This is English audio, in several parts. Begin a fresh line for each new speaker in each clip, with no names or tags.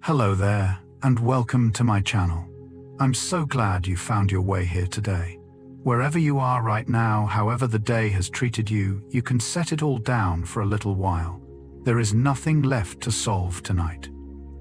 Hello there, and welcome to my channel. I'm so glad you found your way here today. Wherever you are right now, however the day has treated you, you can set it all down for a little while. There is nothing left to solve tonight.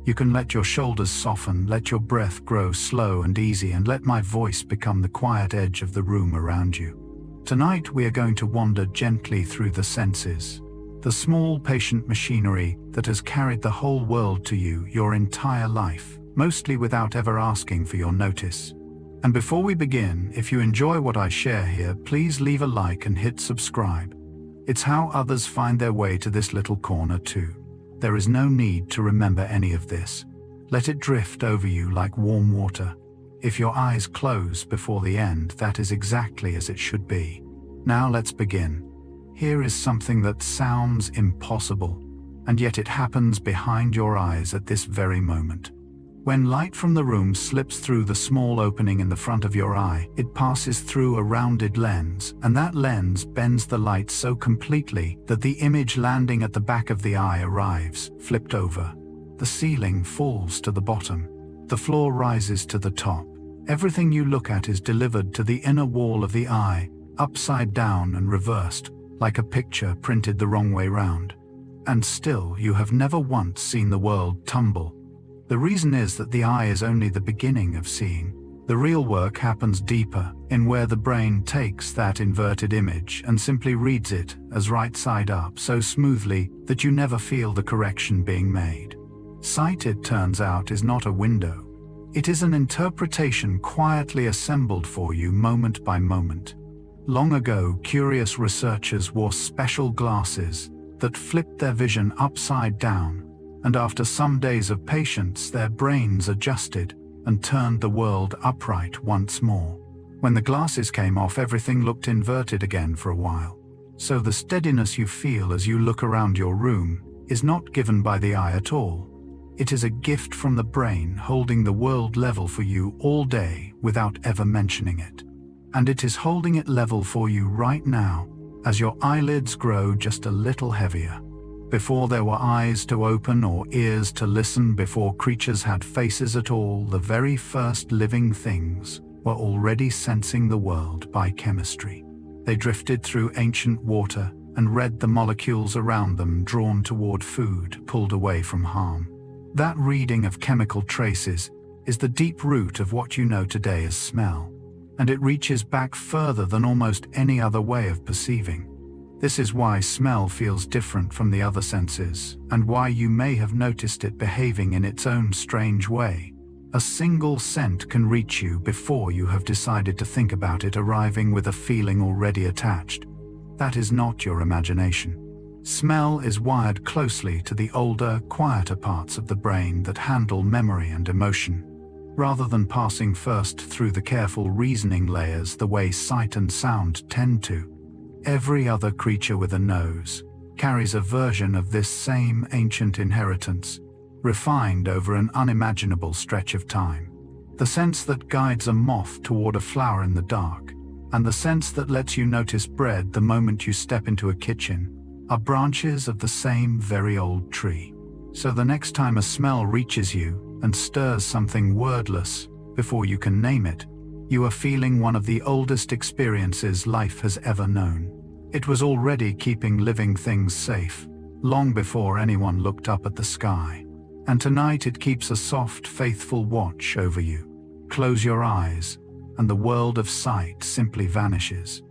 You can let your shoulders soften, let your breath grow slow and easy, and let my voice become the quiet edge of the room around you. Tonight we are going to wander gently through the senses. The small, patient machinery that has carried the whole world to you your entire life, mostly without ever asking for your notice. And before we begin, if you enjoy what I share here, please leave a like and hit subscribe. It's how others find their way to this little corner too. There is no need to remember any of this. Let it drift over you like warm water. If your eyes close before the end, that is exactly as it should be. Now let's begin. Here is something that sounds impossible, and yet it happens behind your eyes at this very moment. When light from the room slips through the small opening in the front of your eye, it passes through a rounded lens, and that lens bends the light so completely that the image landing at the back of the eye arrives, flipped over. The ceiling falls to the bottom. The floor rises to the top. Everything you look at is delivered to the inner wall of the eye, upside down and reversed, like a picture printed the wrong way round. And still, you have never once seen the world tumble. The reason is that the eye is only the beginning of seeing. The real work happens deeper, in where the brain takes that inverted image and simply reads it as right side up so smoothly that you never feel the correction being made. Sight, it turns out, is not a window. It is an interpretation quietly assembled for you moment by moment. Long ago, curious researchers wore special glasses that flipped their vision upside down, and after some days of patience, their brains adjusted and turned the world upright once more. When the glasses came off, everything looked inverted again for a while. So the steadiness you feel as you look around your room is not given by the eye at all. It is a gift from the brain holding the world level for you all day without ever mentioning it. And it is holding it level for you right now as your eyelids grow just a little heavier. Before there were eyes to open or ears to listen, before creatures had faces at all, the very first living things were already sensing the world by chemistry. They drifted through ancient water and read the molecules around them, drawn toward food, pulled away from harm. That reading of chemical traces is the deep root of what you know today as smell, and it reaches back further than almost any other way of perceiving. This is why smell feels different from the other senses, and why you may have noticed it behaving in its own strange way. A single scent can reach you before you have decided to think about it, arriving with a feeling already attached. That is not your imagination. Smell is wired closely to the older, quieter parts of the brain that handle memory and emotion, rather than passing first through the careful reasoning layers the way sight and sound tend to. Every other creature with a nose carries a version of this same ancient inheritance, refined over an unimaginable stretch of time. The sense that guides a moth toward a flower in the dark, and the sense that lets you notice bread the moment you step into a kitchen, are branches of the same very old tree. So the next time a smell reaches you and stirs something wordless before you can name it, you are feeling one of the oldest experiences life has ever known. It was already keeping living things safe, long before anyone looked up at the sky. And tonight it keeps a soft, faithful watch over you. Close your eyes, and the world of sight simply vanishes.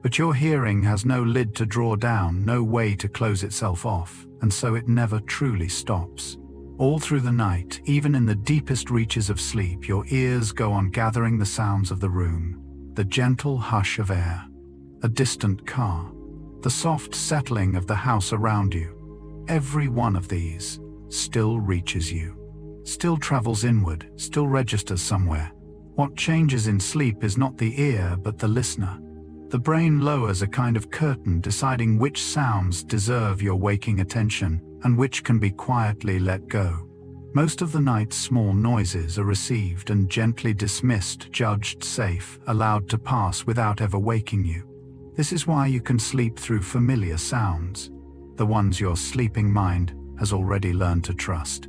But your hearing has no lid to draw down, no way to close itself off, and so it never truly stops. All through the night, even in the deepest reaches of sleep, your ears go on gathering the sounds of the room, the gentle hush of air, a distant car, the soft settling of the house around you. Every one of these still reaches you, still travels inward, still registers somewhere. What changes in sleep is not the ear, but the listener. The brain lowers a kind of curtain, deciding which sounds deserve your waking attention and which can be quietly let go. Most of the night's small noises are received and gently dismissed, judged safe, allowed to pass without ever waking you. This is why you can sleep through familiar sounds, the ones your sleeping mind has already learned to trust.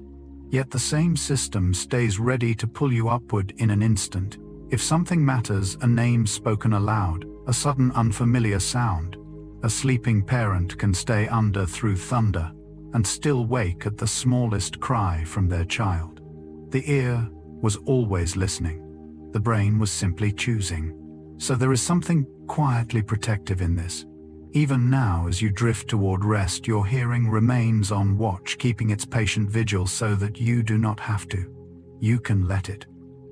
Yet the same system stays ready to pull you upward in an instant. If something matters, a name spoken aloud, a sudden unfamiliar sound, a sleeping parent can stay under through thunder and still wake at the smallest cry from their child. The ear was always listening. The brain was simply choosing. So there is something quietly protective in this. Even now, as you drift toward rest, your hearing remains on watch, keeping its patient vigil so that you do not have to. You can let it.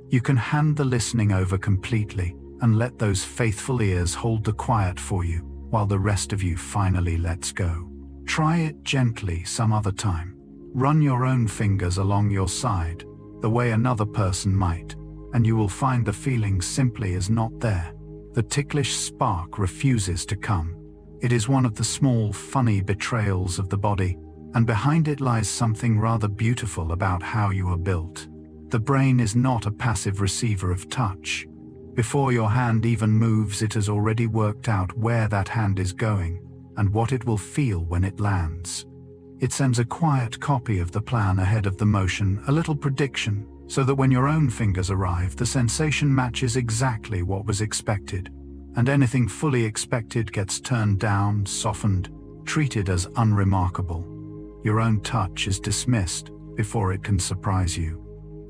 You can hand the listening over completely and let those faithful ears hold the quiet for you while the rest of you finally lets go. Try it gently some other time. Run your own fingers along your side, the way another person might, and you will find the feeling simply is not there. The ticklish spark refuses to come. It is one of the small, funny betrayals of the body, and behind it lies something rather beautiful about how you are built. The brain is not a passive receiver of touch. Before your hand even moves, it has already worked out where that hand is going and what it will feel when it lands. It sends a quiet copy of the plan ahead of the motion, a little prediction, so that when your own fingers arrive, the sensation matches exactly what was expected, and anything fully expected gets turned down, softened, treated as unremarkable. Your own touch is dismissed before it can surprise you.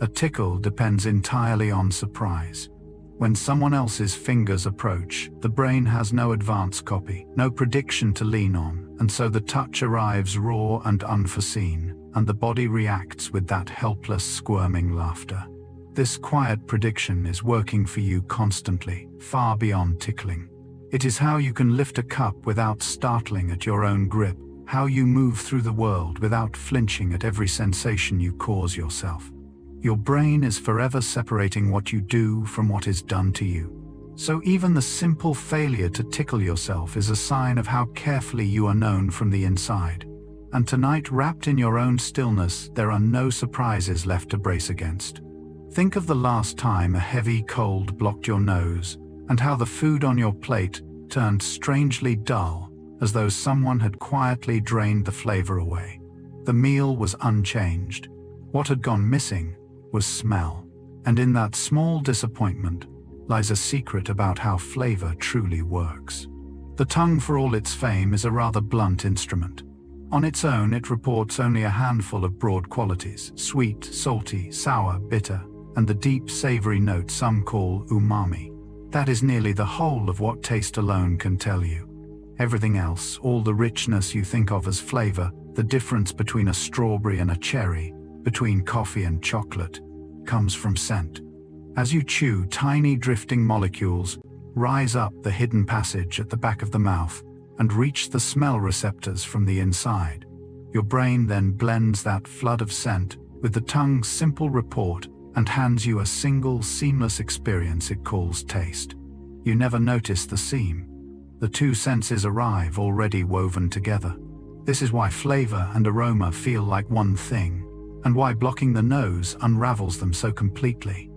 A tickle depends entirely on surprise. When someone else's fingers approach, the brain has no advance copy, no prediction to lean on, and so the touch arrives raw and unforeseen, and the body reacts with that helpless, squirming laughter. This quiet prediction is working for you constantly, far beyond tickling. It is how you can lift a cup without startling at your own grip, how you move through the world without flinching at every sensation you cause yourself. Your brain is forever separating what you do from what is done to you. So even the simple failure to tickle yourself is a sign of how carefully you are known from the inside. And tonight, wrapped in your own stillness, there are no surprises left to brace against. Think of the last time a heavy cold blocked your nose, and how the food on your plate turned strangely dull, as though someone had quietly drained the flavor away. The meal was unchanged. What had gone missing was smell. And in that small disappointment lies a secret about how flavor truly works. The tongue, for all its fame, is a rather blunt instrument. On its own, it reports only a handful of broad qualities: sweet, salty, sour, bitter, and the deep, savory note some call umami. That is nearly the whole of what taste alone can tell you. Everything else, all the richness you think of as flavor, the difference between a strawberry and a cherry, between coffee and chocolate, comes from scent. As you chew, tiny drifting molecules rise up the hidden passage at the back of the mouth and reach the smell receptors from the inside. Your brain then blends that flood of scent with the tongue's simple report and hands you a single, seamless experience it calls taste. You never notice the seam. The two senses arrive already woven together. This is why flavor and aroma feel like one thing, and why blocking the nose unravels them so completely.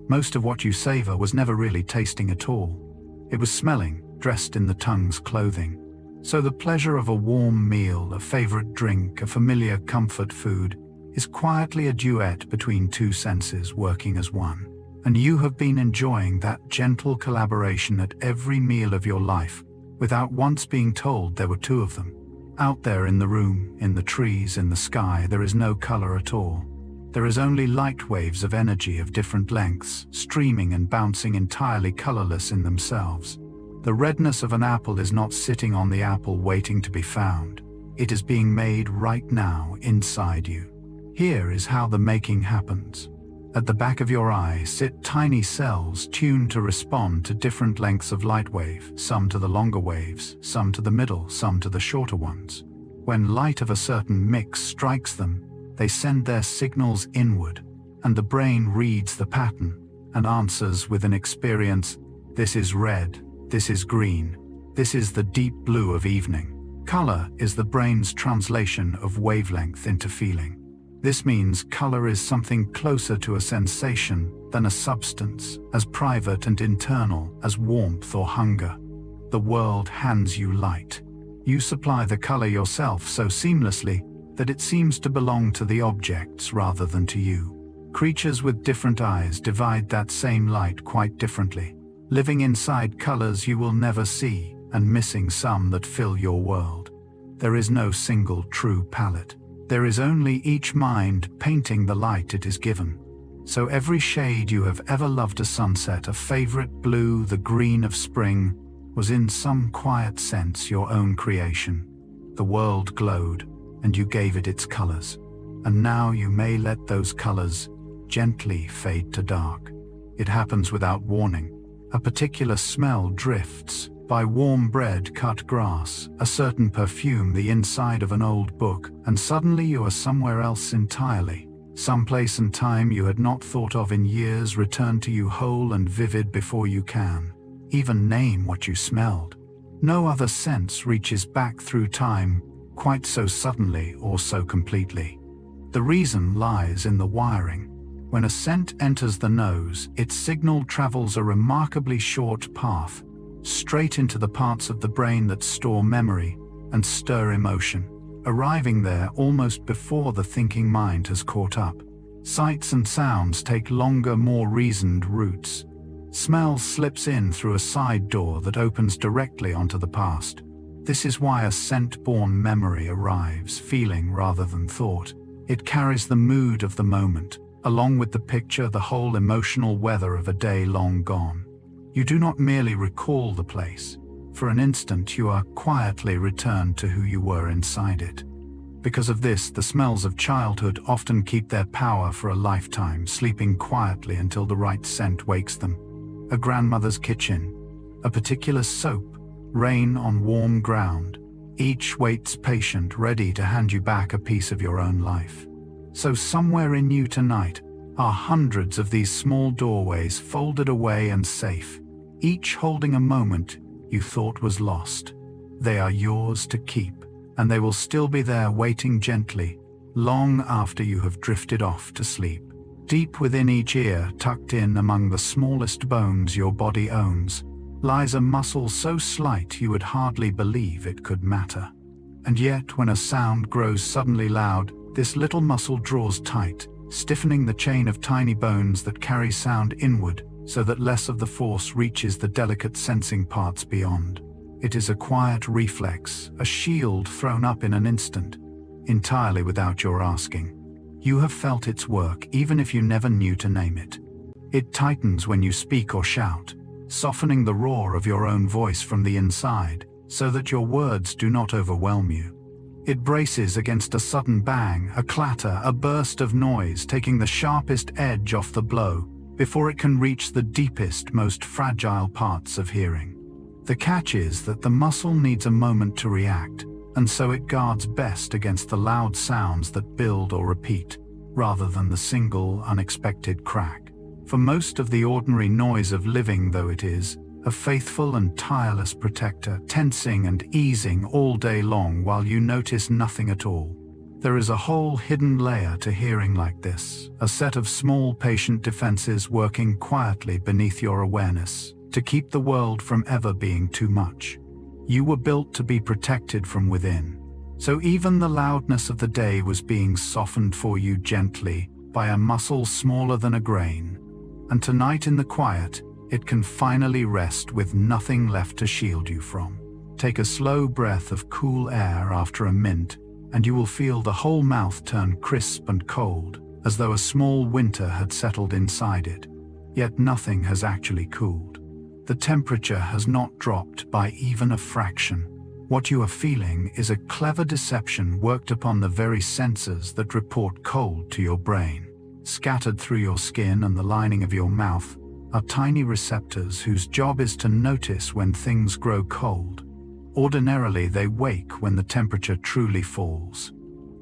Most of what you savor was never really tasting at all. It was smelling, dressed in the tongue's clothing. So the pleasure of a warm meal, a favorite drink, a familiar comfort food, is quietly a duet between two senses working as one. And you have been enjoying that gentle collaboration at every meal of your life, without once being told there were two of them. Out there in the room, in the trees, in the sky, there is no color at all. There is only light waves of energy of different lengths, streaming and bouncing entirely colorless in themselves. The redness of an apple is not sitting on the apple waiting to be found. It is being made right now inside you. Here is how the making happens. At the back of your eye sit tiny cells tuned to respond to different lengths of light wave, some to the longer waves, some to the middle, some to the shorter ones. When light of a certain mix strikes them, they send their signals inward, and the brain reads the pattern and answers with an experience. This is red, this is green, this is the deep blue of evening. Color is the brain's translation of wavelength into feeling. This means color is something closer to a sensation than a substance, as private and internal as warmth or hunger. The world hands you light. You supply the color yourself so seamlessly that it seems to belong to the objects rather than to you. Creatures with different eyes divide that same light quite differently, living inside colors you will never see and missing some that fill your world. There is no single true palette. There is only each mind painting the light it is given. So every shade you have ever loved, a sunset, a favorite blue, the green of spring, was in some quiet sense your own creation. The world glowed, and you gave it its colors. And now you may let those colors gently fade to dark. It happens without warning. A particular smell drifts by warm bread, cut grass, a certain perfume, the inside of an old book, and suddenly you are somewhere else entirely. Some place and time you had not thought of in years return to you whole and vivid before you can even name what you smelled. No other sense reaches back through time quite so suddenly or so completely. The reason lies in the wiring. When a scent enters the nose, its signal travels a remarkably short path, straight into the parts of the brain that store memory and stir emotion, arriving there almost before the thinking mind has caught up. Sights and sounds take longer, more reasoned routes. Smell slips in through a side door that opens directly onto the past. This is why a scent-born memory arrives, feeling rather than thought. It carries the mood of the moment, along with the picture, the whole emotional weather of a day long gone. You do not merely recall the place. For an instant you are quietly returned to who you were inside it. Because of this, the smells of childhood often keep their power for a lifetime, sleeping quietly until the right scent wakes them. A grandmother's kitchen, a particular soap, rain on warm ground. Each waits patient, ready to hand you back a piece of your own life. So somewhere in you tonight are hundreds of these small doorways folded away and safe, each holding a moment you thought was lost. They are yours to keep, and they will still be there waiting gently, long after you have drifted off to sleep. Deep within each ear, tucked in among the smallest bones your body owns, lies a muscle so slight you would hardly believe it could matter. And yet, when a sound grows suddenly loud, this little muscle draws tight, stiffening the chain of tiny bones that carry sound inward, so that less of the force reaches the delicate sensing parts beyond. It is a quiet reflex, a shield thrown up in an instant, entirely without your asking. You have felt its work even if you never knew to name it. It tightens when you speak or shout, softening the roar of your own voice from the inside, so that your words do not overwhelm you. It braces against a sudden bang, a clatter, a burst of noise, taking the sharpest edge off the blow before it can reach the deepest, most fragile parts of hearing. The catch is that the muscle needs a moment to react, and so it guards best against the loud sounds that build or repeat, rather than the single, unexpected crack. For most of the ordinary noise of living though it is, a faithful and tireless protector, tensing and easing all day long while you notice nothing at all. There is a whole hidden layer to hearing like this, a set of small patient defenses working quietly beneath your awareness, to keep the world from ever being too much. You were built to be protected from within. So even the loudness of the day was being softened for you gently by a muscle smaller than a grain. And tonight in the quiet, it can finally rest with nothing left to shield you from. Take a slow breath of cool air after a mint, and you will feel the whole mouth turn crisp and cold, as though a small winter had settled inside it. Yet nothing has actually cooled. The temperature has not dropped by even a fraction. What you are feeling is a clever deception worked upon the very sensors that report cold to your brain. Scattered through your skin and the lining of your mouth are tiny receptors whose job is to notice when things grow cold. Ordinarily, they wake when the temperature truly falls.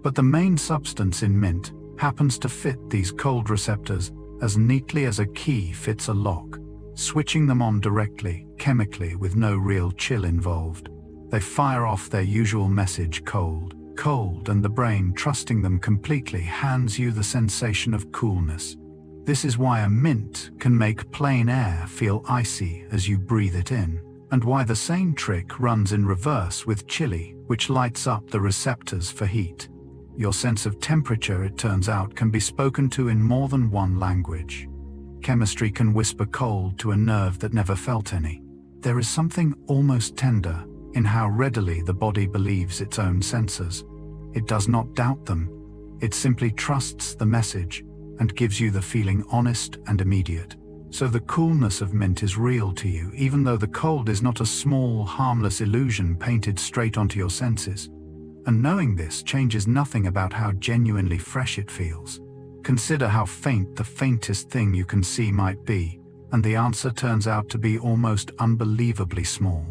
But the main substance in mint happens to fit these cold receptors as neatly as a key fits a lock, switching them on directly, chemically, with no real chill involved. They fire off their usual message, cold, cold, and the brain, trusting them completely, hands you the sensation of coolness. This is why a mint can make plain air feel icy as you breathe it in, and why the same trick runs in reverse with chili, which lights up the receptors for heat. Your sense of temperature, it turns out, can be spoken to in more than one language. Chemistry can whisper cold to a nerve that never felt any. There is something almost tender in how readily the body believes its own senses. It does not doubt them. It simply trusts the message and gives you the feeling honest and immediate. So the coolness of mint is real to you, even though the cold is not a small, harmless illusion painted straight onto your senses. And knowing this changes nothing about how genuinely fresh it feels. Consider how faint the faintest thing you can see might be, and the answer turns out to be almost unbelievably small.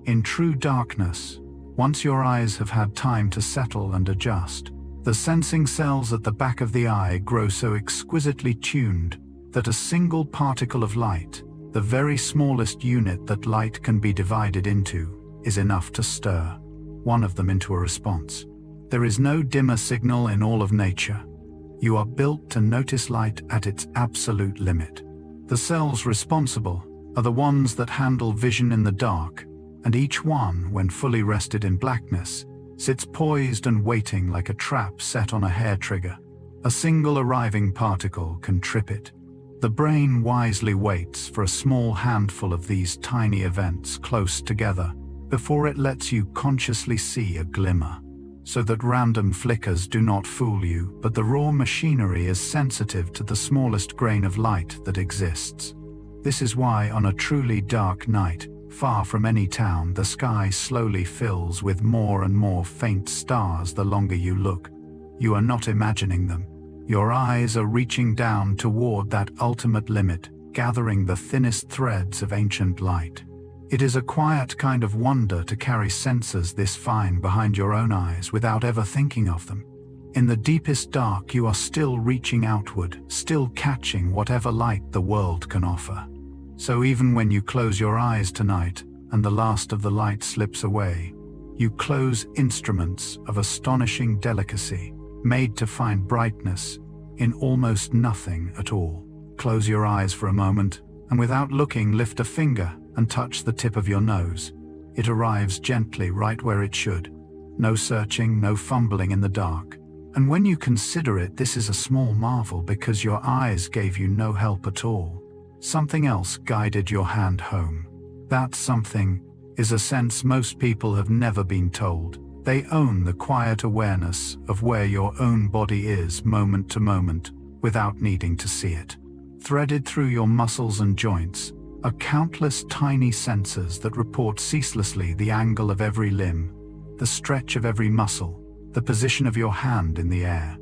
In true darkness, once your eyes have had time to settle and adjust, the sensing cells at the back of the eye grow so exquisitely tuned that a single particle of light, the very smallest unit that light can be divided into, is enough to stir one of them into a response. There is no dimmer signal in all of nature. You are built to notice light at its absolute limit. The cells responsible are the ones that handle vision in the dark, and each one, when fully rested in blackness, sits poised and waiting like a trap set on a hair trigger. A single arriving particle can trip it. The brain wisely waits for a small handful of these tiny events close together before it lets you consciously see a glimmer, so that random flickers do not fool you, but the raw machinery is sensitive to the smallest grain of light that exists. This is why on a truly dark night, far from any town, the sky slowly fills with more and more faint stars the longer you look. You are not imagining them. Your eyes are reaching down toward that ultimate limit, gathering the thinnest threads of ancient light. It is a quiet kind of wonder to carry sensors this fine behind your own eyes without ever thinking of them. In the deepest dark, you are still reaching outward, still catching whatever light the world can offer. So even when you close your eyes tonight and the last of the light slips away, you close instruments of astonishing delicacy, made to find brightness in almost nothing at all. Close your eyes for a moment, and without looking, lift a finger and touch the tip of your nose. It arrives gently right where it should. No searching, no fumbling in the dark. And when you consider it, this is a small marvel because your eyes gave you no help at all. Something else guided your hand home. That something is a sense most people have never been told. They own the quiet awareness of where your own body is moment to moment without needing to see it. Threaded through your muscles and joints are countless tiny sensors that report ceaselessly the angle of every limb, the stretch of every muscle, the position of your hand in the air.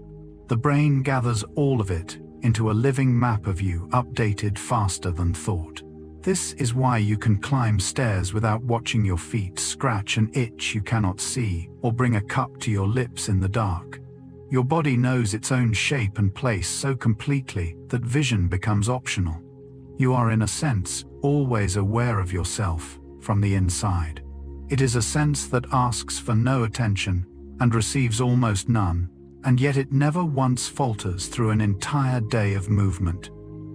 The brain gathers all of it into a living map of you, updated faster than thought. This is why you can climb stairs without watching your feet, scratch an itch you cannot see, or bring a cup to your lips in the dark. Your body knows its own shape and place so completely that vision becomes optional. You are, in a sense, always aware of yourself from the inside. It is a sense that asks for no attention and receives almost none, and yet it never once falters through an entire day of movement.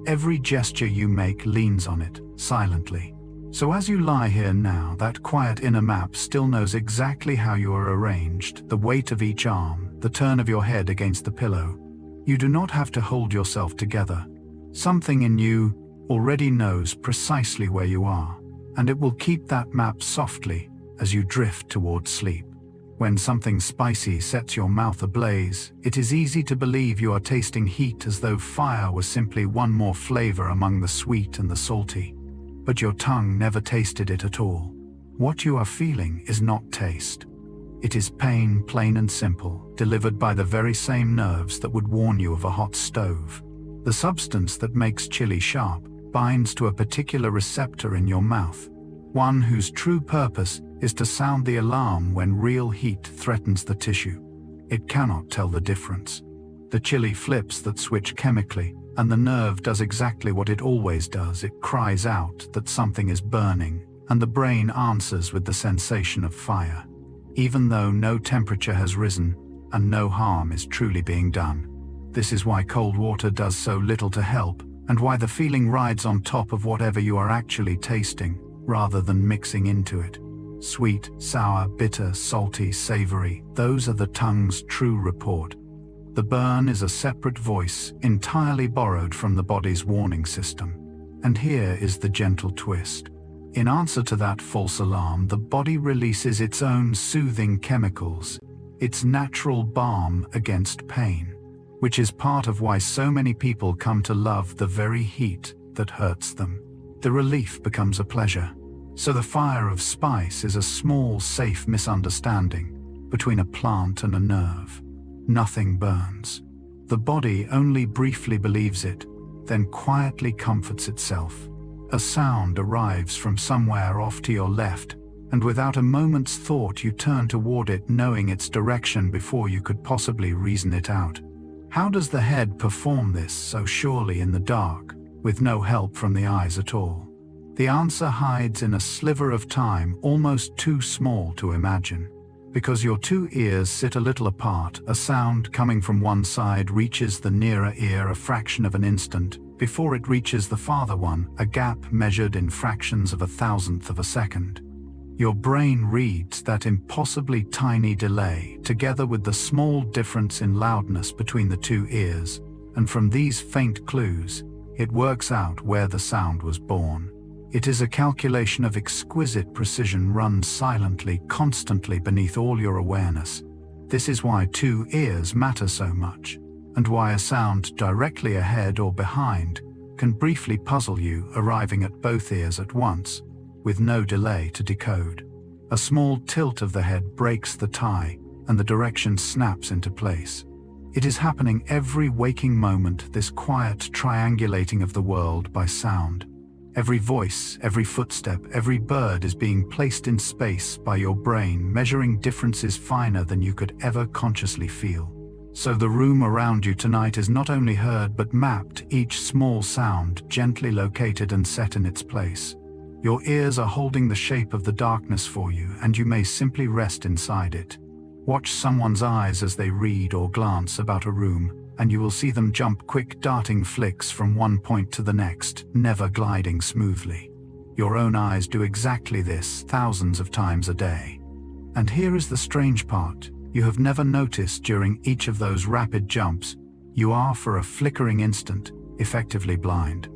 Every gesture you make leans on it, silently. So as you lie here now, that quiet inner map still knows exactly how you are arranged, the weight of each arm, the turn of your head against the pillow. You do not have to hold yourself together. Something in you already knows precisely where you are, and it will keep that map softly as you drift towards sleep. When something spicy sets your mouth ablaze, it is easy to believe you are tasting heat, as though fire was simply one more flavor among the sweet and the salty. But your tongue never tasted it at all. What you are feeling is not taste. It is pain, plain and simple, delivered by the very same nerves that would warn you of a hot stove. The substance that makes chili sharp binds to a particular receptor in your mouth, one whose true purpose is to sound the alarm when real heat threatens the tissue. It cannot tell the difference. The chili flips that switch chemically, and the nerve does exactly what it always does. It cries out that something is burning, and the brain answers with the sensation of fire, even though no temperature has risen and no harm is truly being done. This is why cold water does so little to help, and why the feeling rides on top of whatever you are actually tasting, rather than mixing into it. Sweet, sour, bitter, salty, savory, those are the tongue's true report. The burn is a separate voice, entirely borrowed from the body's warning system. And here is the gentle twist. In answer to that false alarm, the body releases its own soothing chemicals, its natural balm against pain, which is part of why so many people come to love the very heat that hurts them. The relief becomes a pleasure. So the fire of spice is a small, safe misunderstanding between a plant and a nerve. Nothing burns. The body only briefly believes it, then quietly comforts itself. A sound arrives from somewhere off to your left, and without a moment's thought you turn toward it, knowing its direction before you could possibly reason it out. How does the head perform this so surely in the dark, with no help from the eyes at all? The answer hides in a sliver of time almost too small to imagine. Because your two ears sit a little apart, a sound coming from one side reaches the nearer ear a fraction of an instant before it reaches the farther one, a gap measured in fractions of a thousandth of a second. Your brain reads that impossibly tiny delay together with the small difference in loudness between the two ears, and from these faint clues, it works out where the sound was born. It is a calculation of exquisite precision run silently, constantly beneath all your awareness. This is why two ears matter so much, and why a sound directly ahead or behind can briefly puzzle you, arriving at both ears at once, with no delay to decode. A small tilt of the head breaks the tie, and the direction snaps into place. It is happening every waking moment, this quiet triangulating of the world by sound. Every voice, every footstep, every bird is being placed in space by your brain, measuring differences finer than you could ever consciously feel. So the room around you tonight is not only heard but mapped, each small sound gently located and set in its place. Your ears are holding the shape of the darkness for you, and you may simply rest inside it. Watch someone's eyes as they read or glance about a room, and you will see them jump quick darting flicks from one point to the next, never gliding smoothly. Your own eyes do exactly this thousands of times a day. And here is the strange part. You have never noticed during each of those rapid jumps, you are for a flickering instant, effectively blind.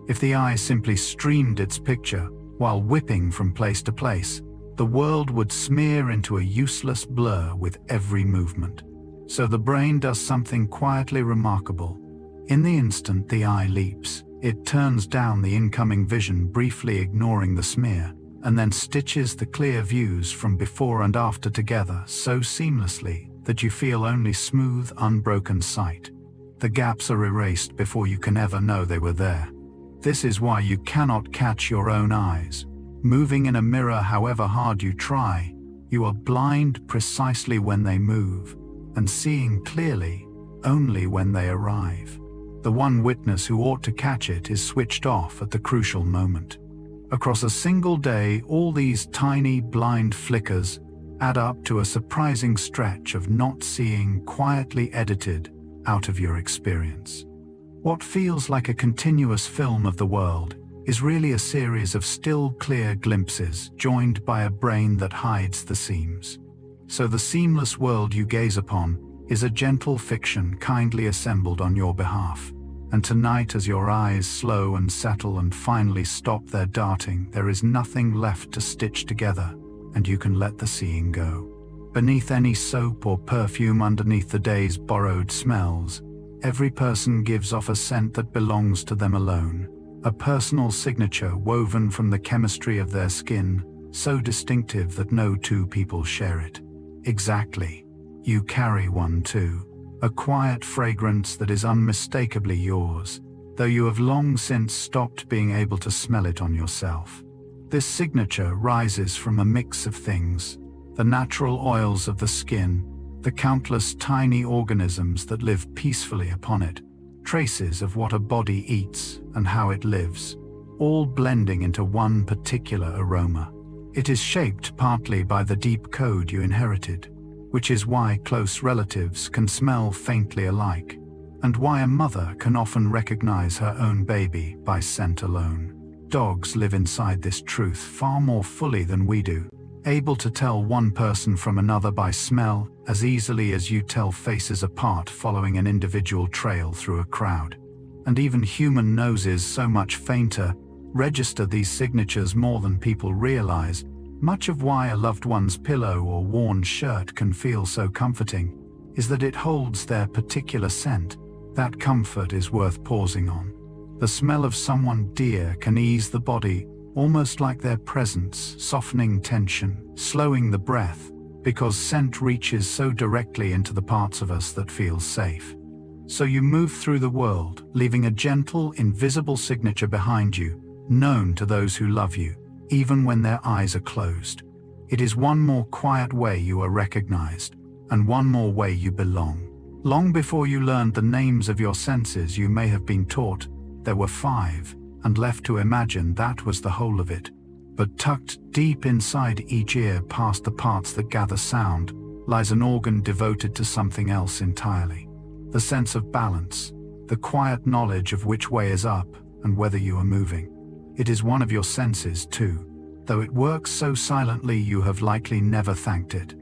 If the eye simply streamed its picture while whipping from place to place, the world would smear into a useless blur with every movement. So the brain does something quietly remarkable. In the instant the eye leaps, it turns down the incoming vision, briefly ignoring the smear, and then stitches the clear views from before and after together so seamlessly that you feel only smooth, unbroken sight. The gaps are erased before you can ever know they were there. This is why you cannot catch your own eyes. Moving in a mirror, however hard you try, you are blind precisely when they move, and seeing clearly only when they arrive. The one witness who ought to catch it is switched off at the crucial moment. Across a single day, all these tiny blind flickers add up to a surprising stretch of not seeing, quietly edited out of your experience. What feels like a continuous film of the world is really a series of still, clear glimpses joined by a brain that hides the seams. So the seamless world you gaze upon is a gentle fiction kindly assembled on your behalf. And tonight, as your eyes slow and settle and finally stop their darting, there is nothing left to stitch together, and you can let the seeing go. Beneath any soap or perfume, underneath the day's borrowed smells, every person gives off a scent that belongs to them alone, a personal signature woven from the chemistry of their skin, so distinctive that no two people share it. Exactly. You carry one too, a quiet fragrance that is unmistakably yours, though you have long since stopped being able to smell it on yourself. This signature rises from a mix of things: the natural oils of the skin, the countless tiny organisms that live peacefully upon it, traces of what a body eats and how it lives, all blending into one particular aroma. It is shaped partly by the deep code you inherited, which is why close relatives can smell faintly alike, and why a mother can often recognize her own baby by scent alone. Dogs live inside this truth far more fully than we do, able to tell one person from another by smell as easily as you tell faces apart following an individual trail through a crowd. And even human noses, so much fainter, register these signatures more than people realize. Much of why a loved one's pillow or worn shirt can feel so comforting is that it holds their particular scent. That comfort is worth pausing on. The smell of someone dear can ease the body, almost like their presence, softening tension, slowing the breath, because scent reaches so directly into the parts of us that feel safe. So you move through the world, leaving a gentle, invisible signature behind you, known to those who love you, even when their eyes are closed. It is one more quiet way you are recognized, and one more way you belong. Long before you learned the names of your senses, you may have been taught there were 5, and left to imagine that was the whole of it. But tucked deep inside each ear, past the parts that gather sound, lies an organ devoted to something else entirely. The sense of balance, the quiet knowledge of which way is up and whether you are moving. It is one of your senses too, though it works so silently you have likely never thanked it.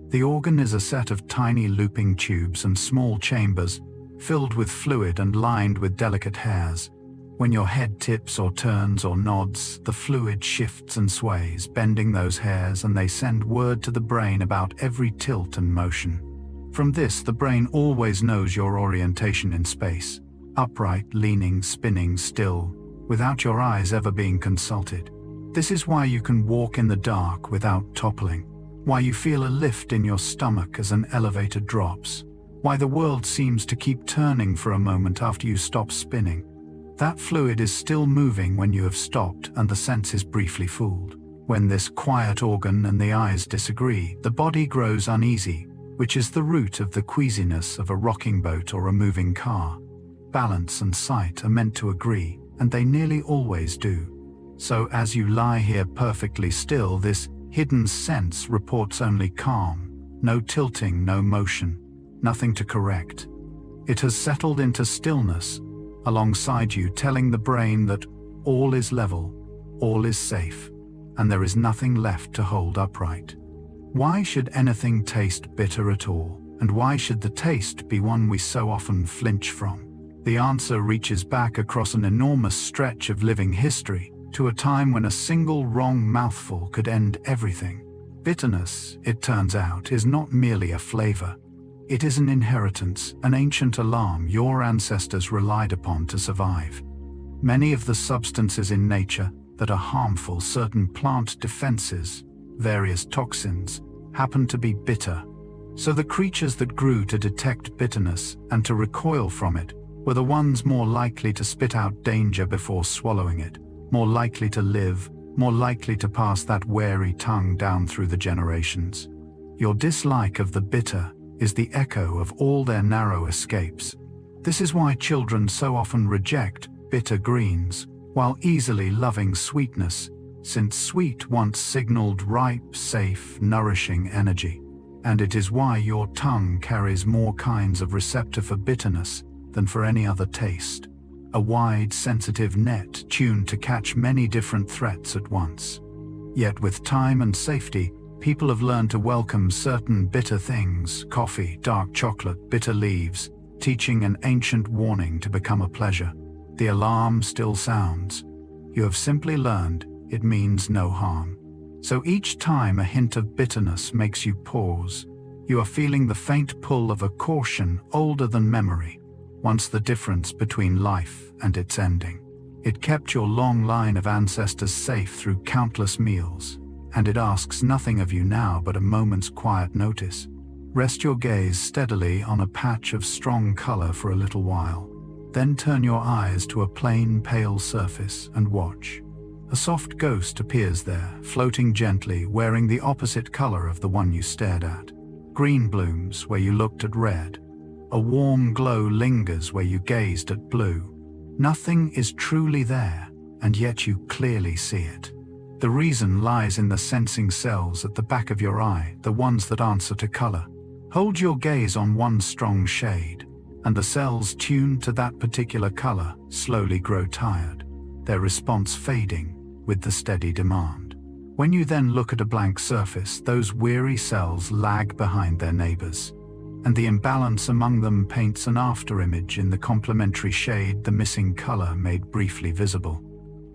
The organ is a set of tiny looping tubes and small chambers, filled with fluid and lined with delicate hairs. When your head tips or turns or nods, the fluid shifts and sways, bending those hairs, and they send word to the brain about every tilt and motion. From this, the brain always knows your orientation in space: upright, leaning, spinning, still, without your eyes ever being consulted. This is why you can walk in the dark without toppling, why you feel a lift in your stomach as an elevator drops, why the world seems to keep turning for a moment after you stop spinning. That fluid is still moving when you have stopped, and the sense is briefly fooled. When this quiet organ and the eyes disagree, the body grows uneasy, which is the root of the queasiness of a rocking boat or a moving car. Balance and sight are meant to agree, and they nearly always do. So as you lie here perfectly still, this hidden sense reports only calm, no tilting, no motion, nothing to correct. It has settled into stillness alongside you, telling the brain that all is level, all is safe, and there is nothing left to hold upright. Why should anything taste bitter at all? And why should the taste be one we so often flinch from? The answer reaches back across an enormous stretch of living history, to a time when a single wrong mouthful could end everything. Bitterness, it turns out, is not merely a flavor. It is an inheritance, an ancient alarm your ancestors relied upon to survive. Many of the substances in nature that are harmful, certain plant defenses, various toxins, happen to be bitter. So the creatures that grew to detect bitterness and to recoil from it were the ones more likely to spit out danger before swallowing it, more likely to live, more likely to pass that wary tongue down through the generations. Your dislike of the bitter is the echo of all their narrow escapes. This is why children so often reject bitter greens, while easily loving sweetness, since sweet once signaled ripe, safe, nourishing energy. And it is why your tongue carries more kinds of receptor for bitterness than for any other taste. A wide, sensitive net tuned to catch many different threats at once. Yet with time and safety, people have learned to welcome certain bitter things: coffee, dark chocolate, bitter leaves, teaching an ancient warning to become a pleasure. The alarm still sounds. You have simply learned it means no harm. So each time a hint of bitterness makes you pause, you are feeling the faint pull of a caution older than memory, once the difference between life and its ending. It kept your long line of ancestors safe through countless meals, and it asks nothing of you now but a moment's quiet notice. Rest your gaze steadily on a patch of strong color for a little while. Then turn your eyes to a plain, pale surface and watch. A soft ghost appears there, floating gently, wearing the opposite color of the one you stared at. Green blooms where you looked at red. A warm glow lingers where you gazed at blue. Nothing is truly there, and yet you clearly see it. The reason lies in the sensing cells at the back of your eye, the ones that answer to color. Hold your gaze on one strong shade, and the cells tuned to that particular color slowly grow tired, their response fading with the steady demand. When you then look at a blank surface, those weary cells lag behind their neighbors, and the imbalance among them paints an afterimage in the complementary shade the missing color made briefly visible.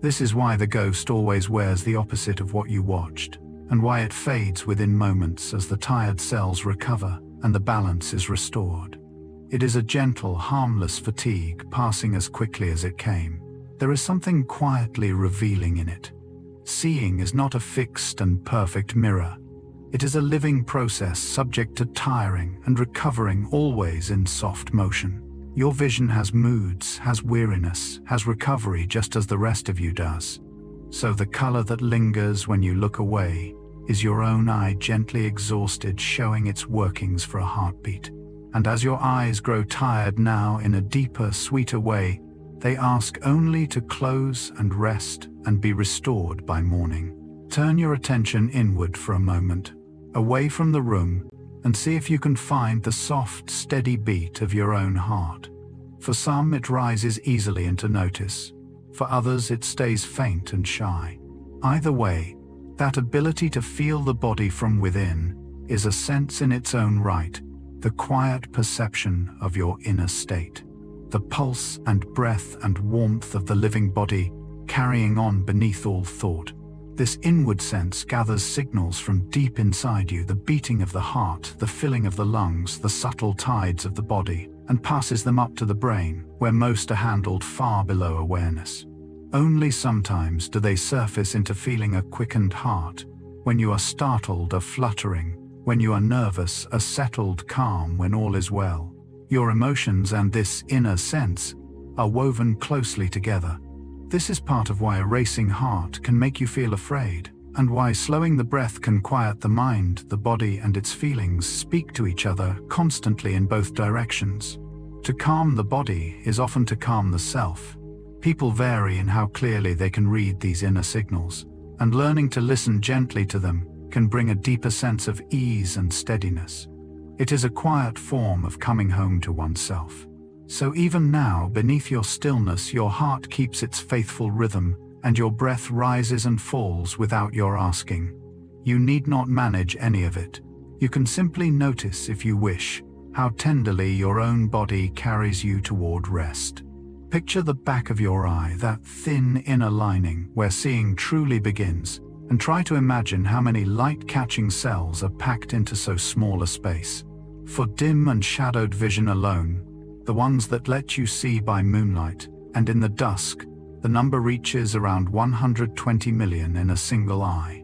This is why the ghost always wears the opposite of what you watched, and why it fades within moments as the tired cells recover and the balance is restored. It is a gentle, harmless fatigue passing as quickly as it came. There is something quietly revealing in it. Seeing is not a fixed and perfect mirror. It is a living process subject to tiring and recovering, always in soft motion. Your vision has moods, has weariness, has recovery just as the rest of you does. So the color that lingers when you look away is your own eye gently exhausted, showing its workings for a heartbeat. And as your eyes grow tired now in a deeper, sweeter way, they ask only to close and rest and be restored by morning. Turn your attention inward for a moment, away from the room, and see if you can find the soft, steady beat of your own heart. For some, it rises easily into notice. For others, it stays faint and shy. Either way, that ability to feel the body from within is a sense in its own right, the quiet perception of your inner state. The pulse and breath and warmth of the living body carrying on beneath all thought. This inward sense gathers signals from deep inside you, the beating of the heart, the filling of the lungs, the subtle tides of the body, and passes them up to the brain, where most are handled far below awareness. Only sometimes do they surface into feeling a quickened heart, when you are startled, a fluttering, when you are nervous, a settled calm when all is well. Your emotions and this inner sense are woven closely together. This is part of why a racing heart can make you feel afraid, and why slowing the breath can quiet the mind, the body and its feelings speak to each other constantly in both directions. To calm the body is often to calm the self. People vary in how clearly they can read these inner signals, and learning to listen gently to them can bring a deeper sense of ease and steadiness. It is a quiet form of coming home to oneself. So even now, beneath your stillness, your heart keeps its faithful rhythm, and your breath rises and falls without your asking. You need not manage any of it. You can simply notice, if you wish, how tenderly your own body carries you toward rest. Picture the back of your eye, that thin inner lining where seeing truly begins, and try to imagine how many light-catching cells are packed into so small a space. For dim and shadowed vision alone, the ones that let you see by moonlight, and in the dusk, the number reaches around 120 million in a single eye.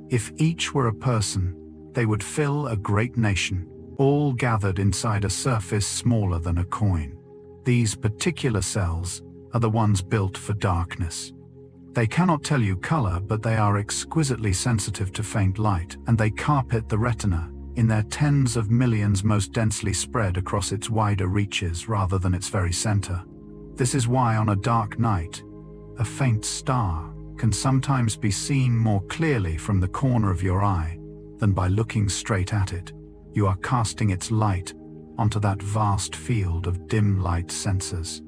If each were a person, they would fill a great nation, all gathered inside a surface smaller than a coin. These particular cells are the ones built for darkness. They cannot tell you color, but they are exquisitely sensitive to faint light, and they carpet the retina in their tens of millions, most densely spread across its wider reaches rather than its very center. This is why on a dark night, a faint star can sometimes be seen more clearly from the corner of your eye than by looking straight at it. You are casting its light onto that vast field of dim light sensors.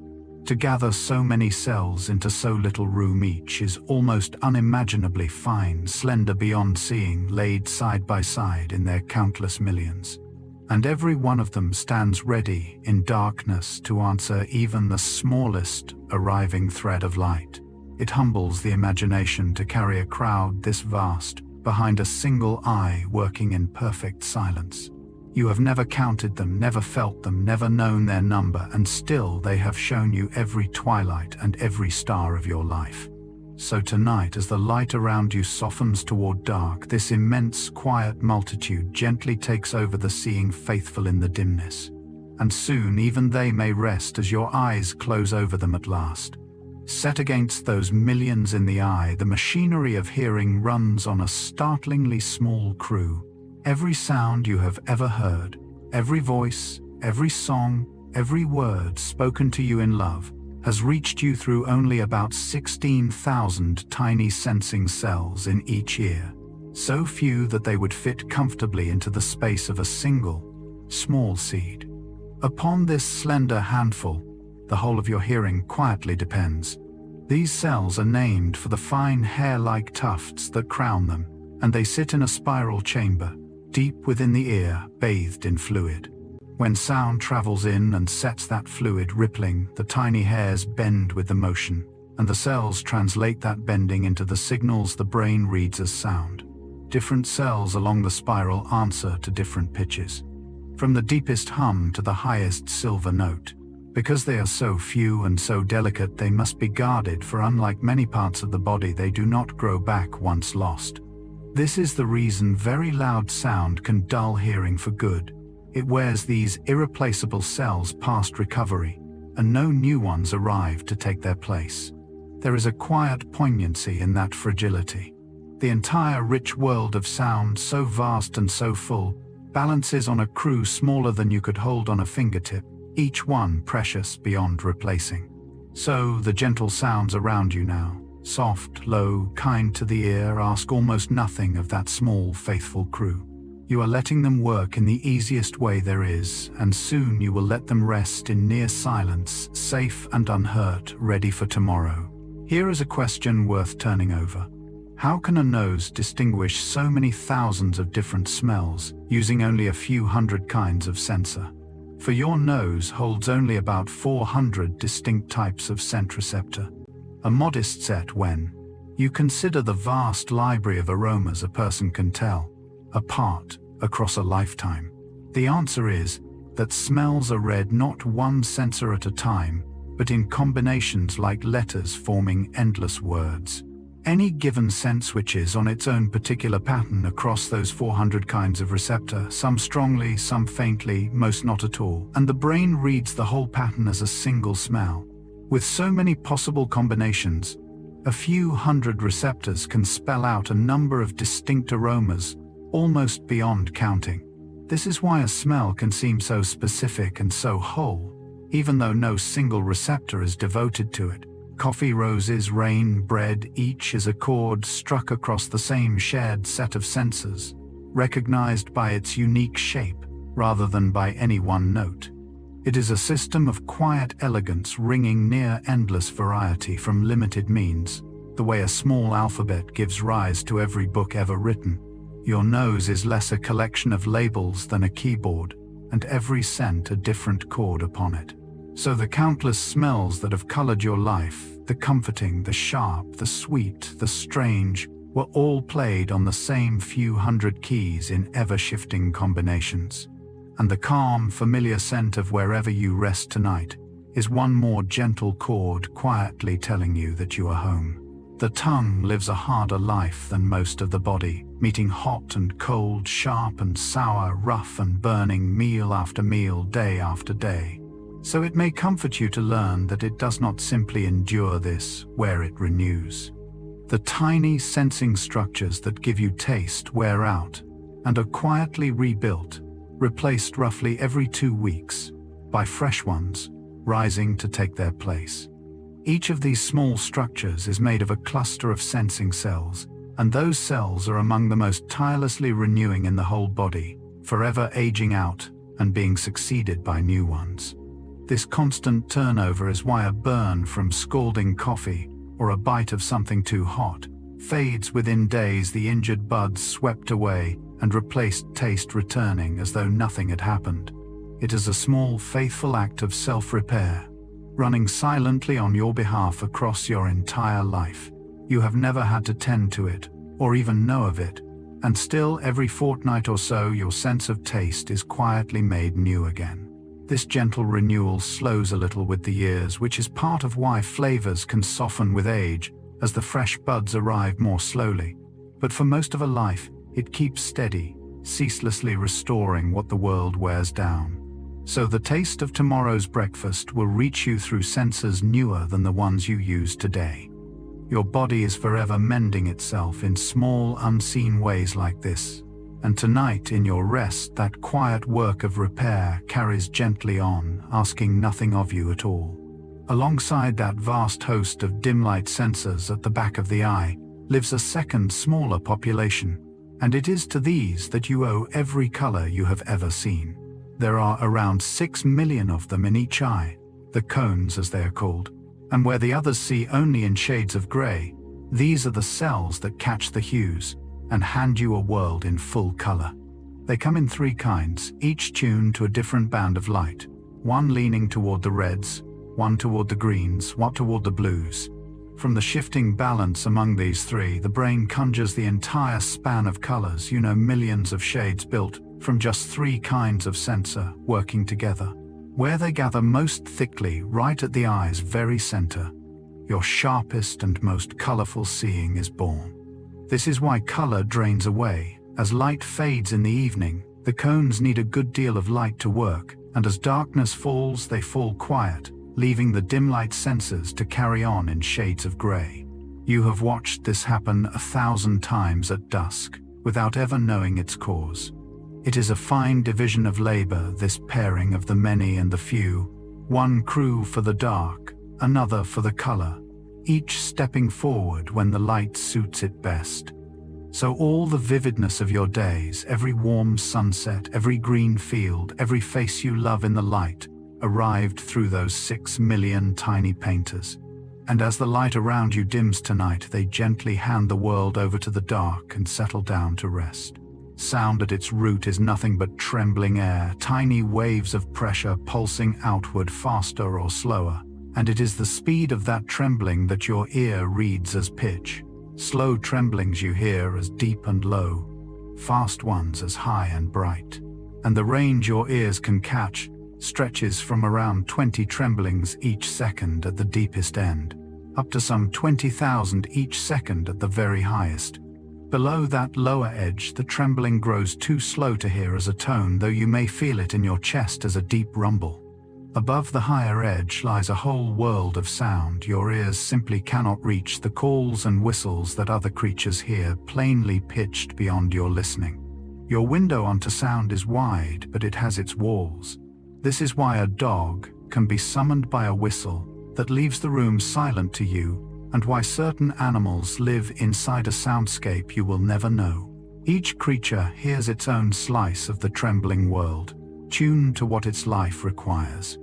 To gather so many cells into so little room each is almost unimaginably fine, slender beyond seeing, laid side by side in their countless millions. And every one of them stands ready in darkness to answer even the smallest arriving thread of light. It humbles the imagination to carry a crowd this vast behind a single eye working in perfect silence. You have never counted them, never felt them, never known their number, and still they have shown you every twilight and every star of your life. So tonight, as the light around you softens toward dark, this immense, quiet multitude gently takes over the seeing faithful in the dimness. And soon even they may rest as your eyes close over them at last. Set against those millions in the eye, the machinery of hearing runs on a startlingly small crew. Every sound you have ever heard, every voice, every song, every word spoken to you in love, has reached you through only about 16,000 tiny sensing cells in each ear, so few that they would fit comfortably into the space of a single, small seed. Upon this slender handful, the whole of your hearing quietly depends. These cells are named for the fine hair-like tufts that crown them, and they sit in a spiral chamber, deep within the ear, bathed in fluid. When sound travels in and sets that fluid rippling, the tiny hairs bend with the motion, and the cells translate that bending into the signals the brain reads as sound. Different cells along the spiral answer to different pitches, from the deepest hum to the highest silver note. Because they are so few and so delicate, they must be guarded, for unlike many parts of the body, they do not grow back once lost. This is the reason very loud sound can dull hearing for good. It wears these irreplaceable cells past recovery, and no new ones arrive to take their place. There is a quiet poignancy in that fragility. The entire rich world of sound, so vast and so full, balances on a crew smaller than you could hold on a fingertip, each one precious beyond replacing. So the gentle sounds around you now, soft, low, kind to the ear, ask almost nothing of that small, faithful crew. You are letting them work in the easiest way there is, and soon you will let them rest in near silence, safe and unhurt, ready for tomorrow. Here is a question worth turning over. How can a nose distinguish so many thousands of different smells, using only a few hundred kinds of sensor? For your nose holds only about 400 distinct types of scent receptor. A modest set when you consider the vast library of aromas a person can tell apart across a lifetime. The answer is that smells are read not one sensor at a time, but in combinations like letters forming endless words. Any given scent switches on its own particular pattern across those 400 kinds of receptor, some strongly, some faintly, most not at all, and the brain reads the whole pattern as a single smell. With so many possible combinations, a few hundred receptors can spell out a number of distinct aromas, almost beyond counting. This is why a smell can seem so specific and so whole, even though no single receptor is devoted to it. Coffee, roses, rain, bread, each is a chord struck across the same shared set of senses, recognized by its unique shape rather than by any one note. It is a system of quiet elegance ringing near endless variety from limited means, the way a small alphabet gives rise to every book ever written. Your nose is less a collection of labels than a keyboard, and every scent a different chord upon it. So the countless smells that have colored your life, the comforting, the sharp, the sweet, the strange, were all played on the same few hundred keys in ever-shifting combinations. And the calm, familiar scent of wherever you rest tonight is one more gentle chord quietly telling you that you are home. The tongue lives a harder life than most of the body, meeting hot and cold, sharp and sour, rough and burning, meal after meal, day after day. So it may comfort you to learn that it does not simply endure this, where it renews. The tiny sensing structures that give you taste wear out and are quietly rebuilt, replaced roughly every 2 weeks by fresh ones rising to take their place. Each of these small structures is made of a cluster of sensing cells, and those cells are among the most tirelessly renewing in the whole body, forever aging out and being succeeded by new ones. This constant turnover is why a burn from scalding coffee or a bite of something too hot fades within days, the injured buds swept away and replaced, taste returning as though nothing had happened. It is a small, faithful act of self-repair, running silently on your behalf across your entire life. You have never had to tend to it, or even know of it, and still every fortnight or so your sense of taste is quietly made new again. This gentle renewal slows a little with the years, which is part of why flavors can soften with age as the fresh buds arrive more slowly. But for most of a life, it keeps steady, ceaselessly restoring what the world wears down. So the taste of tomorrow's breakfast will reach you through senses newer than the ones you use today. Your body is forever mending itself in small, unseen ways like this. And tonight, in your rest, that quiet work of repair carries gently on, asking nothing of you at all. Alongside that vast host of dim light sensors at the back of the eye lives a second, smaller population, and it is to these that you owe every color you have ever seen. There are around 6 million of them in each eye, the cones as they are called, and where the others see only in shades of gray, these are the cells that catch the hues, and hand you a world in full color. They come in three kinds, each tuned to a different band of light, one leaning toward the reds, one toward the greens, one toward the blues. From the shifting balance among these three, the brain conjures the entire span of colors, millions of shades built from just three kinds of sensor working together. Where they gather most thickly, right at the eye's very center, your sharpest and most colorful seeing is born. This is why color drains away. As light fades in the evening, the cones need a good deal of light to work, and as darkness falls, they fall quiet, leaving the dim light sensors to carry on in shades of gray. You have watched this happen 1,000 times at dusk, without ever knowing its cause. It is a fine division of labor, this pairing of the many and the few, one crew for the dark, another for the color, each stepping forward when the light suits it best. So all the vividness of your days, every warm sunset, every green field, every face you love in the light, arrived through those 6 million tiny painters. And as the light around you dims tonight, they gently hand the world over to the dark and settle down to rest. Sound at its root is nothing but trembling air, tiny waves of pressure pulsing outward faster or slower, and it is the speed of that trembling that your ear reads as pitch. Slow tremblings you hear as deep and low, fast ones as high and bright. And the range your ears can catch stretches from around 20 tremblings each second at the deepest end, up to some 20,000 each second at the very highest. Below that lower edge, the trembling grows too slow to hear as a tone, though you may feel it in your chest as a deep rumble. Above the higher edge lies a whole world of sound your ears simply cannot reach, the calls and whistles that other creatures hear, plainly pitched beyond your listening. Your window onto sound is wide, but it has its walls. This is why a dog can be summoned by a whistle that leaves the room silent to you, and why certain animals live inside a soundscape you will never know. Each creature hears its own slice of the trembling world, tuned to what its life requires.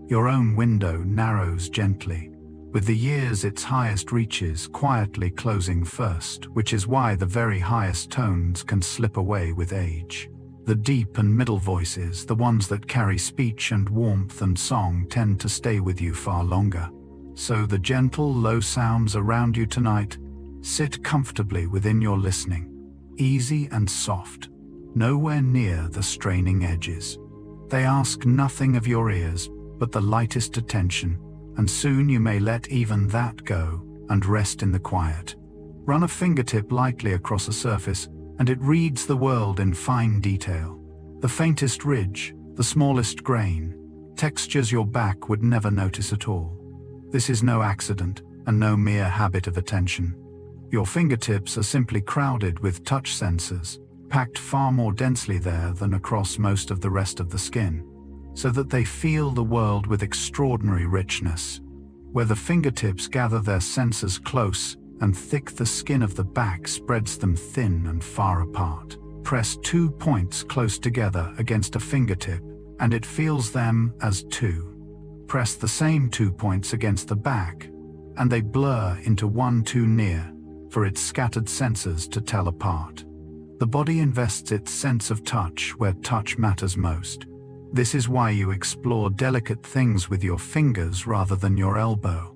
Your own window narrows gently, with the years its highest reaches quietly closing first, which is why the very highest tones can slip away with age. The deep and middle voices, the ones that carry speech and warmth and song, tend to stay with you far longer. So the gentle, low sounds around you tonight sit comfortably within your listening, easy and soft, nowhere near the straining edges. They ask nothing of your ears but the lightest attention, and soon you may let even that go and rest in the quiet. Run a fingertip lightly across a surface, and it reads the world in fine detail. The faintest ridge, the smallest grain, textures your back would never notice at all. This is no accident and no mere habit of attention. Your fingertips are simply crowded with touch sensors, packed far more densely there than across most of the rest of the skin, so that they feel the world with extraordinary richness. Where the fingertips gather their sensors close and thick, the skin of the back spreads them thin and far apart. Press 2 points close together against a fingertip, and it feels them as two. Press the same 2 points against the back, and they blur into one too near for its scattered sensors to tell apart. The body invests its sense of touch where touch matters most. This is why you explore delicate things with your fingers rather than your elbow.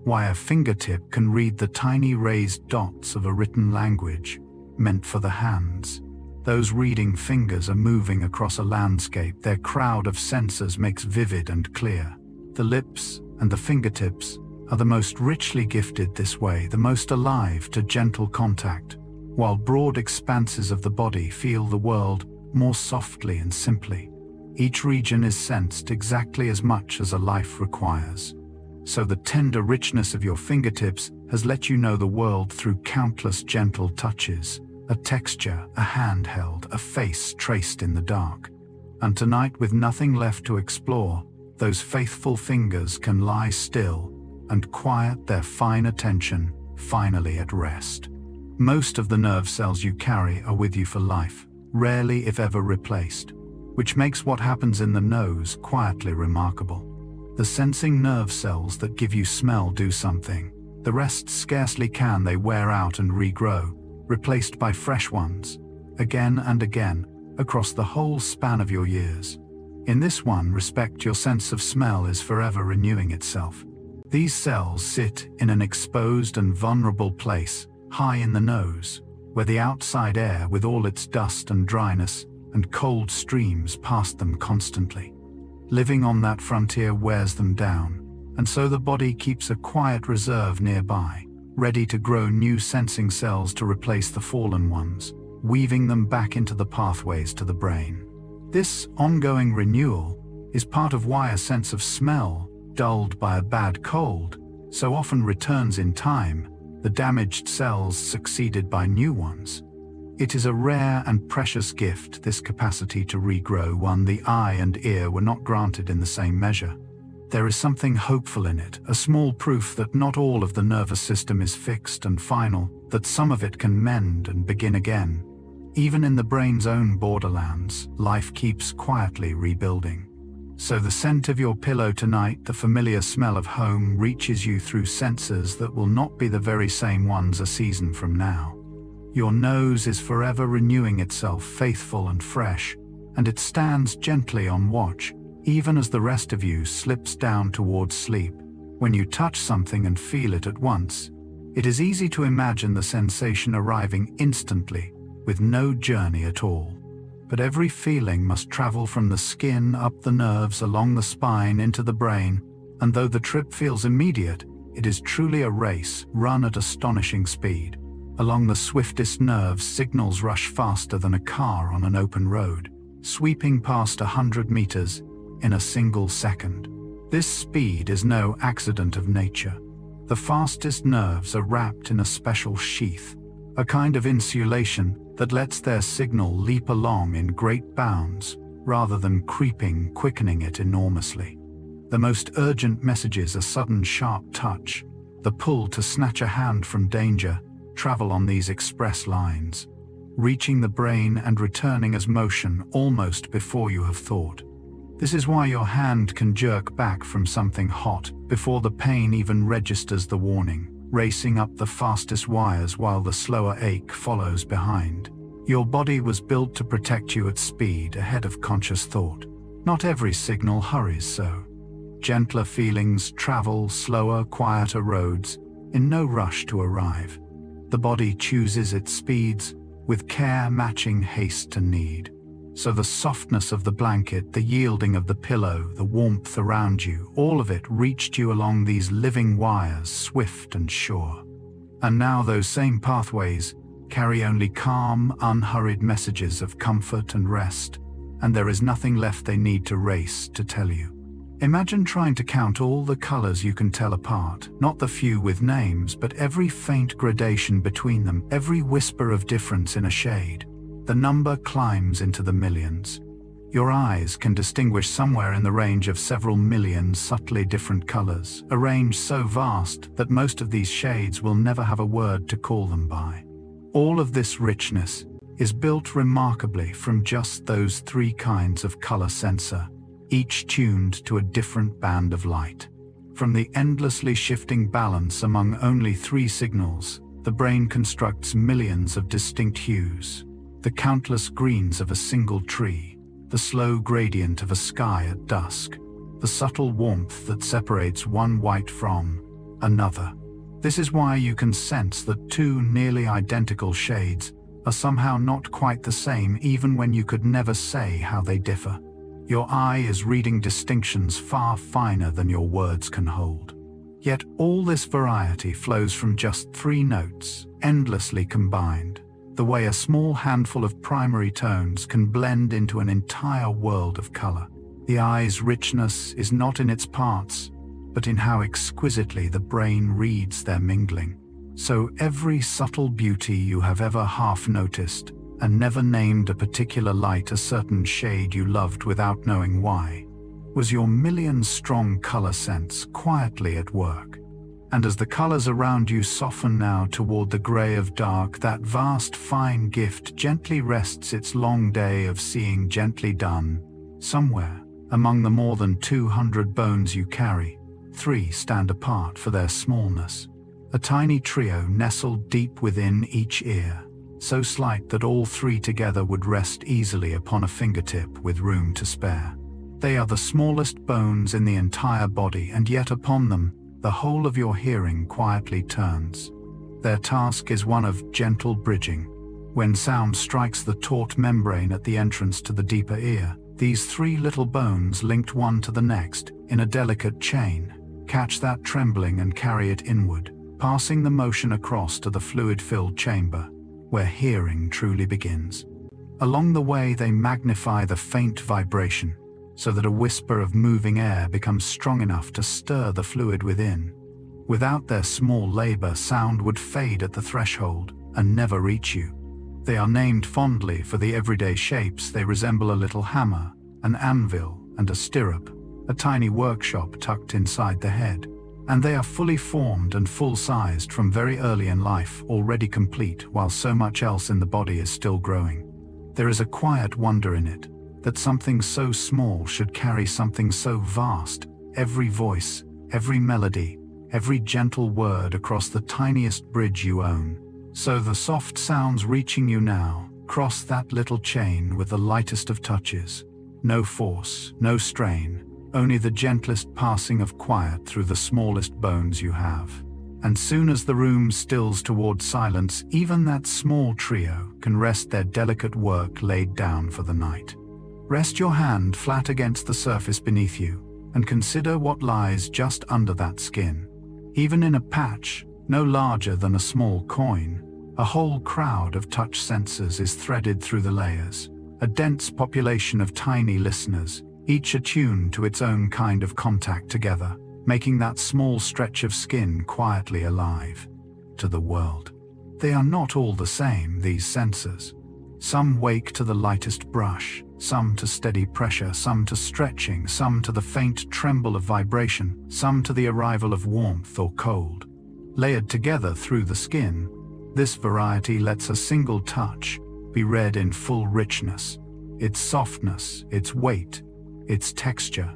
Why a fingertip can read the tiny raised dots of a written language meant for the hands. Those reading fingers are moving across a landscape their crowd of sensors makes vivid and clear. The lips and the fingertips are the most richly gifted this way, the most alive to gentle contact, while broad expanses of the body feel the world more softly and simply. Each region is sensed exactly as much as a life requires. So the tender richness of your fingertips has let you know the world through countless gentle touches, a texture, a hand held, a face traced in the dark. And tonight, with nothing left to explore, those faithful fingers can lie still and quiet their fine attention, finally at rest. Most of the nerve cells you carry are with you for life, rarely if ever replaced, which makes what happens in the nose quietly remarkable. The sensing nerve cells that give you smell do something. The rest scarcely can. They wear out and regrow, replaced by fresh ones, again and again, across the whole span of your years. In this one respect, your sense of smell is forever renewing itself. These cells sit in an exposed and vulnerable place, high in the nose, where the outside air, with all its dust and dryness and cold streams past them constantly. Living on that frontier wears them down, and so the body keeps a quiet reserve nearby, ready to grow new sensing cells to replace the fallen ones, weaving them back into the pathways to the brain. This ongoing renewal is part of why a sense of smell, dulled by a bad cold, so often returns in time, the damaged cells succeeded by new ones. It is a rare and precious gift, this capacity to regrow, one the eye and ear were not granted in the same measure. There is something hopeful in it, a small proof that not all of the nervous system is fixed and final, that some of it can mend and begin again. Even in the brain's own borderlands, life keeps quietly rebuilding. So the scent of your pillow tonight, the familiar smell of home, reaches you through senses that will not be the very same ones a season from now. Your nose is forever renewing itself, faithful and fresh, and it stands gently on watch, even as the rest of you slips down towards sleep. When you touch something and feel it at once, it is easy to imagine the sensation arriving instantly, with no journey at all. But every feeling must travel from the skin up the nerves along the spine into the brain, and though the trip feels immediate, it is truly a race run at astonishing speed. Along the swiftest nerves, signals rush faster than a car on an open road, sweeping past 100 meters in a single second. This speed is no accident of nature. The fastest nerves are wrapped in a special sheath, a kind of insulation that lets their signal leap along in great bounds, rather than quickening it enormously. The most urgent messages, a sudden sharp touch, the pull to snatch a hand from danger, travel on these express lines, reaching the brain and returning as motion almost before you have thought. This is why your hand can jerk back from something hot before the pain even registers the warning, racing up the fastest wires while the slower ache follows behind. Your body was built to protect you at speed ahead of conscious thought. Not every signal hurries so. Gentler feelings travel slower, quieter roads, in no rush to arrive. The body chooses its speeds, with care matching haste to need. So the softness of the blanket, the yielding of the pillow, the warmth around you, all of it reached you along these living wires, swift and sure. And now those same pathways carry only calm, unhurried messages of comfort and rest, and there is nothing left they need to race to tell you. Imagine trying to count all the colors you can tell apart, not the few with names, but every faint gradation between them, every whisper of difference in a shade. The number climbs into the millions. Your eyes can distinguish somewhere in the range of several million subtly different colors, a range so vast that most of these shades will never have a word to call them by. All of this richness is built remarkably from just those three kinds of color sensor, each tuned to a different band of light. From the endlessly shifting balance among only three signals, the brain constructs millions of distinct hues. The countless greens of a single tree, the slow gradient of a sky at dusk, the subtle warmth that separates one white from another. This is why you can sense that two nearly identical shades are somehow not quite the same, even when you could never say how they differ. Your eye is reading distinctions far finer than your words can hold. Yet all this variety flows from just three notes, endlessly combined. The way a small handful of primary tones can blend into an entire world of color. The eye's richness is not in its parts, but in how exquisitely the brain reads their mingling. So every subtle beauty you have ever half noticed, and never named a particular light, a certain shade you loved without knowing why, was your million-strong color sense quietly at work. And as the colors around you soften now toward the gray of dark, that vast fine gift gently rests its long day of seeing gently done. Somewhere, among the more than 200 bones you carry, 3 stand apart for their smallness. A tiny trio nestled deep within each ear. so slight that all three together would rest easily upon a fingertip with room to spare. They are the smallest bones in the entire body, and yet upon them, the whole of your hearing quietly turns. Their task is one of gentle bridging. When sound strikes the taut membrane at the entrance to the deeper ear, these three little bones, linked one to the next in a delicate chain, catch that trembling and carry it inward, passing the motion across to the fluid-filled chamber, where hearing truly begins. Along the way, they magnify the faint vibration, so that a whisper of moving air becomes strong enough to stir the fluid within. Without their small labor, sound would fade at the threshold and never reach you. They are named fondly for the everyday shapes. They resemble a little hammer, an anvil, and a stirrup, a tiny workshop tucked inside the head. And they are fully formed and full-sized from very early in life, already complete, while so much else in the body is still growing. There is a quiet wonder in it, that something so small should carry something so vast, every voice, every melody, every gentle word across the tiniest bridge you own. So the soft sounds reaching you now cross that little chain with the lightest of touches. No force, no strain, only the gentlest passing of quiet through the smallest bones you have. And soon as the room stills towards silence, even that small trio can rest their delicate work laid down for the night. Rest your hand flat against the surface beneath you, and consider what lies just under that skin. Even in a patch, no larger than a small coin, a whole crowd of touch sensors is threaded through the layers, a dense population of tiny listeners, each attuned to its own kind of contact together, making that small stretch of skin quietly alive to the world. They are not all the same, these sensors. Some wake to the lightest brush, some to steady pressure, some to stretching, some to the faint tremble of vibration, some to the arrival of warmth or cold. Layered together through the skin, this variety lets a single touch be read in full richness, its softness, its weight, its texture,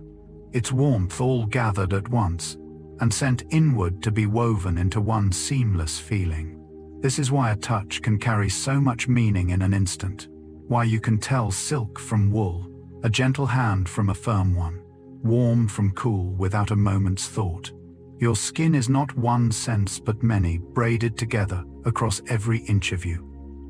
its warmth all gathered at once and sent inward to be woven into one seamless feeling. This is why a touch can carry so much meaning in an instant, why you can tell silk from wool, a gentle hand from a firm one, warm from cool without a moment's thought. Your skin is not one sense but many, braided together across every inch of you.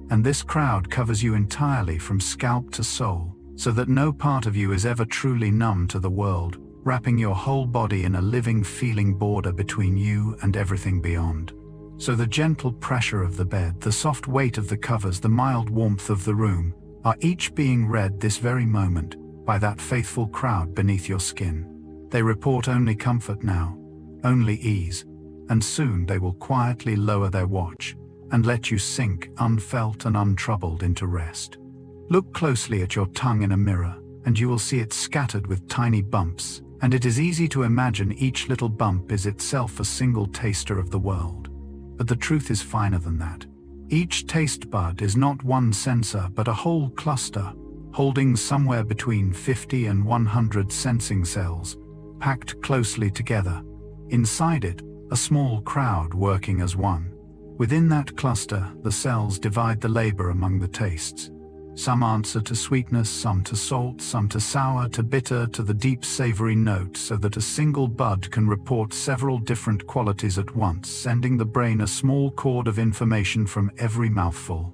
And this crowd covers you entirely from scalp to soul, so that no part of you is ever truly numb to the world, wrapping your whole body in a living, feeling border between you and everything beyond. So the gentle pressure of the bed, the soft weight of the covers, the mild warmth of the room, are each being read this very moment by that faithful crowd beneath your skin. They report only comfort now, only ease, and soon they will quietly lower their watch and let you sink unfelt and untroubled into rest. Look closely at your tongue in a mirror, and you will see it scattered with tiny bumps, and it is easy to imagine each little bump is itself a single taster of the world. But the truth is finer than that. Each taste bud is not one sensor but a whole cluster, holding somewhere between 50 and 100 sensing cells, packed closely together. Inside it, a small crowd working as one. Within that cluster, the cells divide the labor among the tastes. Some answer to sweetness, some to salt, some to sour, to bitter, to the deep savory note, so that a single bud can report several different qualities at once, sending the brain a small cord of information from every mouthful.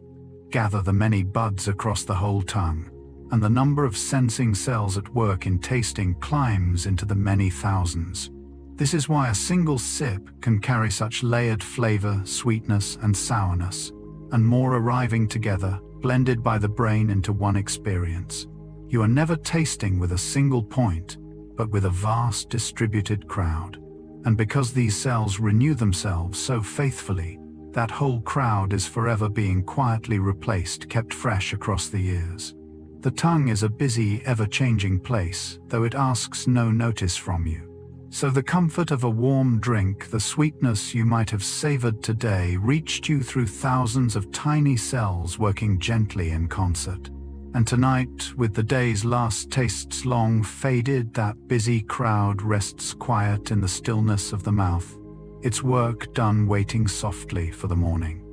Gather the many buds across the whole tongue, and the number of sensing cells at work in tasting climbs into the many thousands. This is why a single sip can carry such layered flavor, sweetness, and sourness, and more arriving together, blended by the brain into one experience. You are never tasting with a single point, but with a vast distributed crowd. And because these cells renew themselves so faithfully, that whole crowd is forever being quietly replaced, kept fresh across the years. The tongue is a busy, ever-changing place, though it asks no notice from you. So the comfort of a warm drink, the sweetness you might have savored today, reached you through thousands of tiny cells working gently in concert. And tonight, with the day's last tastes long faded, that busy crowd rests quiet in the stillness of the mouth, its work done, waiting softly for the morning.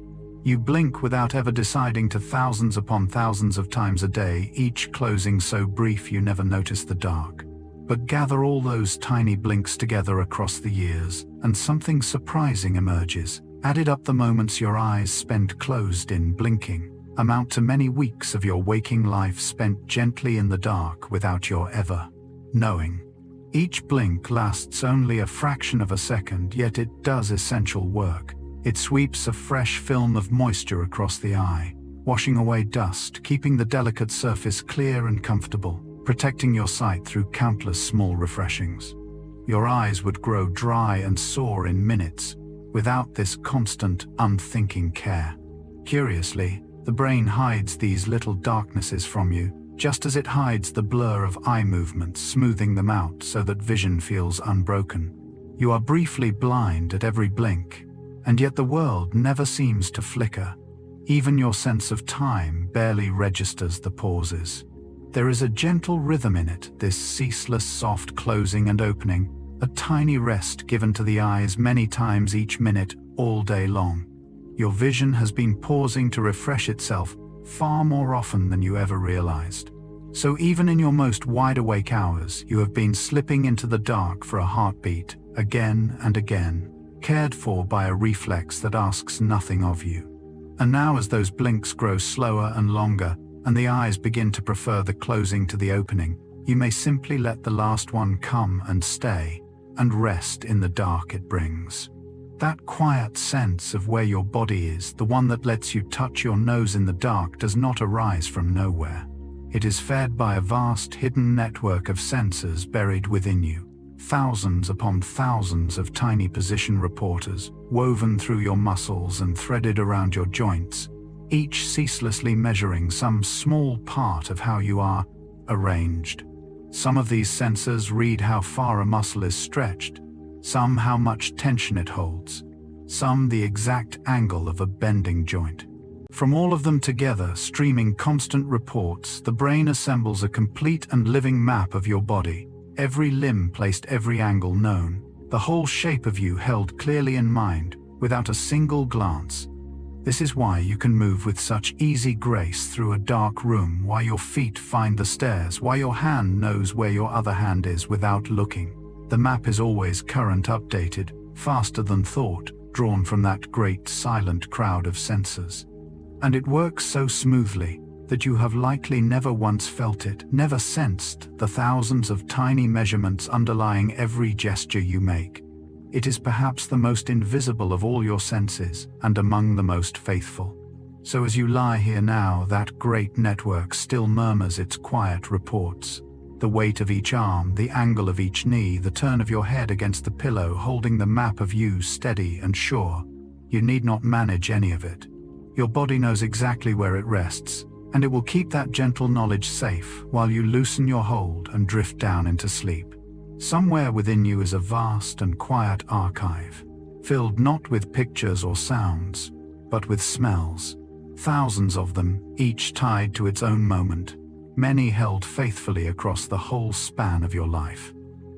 You blink without ever deciding to thousands upon thousands of times a day, each closing so brief you never notice the dark. But gather all those tiny blinks together across the years, and something surprising emerges. Added up, the moments your eyes spend closed in blinking amount to many weeks of your waking life spent gently in the dark without your ever knowing. Each blink lasts only a fraction of a second, yet it does essential work. It sweeps a fresh film of moisture across the eye, washing away dust, keeping the delicate surface clear and comfortable, protecting your sight through countless small refreshings. Your eyes would grow dry and sore in minutes without this constant, unthinking care. Curiously, the brain hides these little darknesses from you, just as it hides the blur of eye movements, smoothing them out so that vision feels unbroken. You are briefly blind at every blink, and yet the world never seems to flicker. Even your sense of time barely registers the pauses. There is a gentle rhythm in it, this ceaseless soft closing and opening, a tiny rest given to the eyes many times each minute, all day long. Your vision has been pausing to refresh itself far more often than you ever realized. So even in your most wide-awake hours, you have been slipping into the dark for a heartbeat, again and again, cared for by a reflex that asks nothing of you. And now, as those blinks grow slower and longer, and the eyes begin to prefer the closing to the opening, you may simply let the last one come and stay, and rest in the dark it brings. That quiet sense of where your body is, the one that lets you touch your nose in the dark, does not arise from nowhere. It is fed by a vast hidden network of sensors buried within you. Thousands upon thousands of tiny position reporters, woven through your muscles and threaded around your joints, each ceaselessly measuring some small part of how you are arranged. Some of these sensors read how far a muscle is stretched, some how much tension it holds, some the exact angle of a bending joint. From all of them together, streaming constant reports, the brain assembles a complete and living map of your body, every limb placed, every angle known, the whole shape of you held clearly in mind, without a single glance. This is why you can move with such easy grace through a dark room, why your feet find the stairs, why your hand knows where your other hand is without looking. The map is always current, updated, faster than thought, drawn from that great silent crowd of sensors. And it works so smoothly that you have likely never once felt it, never sensed the thousands of tiny measurements underlying every gesture you make. It is perhaps the most invisible of all your senses, and among the most faithful. So as you lie here now, that great network still murmurs its quiet reports. The weight of each arm, the angle of each knee, the turn of your head against the pillow, holding the map of you steady and sure. You need not manage any of it. Your body knows exactly where it rests, and it will keep that gentle knowledge safe while you loosen your hold and drift down into sleep. Somewhere within you is a vast and quiet archive, filled not with pictures or sounds, but with smells. Thousands of them, each tied to its own moment, many held faithfully across the whole span of your life.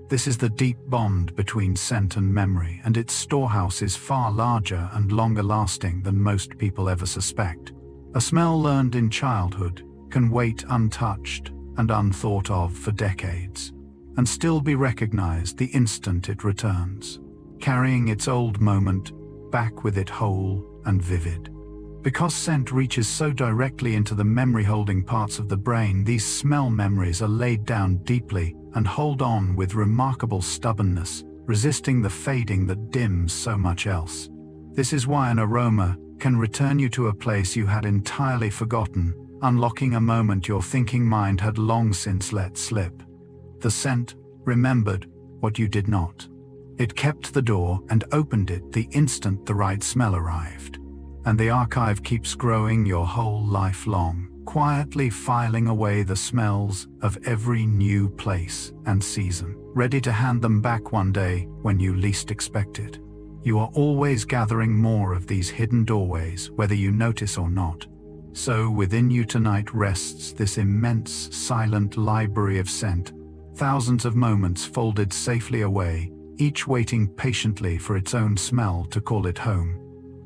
This is the deep bond between scent and memory, and its storehouse is far larger and longer lasting than most people ever suspect. A smell learned in childhood can wait untouched and unthought of for decades, and still be recognized the instant it returns, carrying its old moment back with it whole and vivid. Because scent reaches so directly into the memory-holding parts of the brain, these smell memories are laid down deeply and hold on with remarkable stubbornness, resisting the fading that dims so much else. This is why an aroma can return you to a place you had entirely forgotten, unlocking a moment your thinking mind had long since let slip. The scent remembered what you did not. It kept the door and opened it the instant the right smell arrived. And the archive keeps growing your whole life long, quietly filing away the smells of every new place and season, ready to hand them back one day when you least expect it. You are always gathering more of these hidden doorways, whether you notice or not. So within you tonight rests this immense, silent library of scent, thousands of moments folded safely away, each waiting patiently for its own smell to call it home.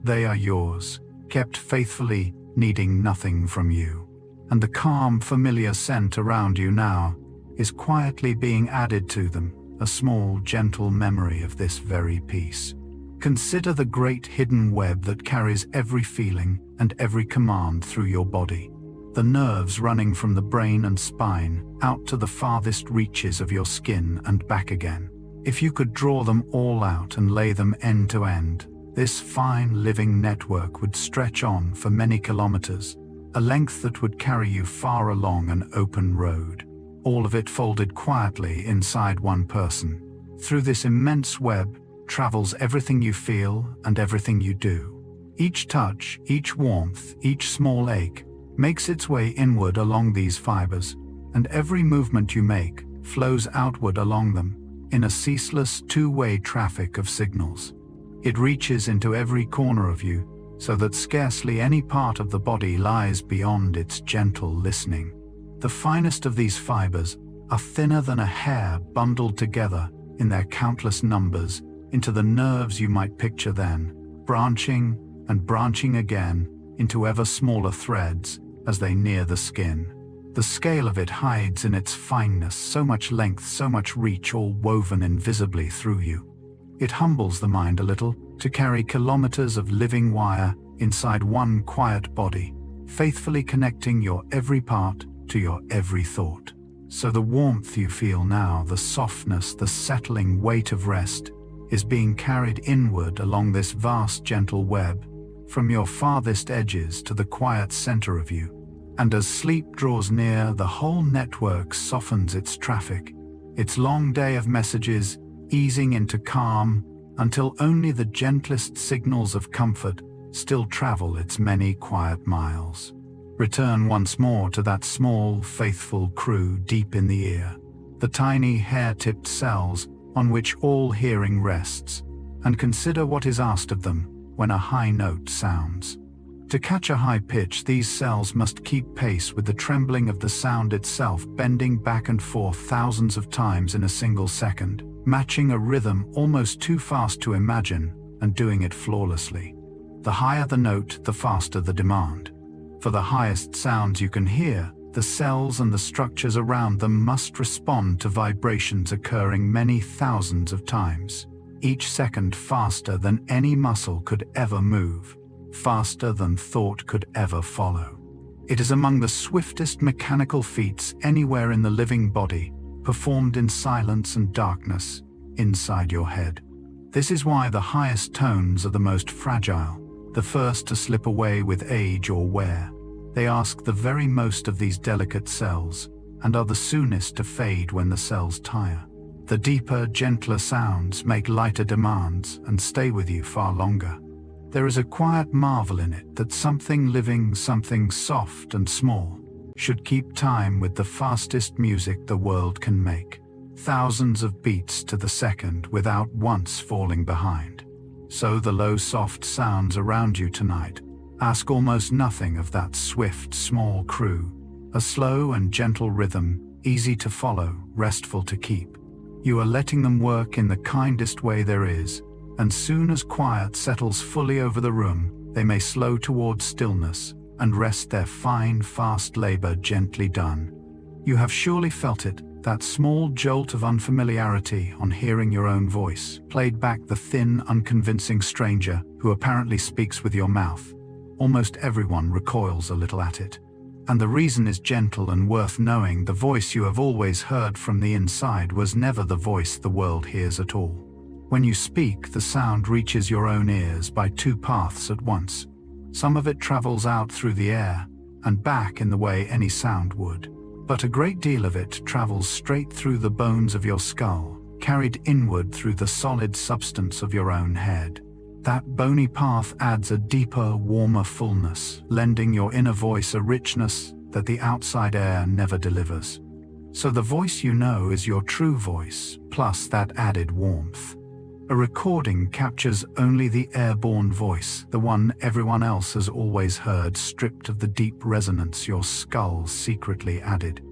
They are yours, kept faithfully, needing nothing from you. And the calm, familiar scent around you now is quietly being added to them, a small, gentle memory of this very peace. Consider the great hidden web that carries every feeling and every command through your body. The nerves running from the brain and spine out to the farthest reaches of your skin and back again. If you could draw them all out and lay them end to end, this fine living network would stretch on for many kilometers, a length that would carry you far along an open road. All of it folded quietly inside one person. Through this immense web travels everything you feel and everything you do. Each touch, each warmth, each small ache makes its way inward along these fibers, and every movement you make flows outward along them in a ceaseless two-way traffic of signals. It reaches into every corner of you, so that scarcely any part of the body lies beyond its gentle listening. The finest of these fibers are thinner than a hair, bundled together in their countless numbers into the nerves you might picture then, branching and branching again into ever smaller threads as they near the skin. The scale of it hides in its fineness, so much length, so much reach, all woven invisibly through you. It humbles the mind a little to carry kilometers of living wire inside one quiet body, faithfully connecting your every part to your every thought. So the warmth you feel now, the softness, the settling weight of rest, is being carried inward along this vast gentle web, from your farthest edges to the quiet center of you. And as sleep draws near, the whole network softens its traffic, its long day of messages easing into calm until only the gentlest signals of comfort still travel its many quiet miles. Return once more to that small, faithful crew deep in the ear, the tiny hair-tipped cells on which all hearing rests, and consider what is asked of them when a high note sounds. To catch a high pitch, these cells must keep pace with the trembling of the sound itself, bending back and forth thousands of times in a single second, matching a rhythm almost too fast to imagine and doing it flawlessly. The higher the note, the faster the demand. For the highest sounds you can hear, the cells and the structures around them must respond to vibrations occurring many thousands of times, each second faster than any muscle could ever move, faster than thought could ever follow. It is among the swiftest mechanical feats anywhere in the living body, performed in silence and darkness inside your head. This is why the highest tones are the most fragile, the first to slip away with age or wear. They ask the very most of these delicate cells, and are the soonest to fade when the cells tire. The deeper, gentler sounds make lighter demands and stay with you far longer. There is a quiet marvel in it that something living, something soft and small, should keep time with the fastest music the world can make, thousands of beats to the second without once falling behind. So the low, soft sounds around you tonight ask almost nothing of that swift, small crew, a slow and gentle rhythm, easy to follow, restful to keep. You are letting them work in the kindest way there is, and soon as quiet settles fully over the room, they may slow towards stillness and rest their fine, fast labor gently done. You have surely felt it, that small jolt of unfamiliarity on hearing your own voice, played back the thin, unconvincing stranger who apparently speaks with your mouth. Almost everyone recoils a little at it. And the reason is gentle and worth knowing. The voice you have always heard from the inside was never the voice the world hears at all. When you speak, the sound reaches your own ears by two paths at once. Some of it travels out through the air and back in the way any sound would. But a great deal of it travels straight through the bones of your skull, carried inward through the solid substance of your own head. That bony path adds a deeper, warmer fullness, lending your inner voice a richness that the outside air never delivers. So the voice you know is your true voice, plus that added warmth. A recording captures only the airborne voice, the one everyone else has always heard, stripped of the deep resonance your skull secretly added.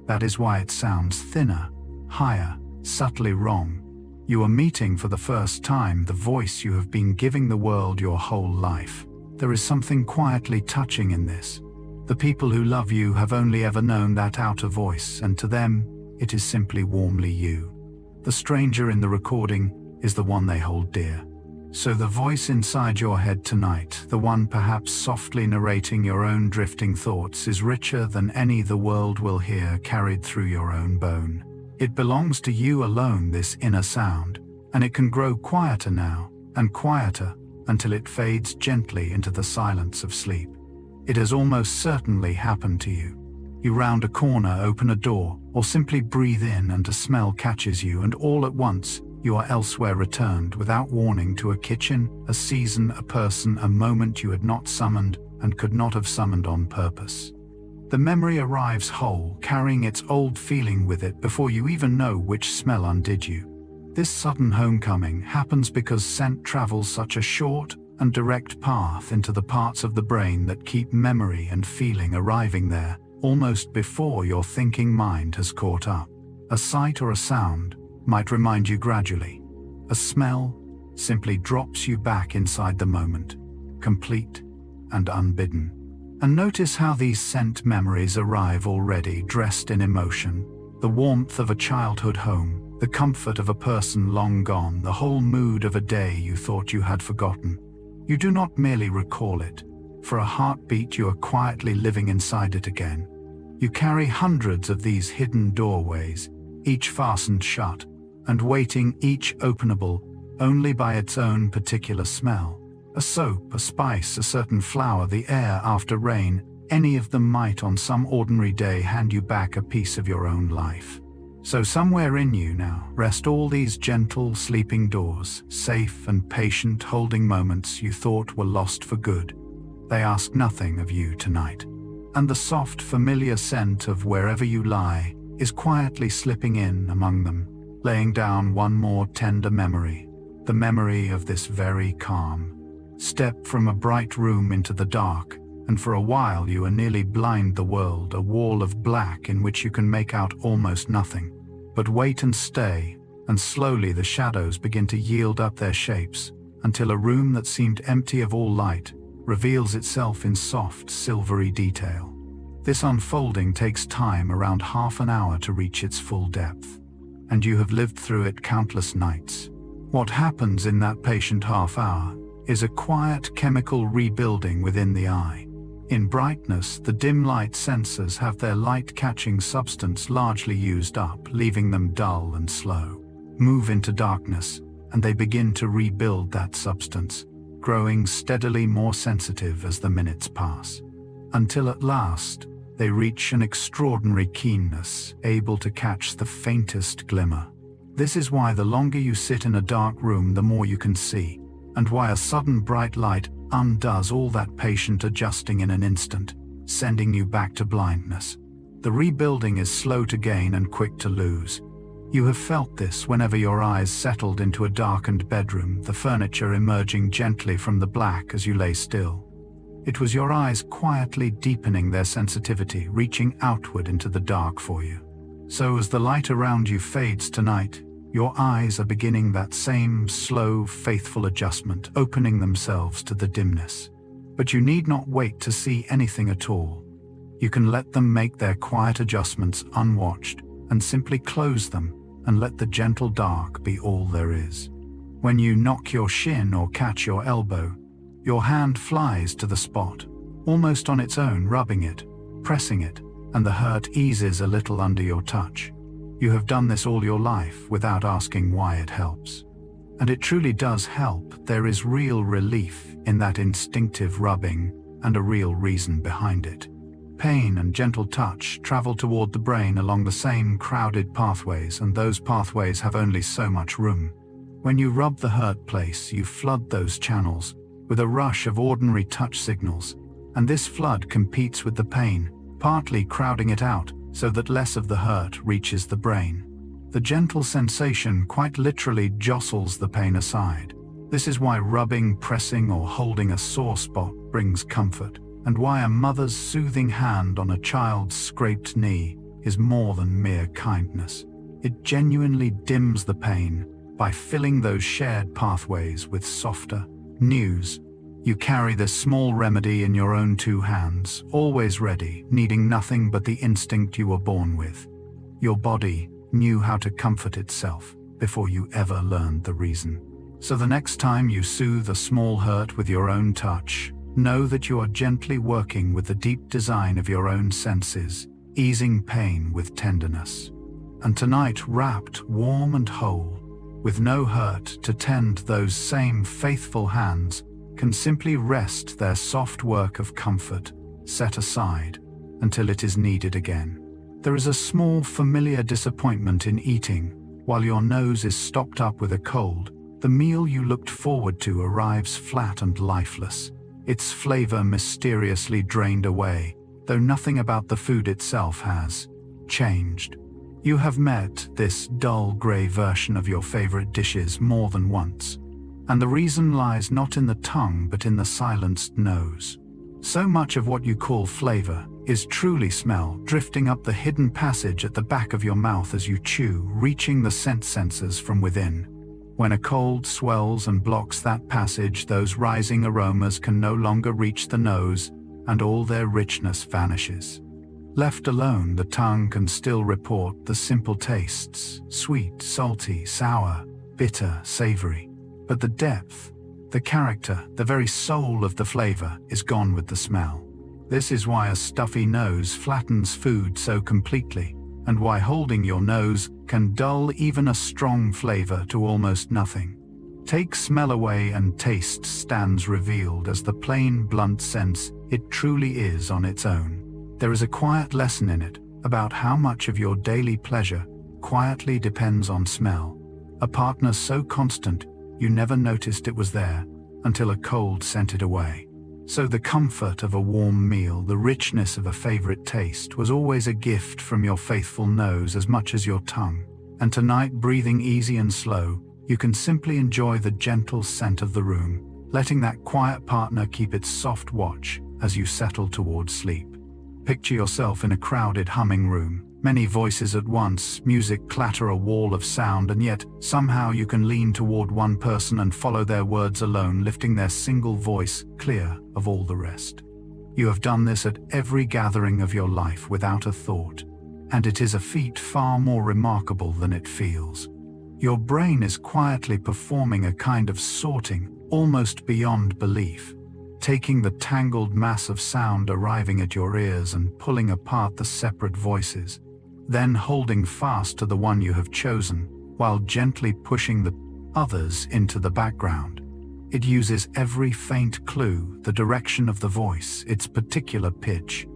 That is why it sounds thinner, higher, subtly wrong. You are meeting for the first time the voice you have been giving the world your whole life. There is something quietly touching in this. The people who love you have only ever known that outer voice, and to them, it is simply warmly you. The stranger in the recording is the one they hold dear. So the voice inside your head tonight, the one perhaps softly narrating your own drifting thoughts, is richer than any the world will hear carried through your own bone. It belongs to you alone, this inner sound, and it can grow quieter now, and quieter, until it fades gently into the silence of sleep. It has almost certainly happened to you. You round a corner, open a door, or simply breathe in and a smell catches you, and all at once, you are elsewhere, returned without warning to a kitchen, a season, a person, a moment you had not summoned and could not have summoned on purpose. The memory arrives whole, carrying its old feeling with it before you even know which smell undid you. This sudden homecoming happens because scent travels such a short and direct path into the parts of the brain that keep memory and feeling arriving there, almost before your thinking mind has caught up. A sight or a sound might remind you gradually. A smell simply drops you back inside the moment, complete and unbidden. And notice how these scent memories arrive already dressed in emotion, the warmth of a childhood home, the comfort of a person long gone, the whole mood of a day you thought you had forgotten. You do not merely recall it. For a heartbeat, you are quietly living inside it again. You carry hundreds of these hidden doorways, each fastened shut, and waiting, each openable only by its own particular smell. A soap, a spice, a certain flower, the air after rain, any of them might on some ordinary day hand you back a piece of your own life. So somewhere in you now rest all these gentle, sleeping doors, safe and patient, holding moments you thought were lost for good. They ask nothing of you tonight. And the soft, familiar scent of wherever you lie is quietly slipping in among them, laying down one more tender memory, the memory of this very calm. Step from a bright room into the dark, and for a while you are nearly blind the world, a wall of black in which you can make out almost nothing. But wait and stay, and slowly the shadows begin to yield up their shapes, until a room that seemed empty of all light reveals itself in soft, silvery detail. This unfolding takes time, around half an hour, to reach its full depth. And you have lived through it countless nights. What happens in that patient half hour is a quiet chemical rebuilding within the eye. In brightness, the dim light sensors have their light-catching substance largely used up, leaving them dull and slow. Move into darkness, and they begin to rebuild that substance, growing steadily more sensitive as the minutes pass, until at last they reach an extraordinary keenness, able to catch the faintest glimmer. This is why the longer you sit in a dark room, the more you can see, and why a sudden bright light undoes all that patient adjusting in an instant, sending you back to blindness. The rebuilding is slow to gain and quick to lose. You have felt this whenever your eyes settled into a darkened bedroom, the furniture emerging gently from the black as you lay still. It was your eyes quietly deepening their sensitivity, reaching outward into the dark for you. So as the light around you fades tonight, your eyes are beginning that same slow, faithful adjustment, opening themselves to the dimness. But you need not wait to see anything at all. You can let them make their quiet adjustments unwatched, and simply close them and let the gentle dark be all there is. When you knock your shin or catch your elbow, your hand flies to the spot, almost on its own, rubbing it, pressing it, and the hurt eases a little under your touch. You have done this all your life without asking why it helps. And it truly does help. There is real relief in that instinctive rubbing, and a real reason behind it. Pain and gentle touch travel toward the brain along the same crowded pathways, and those pathways have only so much room. When you rub the hurt place, you flood those channels with a rush of ordinary touch signals, and this flood competes with the pain, partly crowding it out so that less of the hurt reaches the brain. The gentle sensation quite literally jostles the pain aside. This is why rubbing, pressing, or holding a sore spot brings comfort, and why a mother's soothing hand on a child's scraped knee is more than mere kindness. It genuinely dims the pain by filling those shared pathways with softer news, You carry this small remedy in your own two hands, always ready, needing nothing but the instinct you were born with. Your body knew how to comfort itself before you ever learned the reason. So the next time you soothe a small hurt with your own touch, know that you are gently working with the deep design of your own senses, easing pain with tenderness. And tonight, wrapped warm and whole, with no hurt to tend, those same faithful hands can simply rest their soft work of comfort, set aside until it is needed again. There is a small familiar disappointment in eating. While your nose is stopped up with a cold, the meal you looked forward to arrives flat and lifeless, its flavor mysteriously drained away, though nothing about the food itself has changed. You have met this dull gray version of your favorite dishes more than once, and the reason lies not in the tongue but in the silenced nose. So much of what you call flavor is truly smell, drifting up the hidden passage at the back of your mouth as you chew, reaching the scent sensors from within. When a cold swells and blocks that passage, those rising aromas can no longer reach the nose, and all their richness vanishes. Left alone, the tongue can still report the simple tastes: sweet, salty, sour, bitter, savory. But the depth, the character, the very soul of the flavor is gone with the smell. This is why a stuffy nose flattens food so completely, and why holding your nose can dull even a strong flavor to almost nothing. Take smell away and taste stands revealed as the plain, blunt sense it truly is on its own. There is a quiet lesson in it about how much of your daily pleasure quietly depends on smell. A partner so constant you never noticed it was there until a cold sent it away. So the comfort of a warm meal, the richness of a favorite taste, was always a gift from your faithful nose as much as your tongue. And tonight, breathing easy and slow, you can simply enjoy the gentle scent of the room, letting that quiet partner keep its soft watch as you settle towards sleep. Picture yourself in a crowded, humming room. Many voices at once, music clatter, a wall of sound, and yet somehow you can lean toward one person and follow their words alone, lifting their single voice clear of all the rest. You have done this at every gathering of your life without a thought, and it is a feat far more remarkable than it feels. Your brain is quietly performing a kind of sorting, almost beyond belief, taking the tangled mass of sound arriving at your ears and pulling apart the separate voices, then holding fast to the one you have chosen, while gently pushing the others into the background. It uses every faint clue, the direction of the voice, its particular pitch,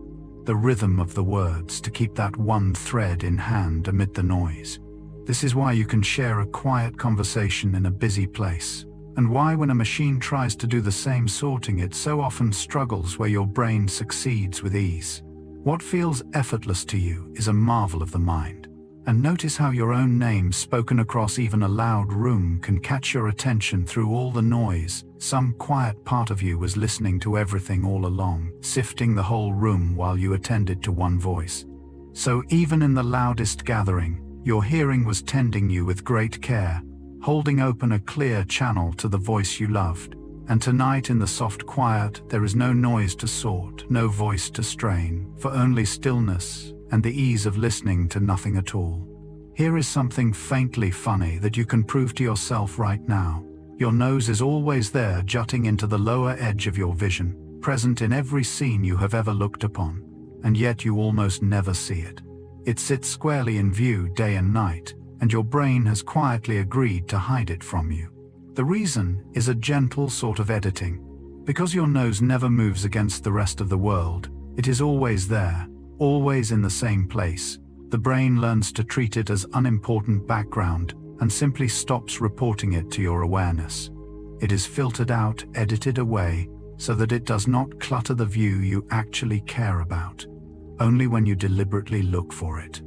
the rhythm of the words, to keep that one thread in hand amid the noise. This is why you can share a quiet conversation in a busy place, and why when a machine tries to do the same sorting, it so often struggles where your brain succeeds with ease. What feels effortless to you is a marvel of the mind. And notice how your own name, spoken across even a loud room, can catch your attention through all the noise. Some quiet part of you was listening to everything all along, sifting the whole room while you attended to one voice. So even in the loudest gathering, your hearing was tending you with great care, holding open a clear channel to the voice you loved. And tonight, in the soft quiet, there is no noise to sort, no voice to strain, for only stillness and the ease of listening to nothing at all. Here is something faintly funny that you can prove to yourself right now. Your nose is always there, jutting into the lower edge of your vision, present in every scene you have ever looked upon, and yet you almost never see it. It sits squarely in view day and night, and your brain has quietly agreed to hide it from you. The reason is a gentle sort of editing. Because your nose never moves against the rest of the world, it is always there, always in the same place. The brain learns to treat it as unimportant background and simply stops reporting it to your awareness. It is filtered out, edited away, so that it does not clutter the view you actually care about. Only when you deliberately look for it,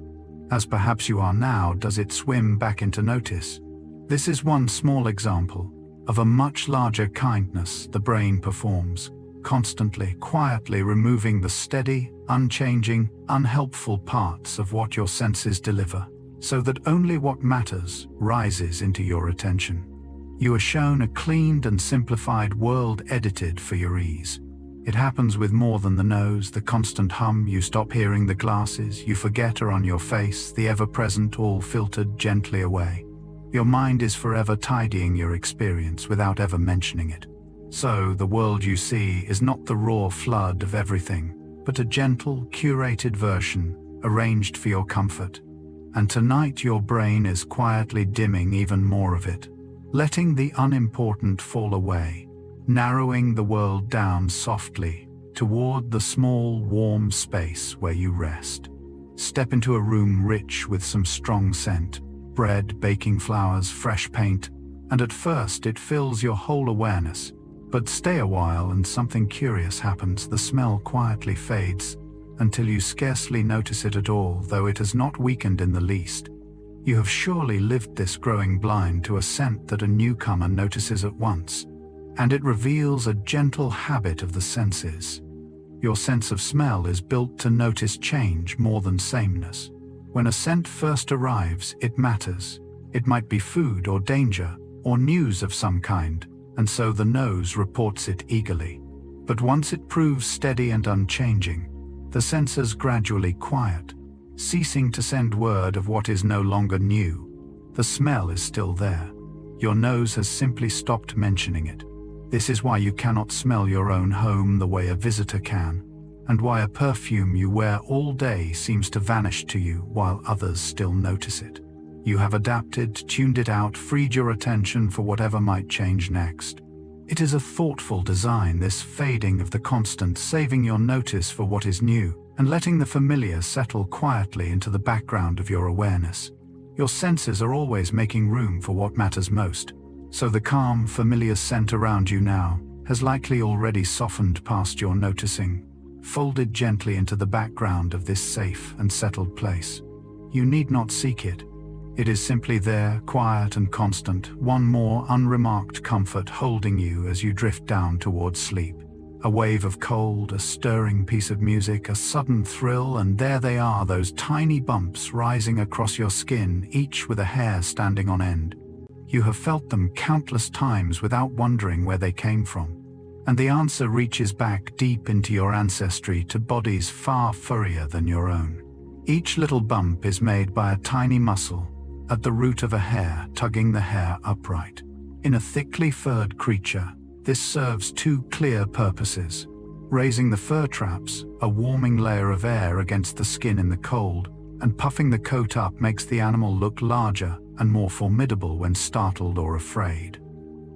as perhaps you are now, does it swim back into notice. This is one small example of a much larger kindness the brain performs, constantly, quietly removing the steady, unchanging, unhelpful parts of what your senses deliver, so that only what matters rises into your attention. You are shown a cleaned and simplified world edited for your ease. It happens with more than the nose, the constant hum, you stop hearing the glasses, you forget are on your face, the ever-present, all filtered gently away. Your mind is forever tidying your experience without ever mentioning it. So, the world you see is not the raw flood of everything, but a gentle, curated version, arranged for your comfort. And tonight your brain is quietly dimming even more of it, letting the unimportant fall away, narrowing the world down softly toward the small, warm space where you rest. Step into a room rich with some strong scent, bread, baking flours, fresh paint, and at first it fills your whole awareness. But stay a while and something curious happens. The smell quietly fades until you scarcely notice it at all, though it has not weakened in the least. You have surely lived this, growing blind to a scent that a newcomer notices at once, and it reveals a gentle habit of the senses. Your sense of smell is built to notice change more than sameness. When a scent first arrives, it matters. It might be food or danger, or news of some kind, and so the nose reports it eagerly. But once it proves steady and unchanging, the senses gradually quiet, ceasing to send word of what is no longer new. The smell is still there. Your nose has simply stopped mentioning it. This is why you cannot smell your own home the way a visitor can, and why a perfume you wear all day seems to vanish to you while others still notice it. You have adapted, tuned it out, freed your attention for whatever might change next. It is a thoughtful design, this fading of the constant, saving your notice for what is new, and letting the familiar settle quietly into the background of your awareness. Your senses are always making room for what matters most, so the calm, familiar scent around you now has likely already softened past your noticing, folded gently into the background of this safe and settled place. You need not seek it. It is simply there, quiet and constant, one more unremarked comfort holding you as you drift down towards sleep. A wave of cold, a stirring piece of music, a sudden thrill, and there they are, those tiny bumps rising across your skin, each with a hair standing on end. You have felt them countless times without wondering where they came from. And the answer reaches back deep into your ancestry, to bodies far furrier than your own. Each little bump is made by a tiny muscle at the root of a hair, tugging the hair upright. In a thickly furred creature, this serves two clear purposes: raising the fur traps, a warming layer of air against the skin in the cold, and puffing the coat up makes the animal look larger and more formidable when startled or afraid.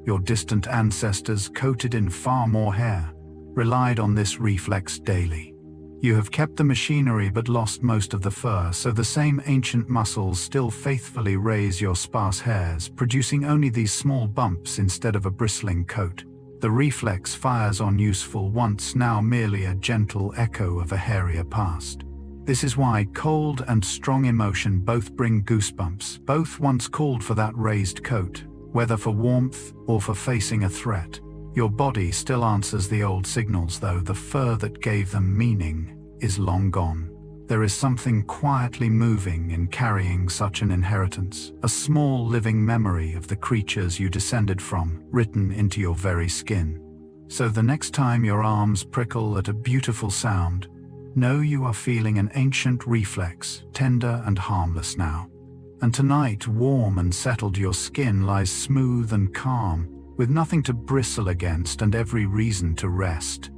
Your distant ancestors, coated in far more hair, relied on this reflex daily. You have kept the machinery but lost most of the fur, so the same ancient muscles still faithfully raise your sparse hairs, producing only these small bumps instead of a bristling coat. The reflex fires on useful once, now merely a gentle echo of a hairier past. This is why cold and strong emotion both bring goosebumps. Both once called for that raised coat, whether for warmth or for facing a threat. Your body still answers the old signals, though the fur that gave them meaning is long gone. There is something quietly moving in carrying such an inheritance, a small living memory of the creatures you descended from, written into your very skin. So the next time your arms prickle at a beautiful sound, know you are feeling an ancient reflex, tender and harmless now. And tonight, warm and settled, your skin lies smooth and calm, with nothing to bristle against and every reason to rest.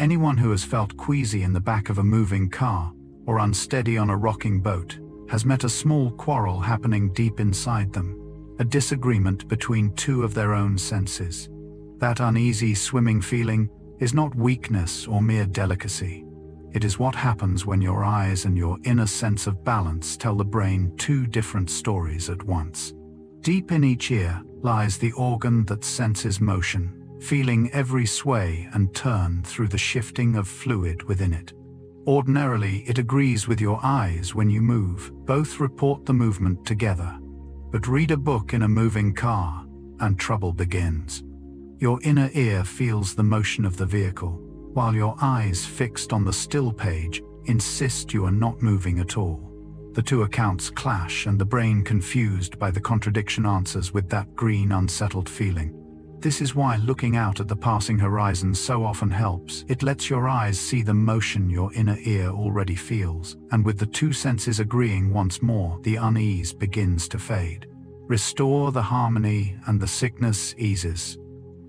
Anyone who has felt queasy in the back of a moving car or unsteady on a rocking boat has met a small quarrel happening deep inside them, a disagreement between two of their own senses. That uneasy swimming feeling is not weakness or mere delicacy. It is what happens when your eyes and your inner sense of balance tell the brain two different stories at once. Deep in each ear lies the organ that senses motion, feeling every sway and turn through the shifting of fluid within it. Ordinarily, it agrees with your eyes when you move. Both report the movement together. But read a book in a moving car, and trouble begins. Your inner ear feels the motion of the vehicle, while your eyes, fixed on the still page, insist you are not moving at all. The two accounts clash and the brain, confused by the contradiction, answers with that green, unsettled feeling. This is why looking out at the passing horizon so often helps. It lets your eyes see the motion your inner ear already feels, and with the two senses agreeing once more, the unease begins to fade. Restore the harmony and the sickness eases.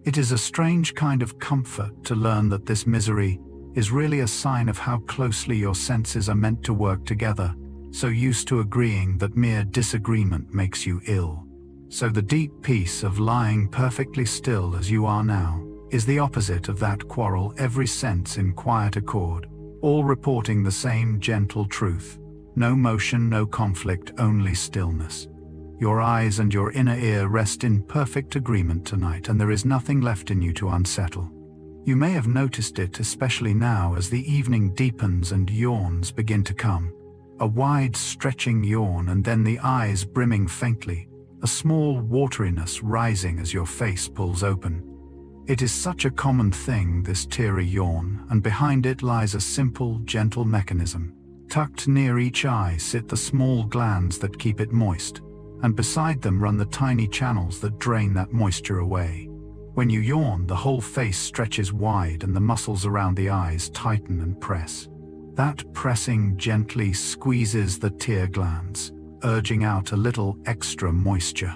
It is a strange kind of comfort to learn that this misery is really a sign of how closely your senses are meant to work together, so used to agreeing that mere disagreement makes you ill. So the deep peace of lying perfectly still as you are now is the opposite of that quarrel, every sense in quiet accord, all reporting the same gentle truth. No motion, no conflict, only stillness. Your eyes and your inner ear rest in perfect agreement tonight, and there is nothing left in you to unsettle. You may have noticed it, especially now as the evening deepens and yawns begin to come. A wide, stretching yawn, and then the eyes brimming faintly, a small wateriness rising as your face pulls open. It is such a common thing, this teary yawn, and behind it lies a simple, gentle mechanism. Tucked near each eye sit the small glands that keep it moist, and beside them run the tiny channels that drain that moisture away. When you yawn, the whole face stretches wide and the muscles around the eyes tighten and press. That pressing gently squeezes the tear glands, urging out a little extra moisture,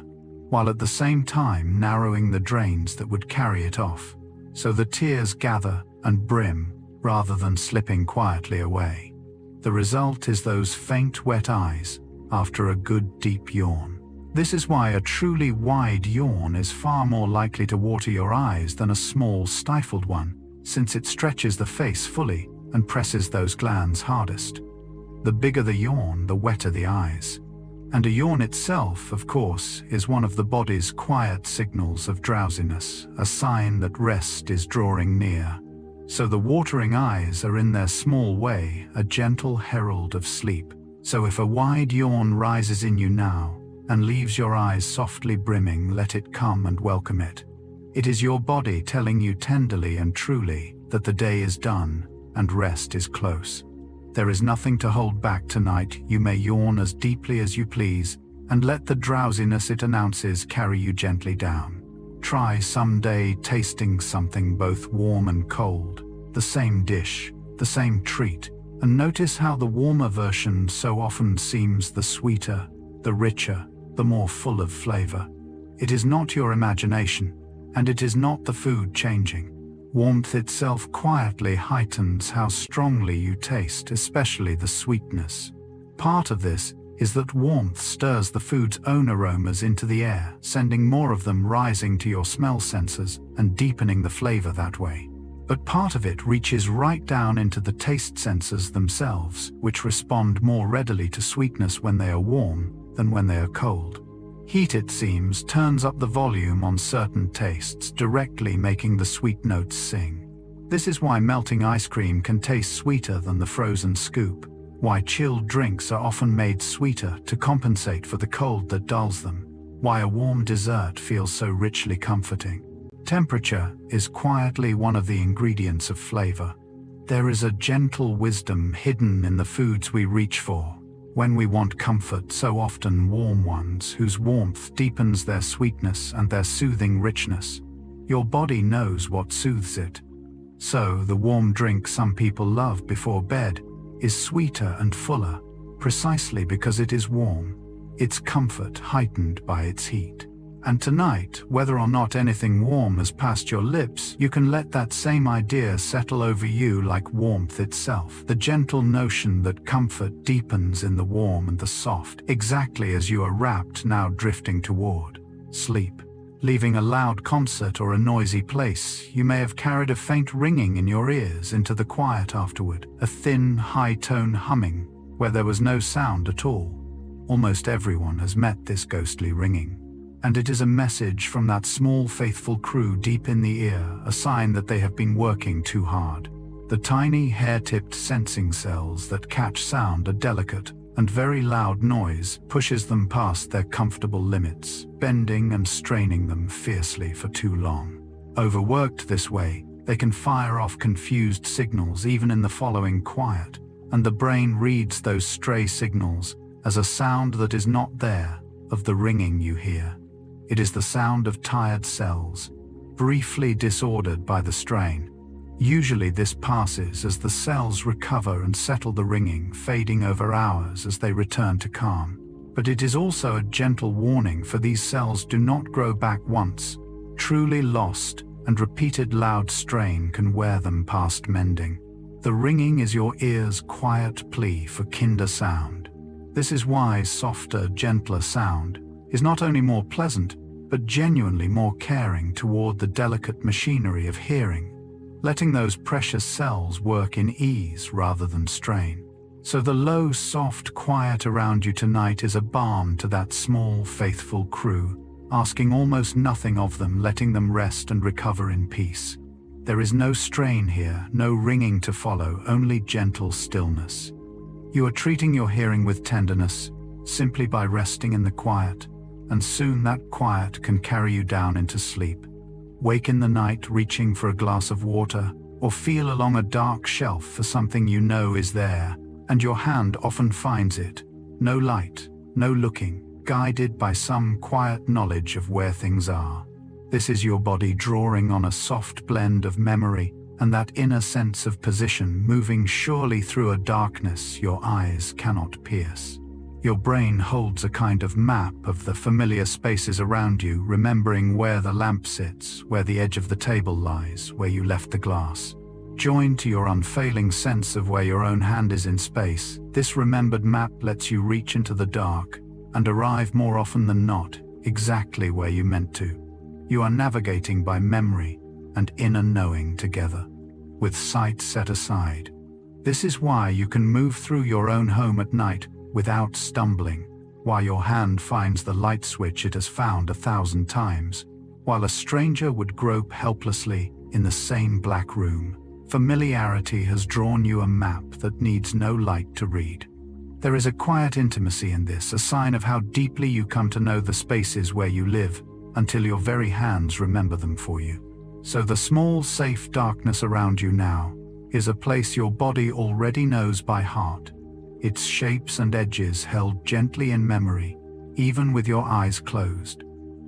while at the same time narrowing the drains that would carry it off, so the tears gather and brim rather than slipping quietly away. The result is those faint, wet eyes after a good deep yawn. This is why a truly wide yawn is far more likely to water your eyes than a small, stifled one, since it stretches the face fully and presses those glands hardest. The bigger the yawn, the wetter the eyes. And a yawn itself, of course, is one of the body's quiet signals of drowsiness, a sign that rest is drawing near. So the watering eyes are in their small way a gentle herald of sleep. So if a wide yawn rises in you now and leaves your eyes softly brimming, let it come and welcome it. It is your body telling you tenderly and truly that the day is done and rest is close. There is nothing to hold back tonight. You may yawn as deeply as you please, and let the drowsiness it announces carry you gently down. Try someday tasting something both warm and cold, the same dish, the same treat, and notice how the warmer version so often seems the sweeter, the richer, the more full of flavor. It is not your imagination, and it is not the food changing. Warmth itself quietly heightens how strongly you taste, especially the sweetness. Part of this is that warmth stirs the food's own aromas into the air, sending more of them rising to your smell sensors and deepening the flavor that way. But part of it reaches right down into the taste sensors themselves, which respond more readily to sweetness when they are warm than when they are cold. Heat, it seems, turns up the volume on certain tastes, directly making the sweet notes sing. This is why melting ice cream can taste sweeter than the frozen scoop, why chilled drinks are often made sweeter to compensate for the cold that dulls them, why a warm dessert feels so richly comforting. Temperature is quietly one of the ingredients of flavor. There is a gentle wisdom hidden in the foods we reach for. When we want comfort, so often warm ones whose warmth deepens their sweetness and their soothing richness. Your body knows what soothes it. So the warm drink some people love before bed is sweeter and fuller, precisely because it is warm, its comfort heightened by its heat. And tonight, whether or not anything warm has passed your lips, you can let that same idea settle over you like warmth itself, the gentle notion that comfort deepens in the warm and the soft, exactly as you are wrapped now drifting toward sleep. Leaving a loud concert or a noisy place, you may have carried a faint ringing in your ears into the quiet afterward, a thin, high-tone humming where there was no sound at all. Almost everyone has met this ghostly ringing. And it is a message from that small faithful crew deep in the ear, a sign that they have been working too hard. The tiny hair-tipped sensing cells that catch sound, a delicate and very loud noise, pushes them past their comfortable limits, bending and straining them fiercely for too long. Overworked this way, they can fire off confused signals even in the following quiet, and the brain reads those stray signals as a sound that is not there, of the ringing you hear. It is the sound of tired cells, briefly disordered by the strain. Usually this passes as the cells recover and settle the ringing, fading over hours as they return to calm. But it is also a gentle warning, for these cells do not grow back once. Truly lost, and repeated loud strain can wear them past mending. The ringing is your ear's quiet plea for kinder sound. This is why softer, gentler sound is not only more pleasant, but genuinely more caring toward the delicate machinery of hearing, letting those precious cells work in ease rather than strain. So the low, soft quiet around you tonight is a balm to that small, faithful crew, asking almost nothing of them, letting them rest and recover in peace. There is no strain here, no ringing to follow, only gentle stillness. You are treating your hearing with tenderness, simply by resting in the quiet, and soon that quiet can carry you down into sleep. Wake in the night reaching for a glass of water, or feel along a dark shelf for something you know is there, and your hand often finds it. No light, no looking, guided by some quiet knowledge of where things are. This is your body drawing on a soft blend of memory and that inner sense of position, moving surely through a darkness your eyes cannot pierce. Your brain holds a kind of map of the familiar spaces around you, remembering where the lamp sits, where the edge of the table lies, where you left the glass. Joined to your unfailing sense of where your own hand is in space, this remembered map lets you reach into the dark and arrive more often than not exactly where you meant to. You are navigating by memory and inner knowing together, with sight set aside. This is why you can move through your own home at night without stumbling, while your hand finds the light switch it has found 1,000 times, while a stranger would grope helplessly in the same black room. Familiarity has drawn you a map that needs no light to read. There is a quiet intimacy in this, a sign of how deeply you come to know the spaces where you live, until your very hands remember them for you. So the small, safe darkness around you now is a place your body already knows by heart, its shapes and edges held gently in memory, even with your eyes closed.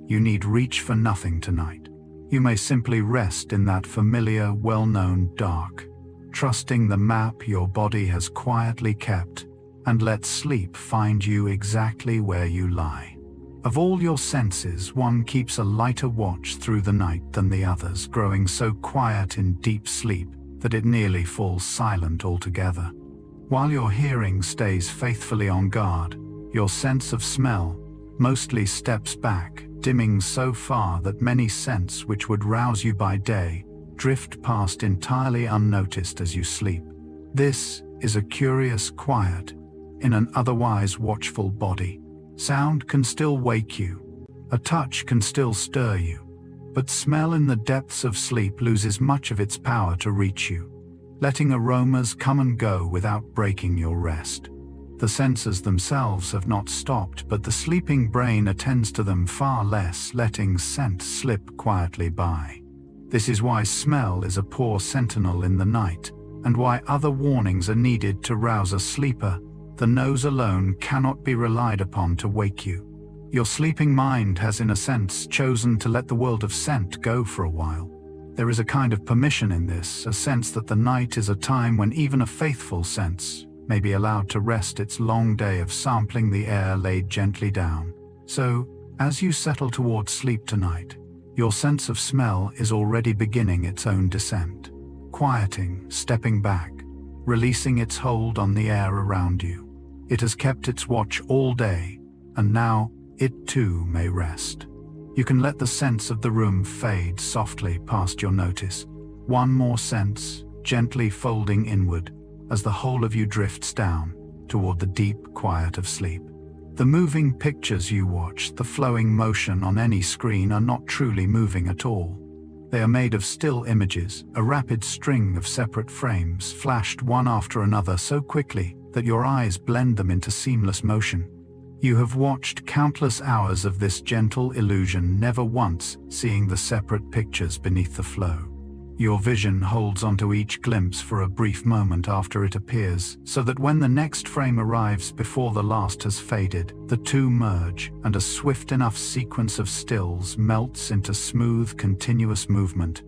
You need reach for nothing tonight. You may simply rest in that familiar, well-known dark, trusting the map your body has quietly kept, and let sleep find you exactly where you lie. Of all your senses, one keeps a lighter watch through the night than the others, growing so quiet in deep sleep that it nearly falls silent altogether. While your hearing stays faithfully on guard, your sense of smell mostly steps back, dimming so far that many scents which would rouse you by day drift past entirely unnoticed as you sleep. This is a curious quiet in an otherwise watchful body. Sound can still wake you, a touch can still stir you, but smell in the depths of sleep loses much of its power to reach you, letting aromas come and go without breaking your rest. The senses themselves have not stopped, but the sleeping brain attends to them far less, letting scent slip quietly by. This is why smell is a poor sentinel in the night, and why other warnings are needed to rouse a sleeper. The nose alone cannot be relied upon to wake you. Your sleeping mind has, in a sense, chosen to let the world of scent go for a while. There is a kind of permission in this, a sense that the night is a time when even a faithful sense may be allowed to rest its long day of sampling the air laid gently down. So, as you settle towards sleep tonight, your sense of smell is already beginning its own descent, quieting, stepping back, releasing its hold on the air around you. It has kept its watch all day, and now it too may rest. You can let the sense of the room fade softly past your notice, one more sense gently folding inward as the whole of you drifts down toward the deep quiet of sleep. The moving pictures you watch, the flowing motion on any screen, are not truly moving at all. They are made of still images, a rapid string of separate frames, flashed one after another so quickly that your eyes blend them into seamless motion. You have watched countless hours of this gentle illusion, never once seeing the separate pictures beneath the flow. Your vision holds onto each glimpse for a brief moment after it appears, so that when the next frame arrives before the last has faded, the two merge, and a swift enough sequence of stills melts into smooth, continuous movement.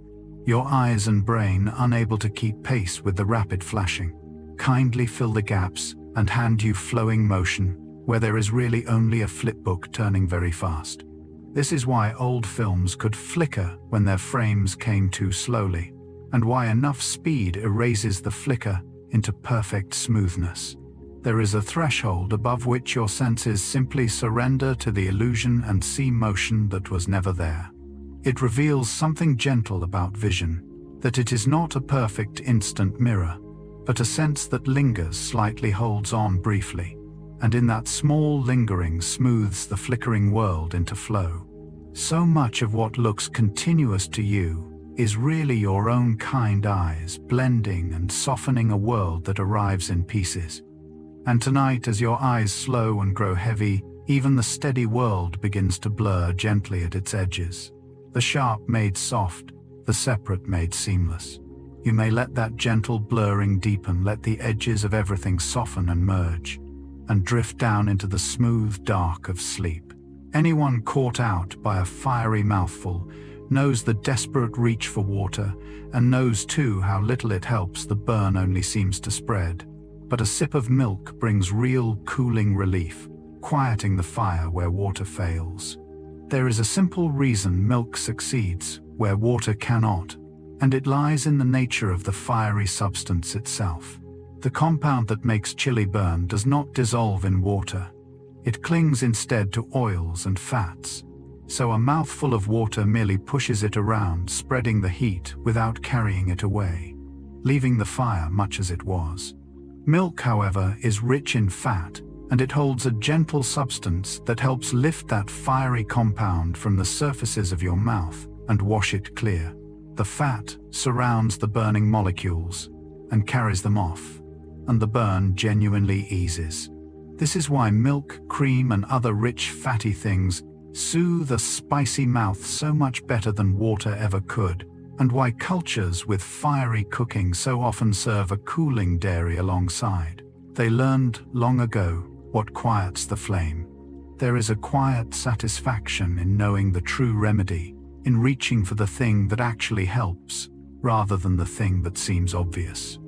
Your eyes and brain, unable to keep pace with the rapid flashing, kindly fill the gaps and hand you flowing motion where there is really only a flipbook turning very fast. This is why old films could flicker when their frames came too slowly, and why enough speed erases the flicker into perfect smoothness. There is a threshold above which your senses simply surrender to the illusion and see motion that was never there. It reveals something gentle about vision, that it is not a perfect instant mirror, but a sense that lingers, slightly holds on briefly, and in that small lingering smooths the flickering world into flow. So much of what looks continuous to you is really your own kind eyes blending and softening a world that arrives in pieces. And tonight, as your eyes slow and grow heavy, even the steady world begins to blur gently at its edges. The sharp made soft, the separate made seamless. You may let that gentle blurring deepen, let the edges of everything soften and merge, and drift down into the smooth dark of sleep. Anyone caught out by a fiery mouthful knows the desperate reach for water, and knows too how little it helps the burn only seems to spread. But a sip of milk brings real cooling relief, quieting the fire where water fails. There is a simple reason milk succeeds where water cannot, and it lies in the nature of the fiery substance itself. The compound that makes chili burn does not dissolve in water. It clings instead to oils and fats. So a mouthful of water merely pushes it around, spreading the heat without carrying it away, leaving the fire much as it was. Milk, however, is rich in fat, and it holds a gentle substance that helps lift that fiery compound from the surfaces of your mouth and wash it clear. The fat surrounds the burning molecules and carries them off, and the burn genuinely eases. This is why milk, cream, and other rich fatty things soothe a spicy mouth so much better than water ever could, and why cultures with fiery cooking so often serve a cooling dairy alongside. They learned long ago what quiets the flame. There is a quiet satisfaction in knowing the true remedy, in reaching for the thing that actually helps, rather than the thing that seems obvious.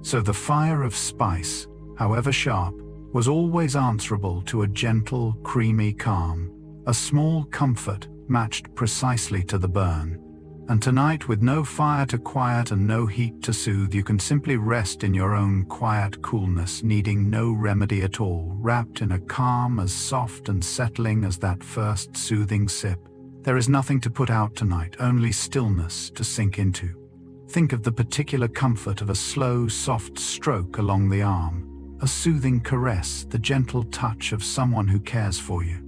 So the fire of spice, however sharp, was always answerable to a gentle, creamy calm, a small comfort matched precisely to the burn. And tonight, with no fire to quiet and no heat to soothe, you can simply rest in your own quiet coolness, needing no remedy at all, wrapped in a calm as soft and settling as that first soothing sip. There is nothing to put out tonight, only stillness to sink into. Think of the particular comfort of a slow, soft stroke along the arm, a soothing caress, the gentle touch of someone who cares for you.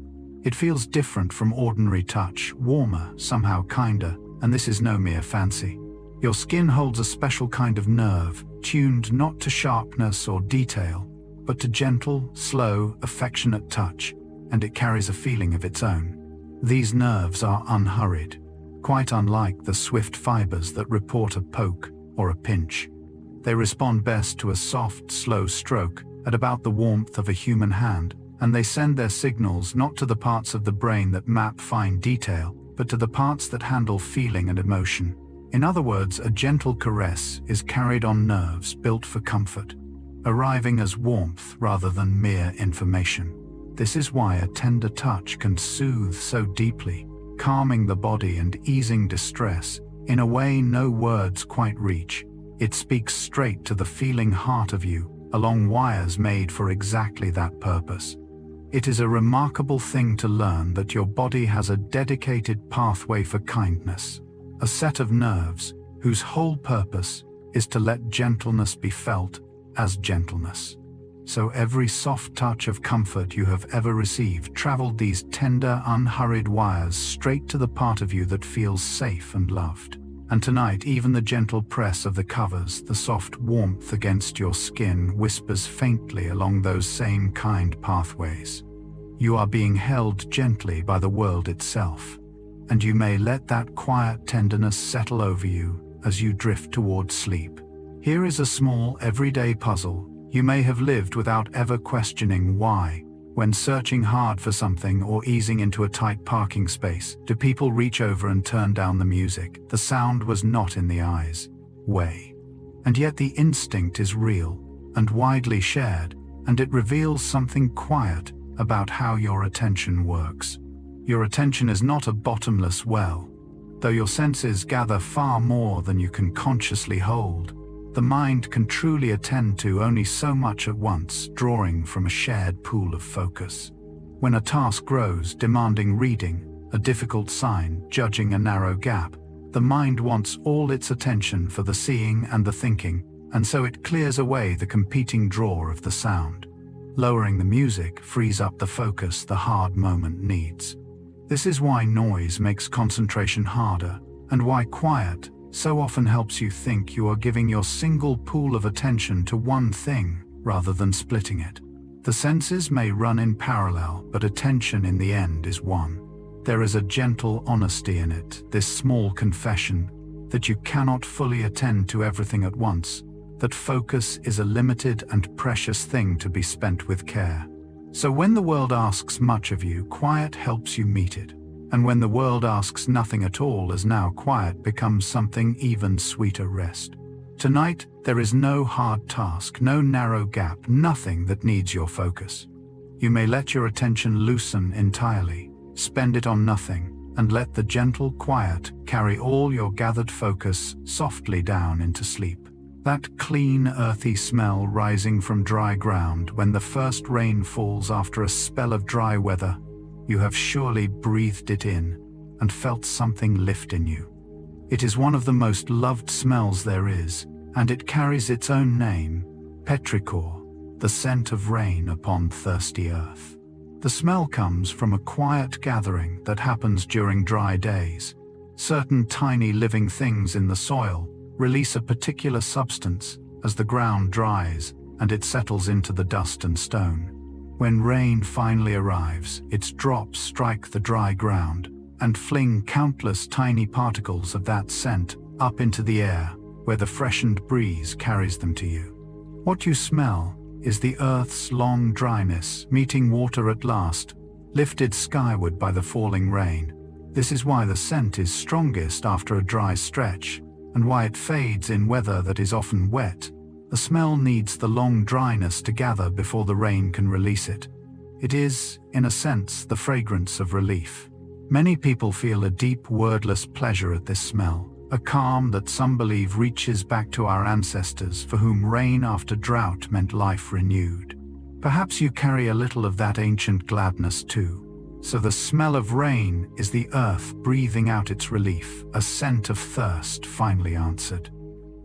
It feels different from ordinary touch, warmer, somehow kinder, and this is no mere fancy. Your skin holds a special kind of nerve, tuned not to sharpness or detail, but to gentle, slow, affectionate touch, and it carries a feeling of its own. These nerves are unhurried, quite unlike the swift fibers that report a poke or a pinch. They respond best to a soft, slow stroke at about the warmth of a human hand, and they send their signals not to the parts of the brain that map fine detail, but to the parts that handle feeling and emotion. In other words, a gentle caress is carried on nerves built for comfort, arriving as warmth rather than mere information. This is why a tender touch can soothe so deeply, calming the body and easing distress in a way no words quite reach. It speaks straight to the feeling heart of you, along wires made for exactly that purpose. It is a remarkable thing to learn that your body has a dedicated pathway for kindness, a set of nerves whose whole purpose is to let gentleness be felt as gentleness. So every soft touch of comfort you have ever received traveled these tender, unhurried wires straight to the part of you that feels safe and loved. And tonight, even the gentle press of the covers, the soft warmth against your skin, whispers faintly along those same kind pathways. You are being held gently by the world itself, and you may let that quiet tenderness settle over you as you drift towards sleep. Here is a small, everyday puzzle you may have lived without ever questioning why. When searching hard for something or easing into a tight parking space, do people reach over and turn down the music? The sound was not in the eyes. Way. And yet the instinct is real and widely shared, and it reveals something quiet about how your attention works. Your attention is not a bottomless well. Though your senses gather far more than you can consciously hold, the mind can truly attend to only so much at once, drawing from a shared pool of focus. When a task grows, demanding reading, a difficult sign, judging a narrow gap, the mind wants all its attention for the seeing and the thinking, and so it clears away the competing draw of the sound. Lowering the music frees up the focus the hard moment needs. This is why noise makes concentration harder, and why quiet so often helps you think you are giving your single pool of attention to one thing rather than splitting it. The senses may run in parallel, but attention in the end is one. There is a gentle honesty in it, this small confession that you cannot fully attend to everything at once, that focus is a limited and precious thing to be spent with care. So when the world asks much of you, quiet helps you meet it. And when the world asks nothing at all, as now quiet becomes something even sweeter rest. Tonight, there is no hard task, no narrow gap, nothing that needs your focus. You may let your attention loosen entirely, spend it on nothing, and let the gentle quiet carry all your gathered focus softly down into sleep. That clean, earthy smell rising from dry ground when the first rain falls after a spell of dry weather, you have surely breathed it in and felt something lift in you. It is one of the most loved smells there is, and it carries its own name, petrichor, the scent of rain upon thirsty earth. The smell comes from a quiet gathering that happens during dry days. Certain tiny living things in the soil release a particular substance as the ground dries and it settles into the dust and stone. When rain finally arrives, its drops strike the dry ground and fling countless tiny particles of that scent up into the air, where the freshened breeze carries them to you. What you smell is the earth's long dryness meeting water at last, lifted skyward by the falling rain. This is why the scent is strongest after a dry stretch, and why it fades in weather that is often wet. The smell needs the long dryness to gather before the rain can release it. It is, in a sense, the fragrance of relief. Many people feel a deep, wordless pleasure at this smell, a calm that some believe reaches back to our ancestors for whom rain after drought meant life renewed. Perhaps you carry a little of that ancient gladness too. So the smell of rain is the earth breathing out its relief, a scent of thirst finally answered.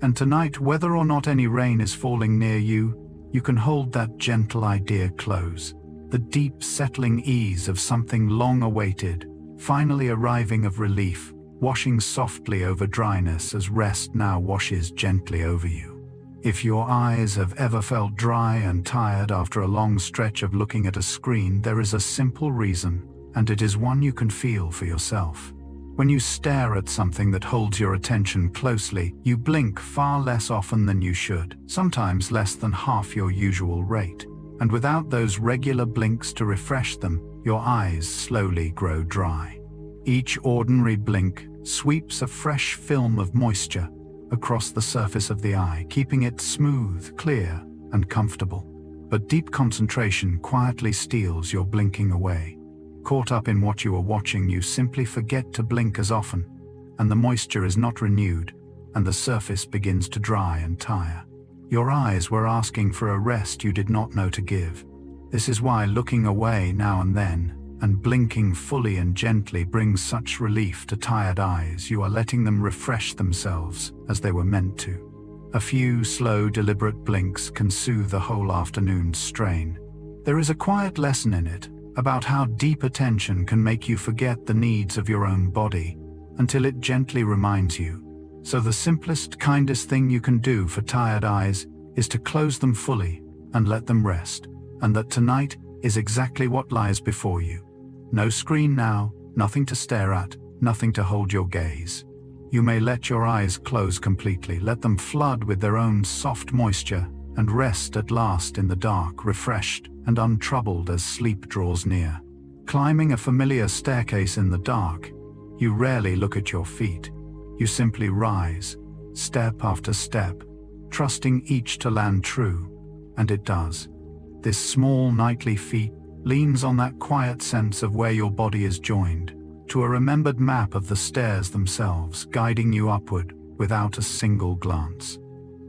And tonight, whether or not any rain is falling near you, you can hold that gentle idea close, the deep settling ease of something long awaited, finally arriving of relief, washing softly over dryness as rest now washes gently over you. If your eyes have ever felt dry and tired after a long stretch of looking at a screen, there is a simple reason, and it is one you can feel for yourself. When you stare at something that holds your attention closely, you blink far less often than you should, sometimes less than half your usual rate. And without those regular blinks to refresh them, your eyes slowly grow dry. Each ordinary blink sweeps a fresh film of moisture across the surface of the eye, keeping it smooth, clear, and comfortable. But deep concentration quietly steals your blinking away. Caught up in what you are watching, you simply forget to blink as often, and the moisture is not renewed, and the surface begins to dry and tire. Your eyes were asking for a rest you did not know to give. This is why looking away now and then, and blinking fully and gently brings such relief to tired eyes. You are letting them refresh themselves as they were meant to. A few slow, deliberate blinks can soothe the whole afternoon's strain. There is a quiet lesson in it, about how deep attention can make you forget the needs of your own body, until it gently reminds you. So the simplest, kindest thing you can do for tired eyes is to close them fully and let them rest, and that tonight is exactly what lies before you. No screen now, nothing to stare at, nothing to hold your gaze. You may let your eyes close completely, let them flood with their own soft moisture, and rest at last in the dark, refreshed and untroubled as sleep draws near. Climbing a familiar staircase in the dark, you rarely look at your feet. You simply rise, step after step, trusting each to land true, and it does. This small nightly feat leans on that quiet sense of where your body is joined, to a remembered map of the stairs themselves, guiding you upward without a single glance.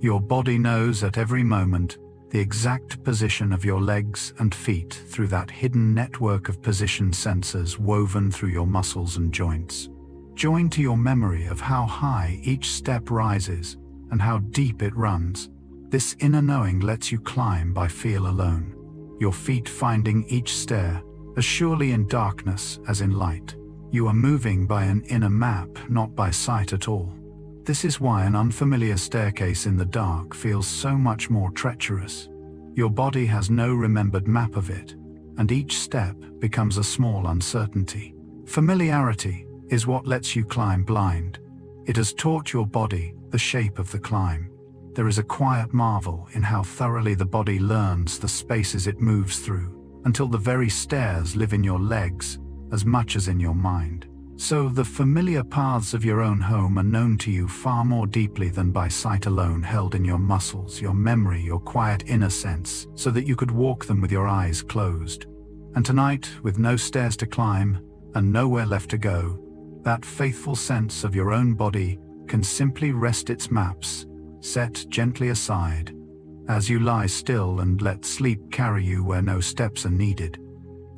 Your body knows at every moment the exact position of your legs and feet through that hidden network of position sensors woven through your muscles and joints. Joined to your memory of how high each step rises and how deep it runs, this inner knowing lets you climb by feel alone, your feet finding each stair as surely in darkness as in light. You are moving by an inner map, not by sight at all. This is why an unfamiliar staircase in the dark feels so much more treacherous. Your body has no remembered map of it, and each step becomes a small uncertainty. Familiarity is what lets you climb blind. It has taught your body the shape of the climb. There is a quiet marvel in how thoroughly the body learns the spaces it moves through, until the very stairs live in your legs as much as in your mind. So the familiar paths of your own home are known to you far more deeply than by sight alone, held in your muscles, your memory, your quiet inner sense, so that you could walk them with your eyes closed. And tonight, with no stairs to climb and nowhere left to go, that faithful sense of your own body can simply rest its maps, set gently aside, as you lie still and let sleep carry you where no steps are needed.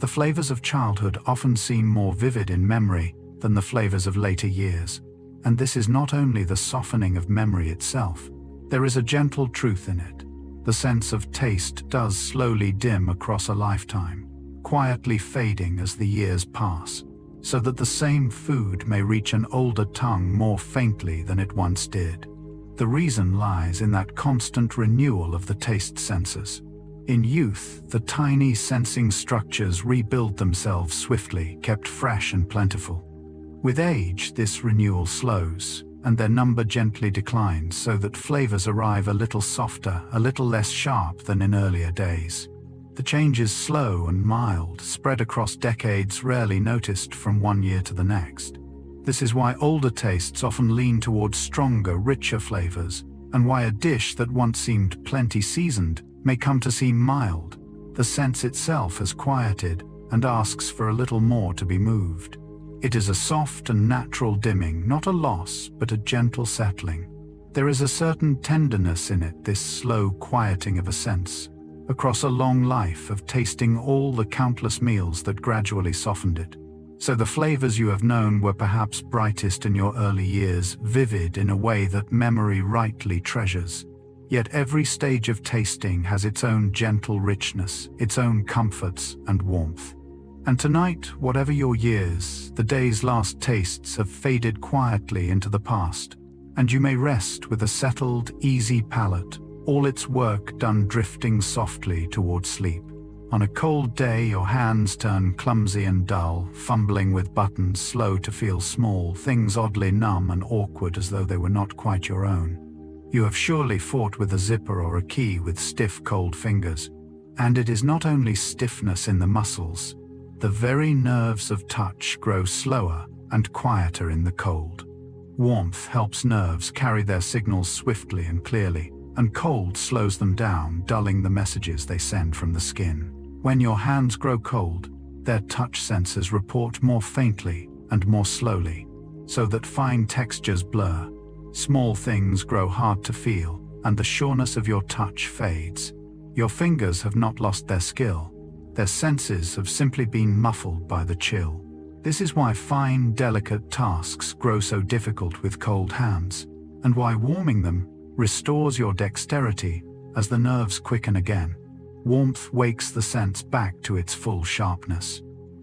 The flavors of childhood often seem more vivid in memory than the flavors of later years, and this is not only the softening of memory itself. There is a gentle truth in it. The sense of taste does slowly dim across a lifetime, quietly fading as the years pass, so that the same food may reach an older tongue more faintly than it once did. The reason lies in that constant renewal of the taste senses. In youth, the tiny sensing structures rebuild themselves swiftly, kept fresh and plentiful. With age, this renewal slows, and their number gently declines so that flavors arrive a little softer, a little less sharp than in earlier days. The change is slow and mild, spread across decades, rarely noticed from one year to the next. This is why older tastes often lean towards stronger, richer flavors, and why a dish that once seemed plenty seasoned may come to seem mild. The sense itself has quieted and asks for a little more to be moved. It is a soft and natural dimming, not a loss, but a gentle settling. There is a certain tenderness in it, this slow quieting of a sense, across a long life of tasting all the countless meals that gradually softened it. So the flavors you have known were perhaps brightest in your early years, vivid in a way that memory rightly treasures. Yet every stage of tasting has its own gentle richness, its own comforts and warmth. And tonight, whatever your years, the day's last tastes have faded quietly into the past, and you may rest with a settled, easy palate, all its work done drifting softly toward sleep. On a cold day, your hands turn clumsy and dull, fumbling with buttons slow to feel small, things oddly numb and awkward as though they were not quite your own. You have surely fought with a zipper or a key with stiff, cold fingers. And it is not only stiffness in the muscles. The very nerves of touch grow slower and quieter in the cold. Warmth helps nerves carry their signals swiftly and clearly, and cold slows them down, dulling the messages they send from the skin. When your hands grow cold, their touch sensors report more faintly and more slowly, so that fine textures blur. Small things grow hard to feel, and the sureness of your touch fades. Your fingers have not lost their skill. Their senses have simply been muffled by the chill. This is why fine, delicate tasks grow so difficult with cold hands, and why warming them restores your dexterity as the nerves quicken again. Warmth wakes the sense back to its full sharpness.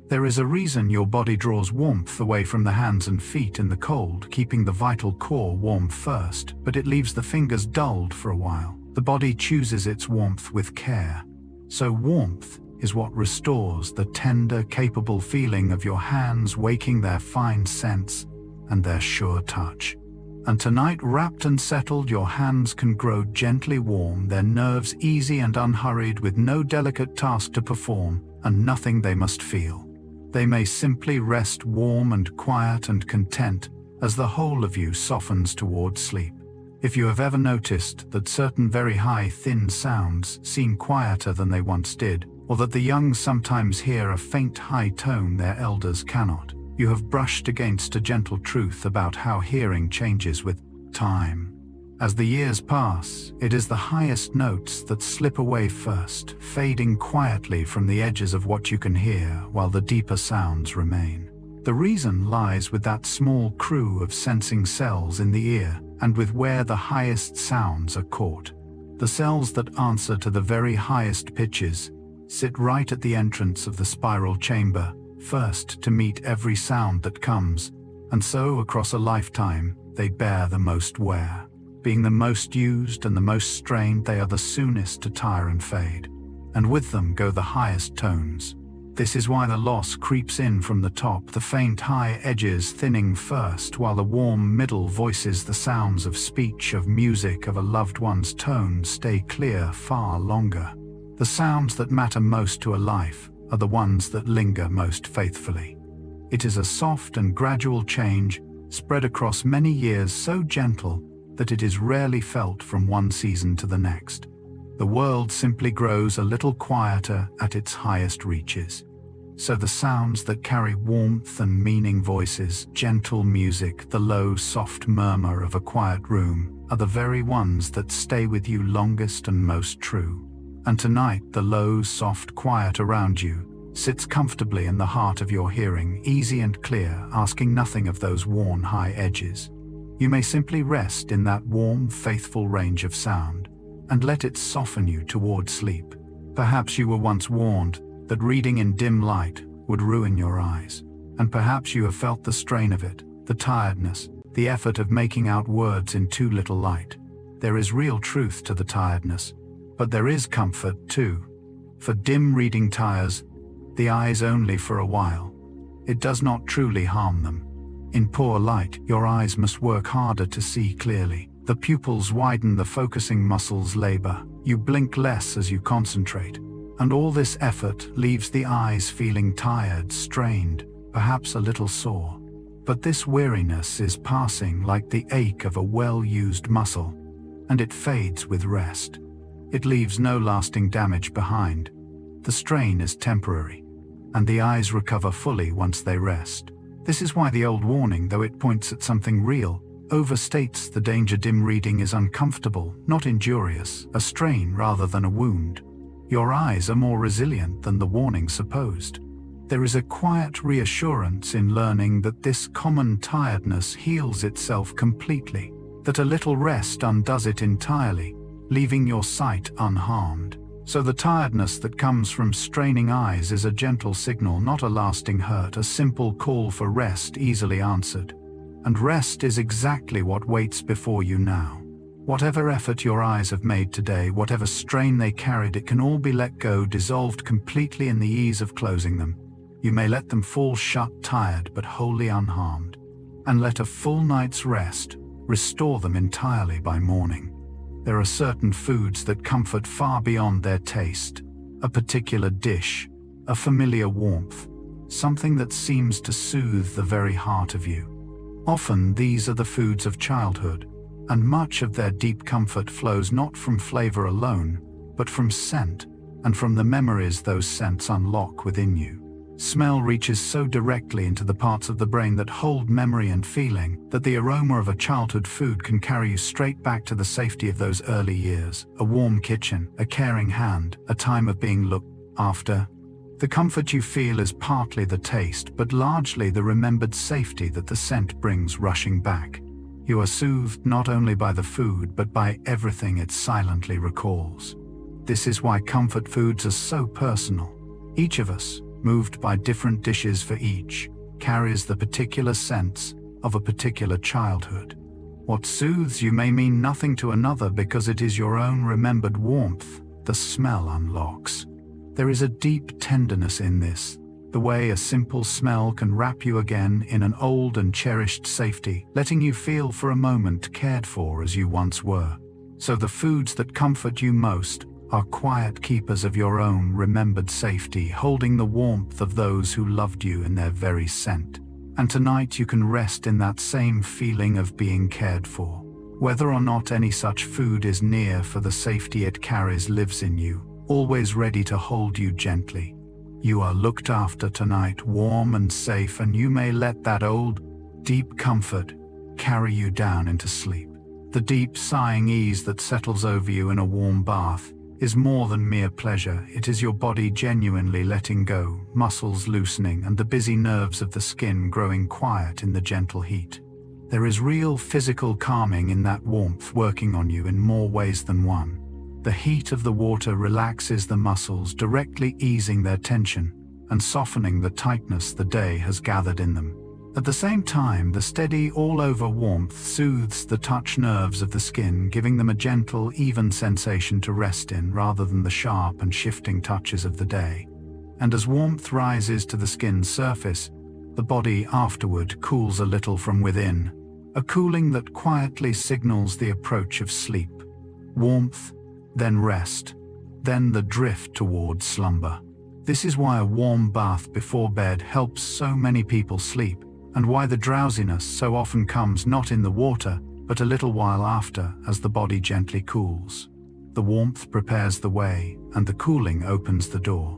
There is a reason your body draws warmth away from the hands and feet in the cold, keeping the vital core warm first, but it leaves the fingers dulled for a while. The body chooses its warmth with care. So warmth is what restores the tender, capable feeling of your hands waking their fine sense and their sure touch. And tonight, wrapped and settled, your hands can grow gently warm, their nerves easy and unhurried, with no delicate task to perform and nothing they must feel. They may simply rest warm and quiet and content as the whole of you softens towards sleep. If you have ever noticed that certain very high, thin sounds seem quieter than they once did, or that the young sometimes hear a faint high tone their elders cannot, you have brushed against a gentle truth about how hearing changes with time. As the years pass, it is the highest notes that slip away first, fading quietly from the edges of what you can hear, while the deeper sounds remain. The reason lies with that small crew of sensing cells in the ear, and with where the highest sounds are caught. The cells that answer to the very highest pitches sit right at the entrance of the spiral chamber, first to meet every sound that comes, and so across a lifetime they bear the most wear. Being the most used and the most strained, they are the soonest to tire and fade, and with them go the highest tones. This is why the loss creeps in from the top, the faint high edges thinning first, while the warm middle voices, the sounds of speech, of music, of a loved one's tone, stay clear far longer. The sounds that matter most to a life are the ones that linger most faithfully. It is a soft and gradual change, spread across many years, so gentle that it is rarely felt from one season to the next. The world simply grows a little quieter at its highest reaches. So the sounds that carry warmth and meaning, voices, gentle music, the low, soft murmur of a quiet room, are the very ones that stay with you longest and most true. And tonight, the low, soft quiet around you sits comfortably in the heart of your hearing, easy and clear, asking nothing of those worn high edges. You may simply rest in that warm, faithful range of sound, and let it soften you toward sleep. Perhaps you were once warned that reading in dim light would ruin your eyes, and perhaps you have felt the strain of it, the tiredness, the effort of making out words in too little light. There is real truth to the tiredness, but there is comfort too. For dim reading tires the eyes only for a while. It does not truly harm them. In poor light, your eyes must work harder to see clearly. The pupils widen, the focusing muscles labor. You blink less as you concentrate, and all this effort leaves the eyes feeling tired, strained, perhaps a little sore. But this weariness is passing like the ache of a well-used muscle, and it fades with rest. It leaves no lasting damage behind. The strain is temporary, and the eyes recover fully once they rest. This is why the old warning, though it points at something real, overstates the danger. Dim reading is uncomfortable, not injurious, a strain rather than a wound. Your eyes are more resilient than the warning supposed. There is a quiet reassurance in learning that this common tiredness heals itself completely, that a little rest undoes it entirely, leaving your sight unharmed. So the tiredness that comes from straining eyes is a gentle signal, not a lasting hurt, a simple call for rest easily answered. And rest is exactly what waits before you now. Whatever effort your eyes have made today, whatever strain they carried, it can all be let go, dissolved completely in the ease of closing them. You may let them fall shut, tired but wholly unharmed, and let a full night's rest restore them entirely by morning. There are certain foods that comfort far beyond their taste, a particular dish, a familiar warmth, something that seems to soothe the very heart of you. Often these are the foods of childhood, and much of their deep comfort flows not from flavor alone, but from scent, and from the memories those scents unlock within you. Smell reaches so directly into the parts of the brain that hold memory and feeling, that the aroma of a childhood food can carry you straight back to the safety of those early years. A warm kitchen, a caring hand, a time of being looked after. The comfort you feel is partly the taste, but largely the remembered safety that the scent brings rushing back. You are soothed not only by the food, but by everything it silently recalls. This is why comfort foods are so personal. Each of us, moved by different dishes, for each carries the particular sense of a particular childhood. What soothes you may mean nothing to another because it is your own remembered warmth the smell unlocks. There is a deep tenderness in this, The way a simple smell can wrap you again in an old and cherished safety, letting you feel for a moment cared for as you once were. So the foods that comfort you most are quiet keepers of your own remembered safety, holding the warmth of those who loved you in their very scent. And tonight you can rest in that same feeling of being cared for. Whether or not any such food is near, for the safety it carries lives in you, always ready to hold you gently. You are looked after tonight, warm and safe, and you may let that old, deep comfort carry you down into sleep. The deep sighing ease that settles over you in a warm bath is more than mere pleasure. It is your body genuinely letting go, muscles loosening, and the busy nerves of the skin growing quiet in the gentle heat. There is real physical calming in that warmth, working on you in more ways than one. The heat of the water relaxes the muscles, directly easing their tension and softening the tightness the day has gathered in them. At the same time, the steady, all-over warmth soothes the touch nerves of the skin, giving them a gentle, even sensation to rest in rather than the sharp and shifting touches of the day. And as warmth rises to the skin's surface, the body afterward cools a little from within, a cooling that quietly signals the approach of sleep. Warmth, then rest, then the drift toward slumber. This is why a warm bath before bed helps so many people sleep, and why the drowsiness so often comes not in the water, but a little while after, as the body gently cools. The warmth prepares the way, and the cooling opens the door.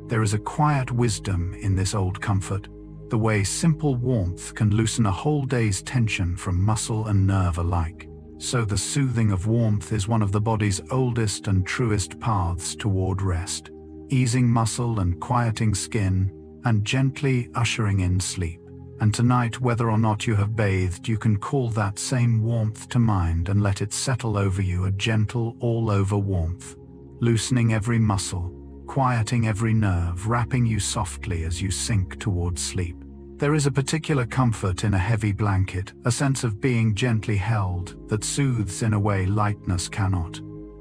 There is a quiet wisdom in this old comfort, the way simple warmth can loosen a whole day's tension from muscle and nerve alike. So the soothing of warmth is one of the body's oldest and truest paths toward rest, easing muscle and quieting skin, and gently ushering in sleep. And tonight, whether or not you have bathed, you can call that same warmth to mind and let it settle over you, a gentle, all-over warmth, loosening every muscle, quieting every nerve, wrapping you softly as you sink toward sleep. There is a particular comfort in a heavy blanket, a sense of being gently held that soothes in a way lightness cannot.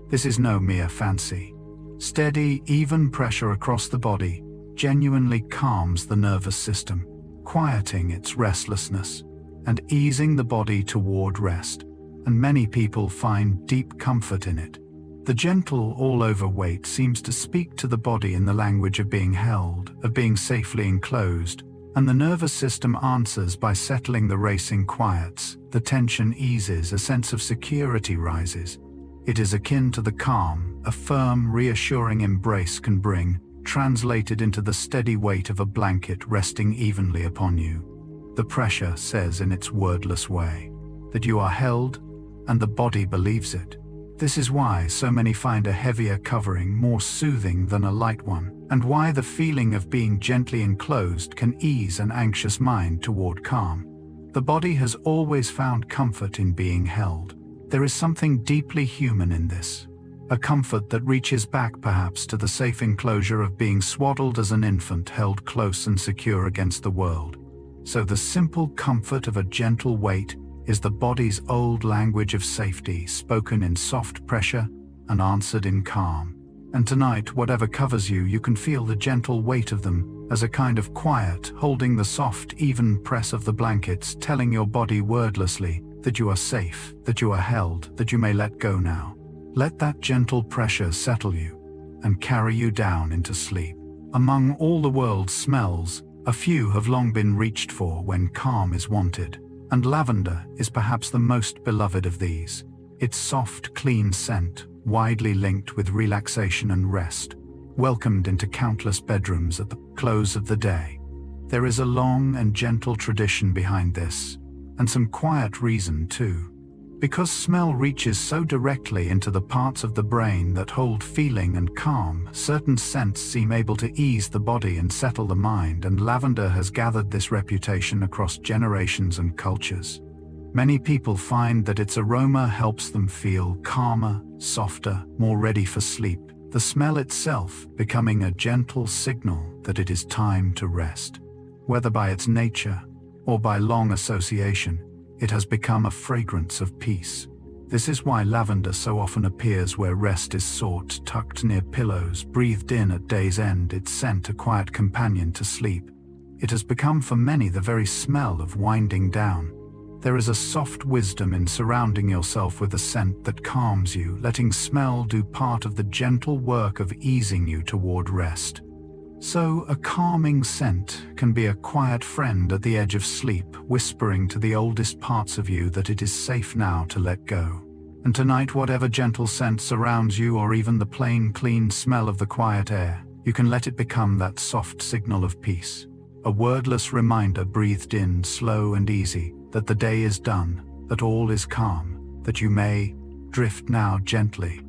This is no mere fancy. Steady, even pressure across the body genuinely calms the nervous system, quieting its restlessness and easing the body toward rest, and many people find deep comfort in it. The gentle all-over weight seems to speak to the body in the language of being held, of being safely enclosed, and the nervous system answers by settling. The racing quiets, the tension eases, a sense of security rises. It is akin to the calm a firm, reassuring embrace can bring, translated into the steady weight of a blanket resting evenly upon you. The pressure says in its wordless way that you are held, and the body believes it. This is why so many find a heavier covering more soothing than a light one, and why the feeling of being gently enclosed can ease an anxious mind toward calm. The body has always found comfort in being held. There is something deeply human in this, a comfort that reaches back perhaps to the safe enclosure of being swaddled as an infant, held close and secure against the world. So the simple comfort of a gentle weight is the body's old language of safety, spoken in soft pressure and answered in calm. And tonight, whatever covers you, you can feel the gentle weight of them as a kind of quiet, holding the soft, even press of the blankets, telling your body wordlessly that you are safe, that you are held, that you may let go now. Let that gentle pressure settle you and carry you down into sleep. Among all the world's smells, a few have long been reached for when calm is wanted, and lavender is perhaps the most beloved of these. Its soft, clean scent, widely linked with relaxation and rest, welcomed into countless bedrooms at the close of the day. There is a long and gentle tradition behind this, and some quiet reason too. Because smell reaches so directly into the parts of the brain that hold feeling and calm, certain scents seem able to ease the body and settle the mind, and lavender has gathered this reputation across generations and cultures. Many people find that its aroma helps them feel calmer, softer, more ready for sleep, the smell itself becoming a gentle signal that it is time to rest. Whether by its nature or by long association, it has become a fragrance of peace. This is why lavender so often appears where rest is sought, tucked near pillows, breathed in at day's end, its scent a quiet companion to sleep. It has become for many the very smell of winding down. There is a soft wisdom in surrounding yourself with a scent that calms you, letting smell do part of the gentle work of easing you toward rest. So, a calming scent can be a quiet friend at the edge of sleep, whispering to the oldest parts of you that it is safe now to let go. And tonight, whatever gentle scent surrounds you, or even the plain, clean smell of the quiet air, you can let it become that soft signal of peace. A wordless reminder breathed in, slow and easy, that the day is done, that all is calm, that you may drift now gently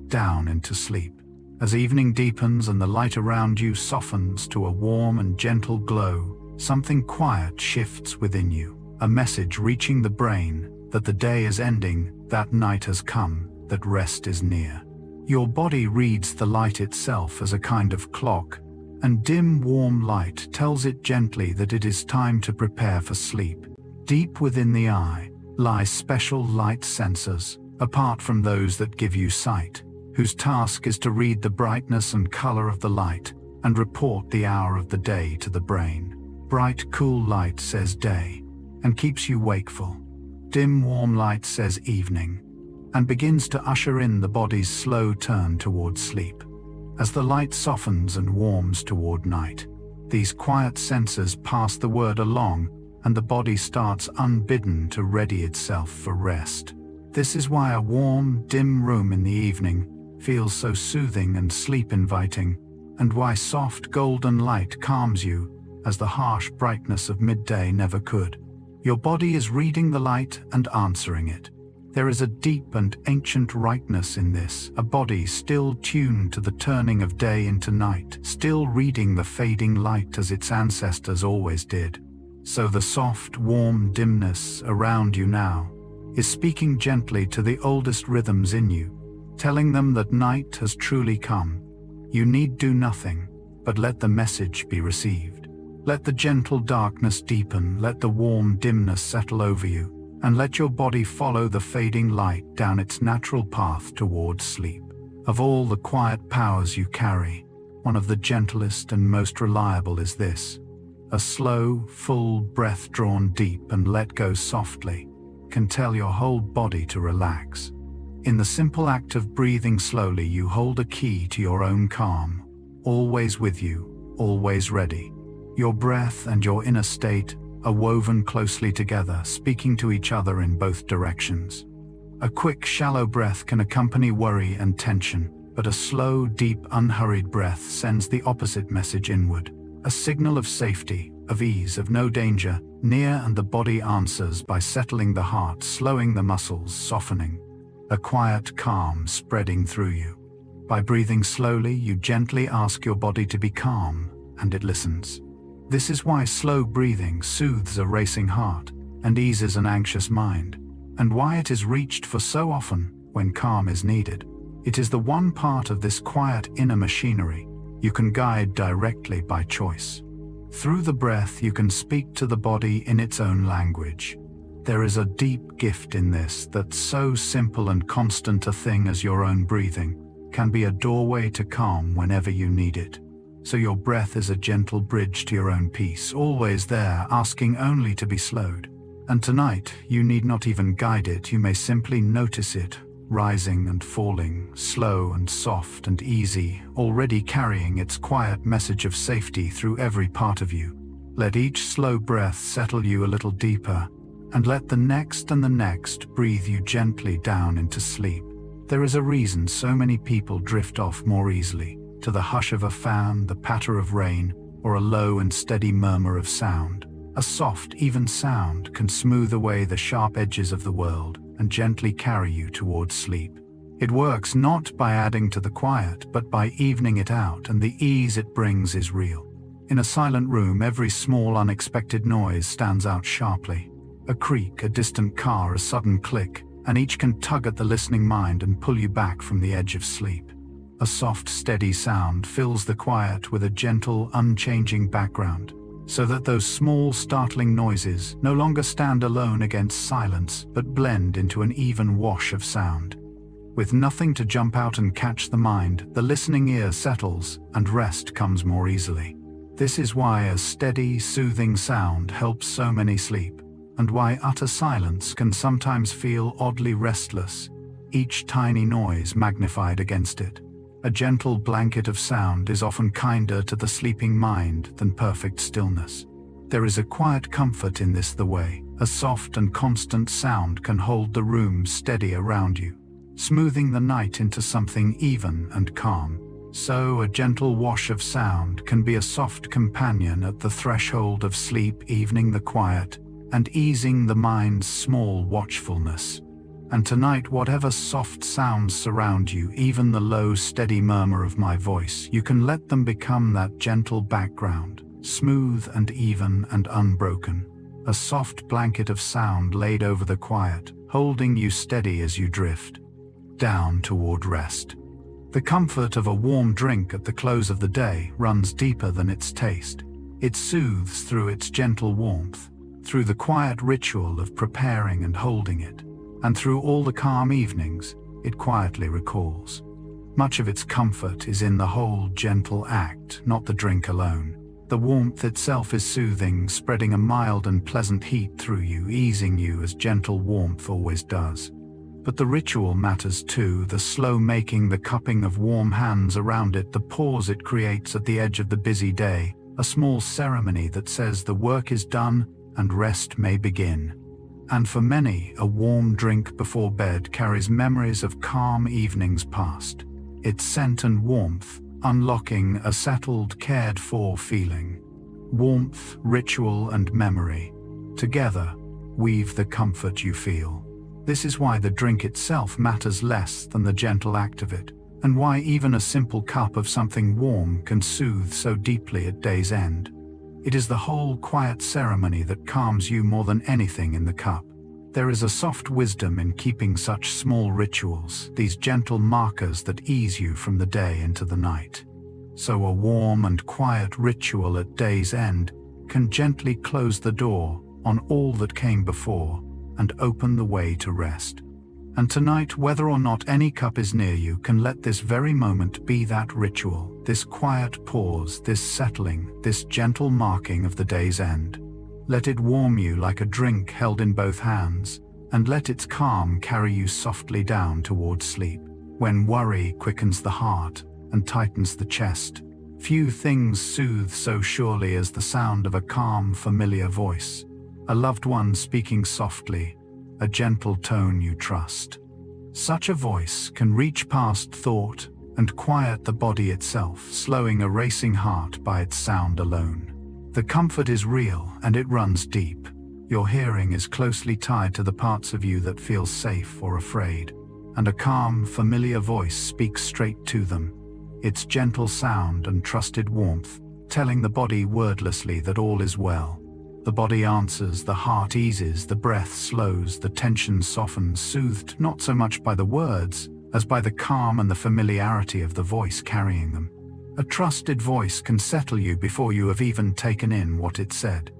down into sleep. As evening deepens and the light around you softens to a warm and gentle glow, something quiet shifts within you, a message reaching the brain that the day is ending, that night has come, that rest is near. Your body reads the light itself as a kind of clock, and dim, warm light tells it gently that it is time to prepare for sleep. Deep within the eye lie special light sensors, apart from those that give you sight, whose task is to read the brightness and color of the light and report the hour of the day to the brain. Bright, cool light says day and keeps you wakeful. Dim, warm light says evening and begins to usher in the body's slow turn towards sleep. As the light softens and warms toward night, these quiet sensors pass the word along, and the body starts unbidden to ready itself for rest. This is why a warm, dim room in the evening feels so soothing and sleep-inviting, and why soft golden light calms you as the harsh brightness of midday never could. Your body is reading the light and answering it. There is a deep and ancient rightness in this, a body still tuned to the turning of day into night, still reading the fading light as its ancestors always did. So the soft, warm dimness around you now is speaking gently to the oldest rhythms in you, telling them that night has truly come. You need do nothing, but let the message be received. Let the gentle darkness deepen, let the warm dimness settle over you, and let your body follow the fading light down its natural path towards sleep. Of all the quiet powers you carry, one of the gentlest and most reliable is this. A slow, full breath drawn deep and let go softly can tell your whole body to relax. In the simple act of breathing slowly, you hold a key to your own calm, always with you, always ready. Your breath and your inner state are woven closely together, speaking to each other in both directions. A quick, shallow breath can accompany worry and tension, but a slow, deep, unhurried breath sends the opposite message inward, a signal of safety, of ease, of no danger, near, and the body answers by settling the heart, slowing the muscles, softening. A quiet calm spreading through you. By breathing slowly, you gently ask your body to be calm, and it listens. This is why slow breathing soothes a racing heart and eases an anxious mind, and why it is reached for so often when calm is needed. It is the one part of this quiet inner machinery you can guide directly by choice. Through the breath, you can speak to the body in its own language. There is a deep gift in this, that so simple and constant a thing as your own breathing can be a doorway to calm whenever you need it. So your breath is a gentle bridge to your own peace, always there, asking only to be slowed. And tonight, you need not even guide it, you may simply notice it, rising and falling, slow and soft and easy, already carrying its quiet message of safety through every part of you. Let each slow breath settle you a little deeper, and let the next and the next breathe you gently down into sleep. There is a reason so many people drift off more easily, to the hush of a fan, the patter of rain, or a low and steady murmur of sound. A soft, even sound can smooth away the sharp edges of the world and gently carry you towards sleep. It works not by adding to the quiet, but by evening it out, and the ease it brings is real. In a silent room, every small unexpected noise stands out sharply. A creak, a distant car, a sudden click, and each can tug at the listening mind and pull you back from the edge of sleep. A soft, steady sound fills the quiet with a gentle, unchanging background, so that those small, startling noises no longer stand alone against silence, but blend into an even wash of sound. With nothing to jump out and catch the mind, the listening ear settles, and rest comes more easily. This is why a steady, soothing sound helps so many sleep, and why utter silence can sometimes feel oddly restless, each tiny noise magnified against it. A gentle blanket of sound is often kinder to the sleeping mind than perfect stillness. There is a quiet comfort in this the way a soft and constant sound can hold the room steady around you, smoothing the night into something even and calm. So a gentle wash of sound can be a soft companion at the threshold of sleep, evening the quiet and easing the mind's small watchfulness. And tonight, whatever soft sounds surround you, even the low, steady murmur of my voice, you can let them become that gentle background, smooth and even and unbroken. A soft blanket of sound laid over the quiet, holding you steady as you drift down toward rest. The comfort of a warm drink at the close of the day runs deeper than its taste. It soothes through its gentle warmth, through the quiet ritual of preparing and holding it, and through all the calm evenings it quietly recalls. Much of its comfort is in the whole gentle act, not the drink alone. The warmth itself is soothing, spreading a mild and pleasant heat through you, easing you as gentle warmth always does. But the ritual matters too, the slow making, the cupping of warm hands around it, the pause it creates at the edge of the busy day, a small ceremony that says the work is done and rest may begin. And for many, a warm drink before bed carries memories of calm evenings past, its scent and warmth unlocking a settled, cared-for feeling. Warmth, ritual, and memory together weave the comfort you feel. This is why the drink itself matters less than the gentle act of it, and why even a simple cup of something warm can soothe so deeply at day's end. It is the whole quiet ceremony that calms you more than anything in the cup. There is a soft wisdom in keeping such small rituals, these gentle markers that ease you from the day into the night. So a warm and quiet ritual at day's end can gently close the door on all that came before and open the way to rest. And tonight, whether or not any cup is near you, can let this very moment be that ritual, this quiet pause, this settling, this gentle marking of the day's end. Let it warm you like a drink held in both hands, and let its calm carry you softly down toward sleep. When worry quickens the heart and tightens the chest, few things soothe so surely as the sound of a calm, familiar voice, a loved one speaking softly, a gentle tone you trust. Such a voice can reach past thought and quiet the body itself, slowing a racing heart by its sound alone. The comfort is real and it runs deep. Your hearing is closely tied to the parts of you that feel safe or afraid, and a calm, familiar voice speaks straight to them, its gentle sound and trusted warmth, telling the body wordlessly that all is well. The body answers, the heart eases, the breath slows, the tension softens, soothed not so much by the words as by the calm and the familiarity of the voice carrying them. A trusted voice can settle you before you have even taken in what it said.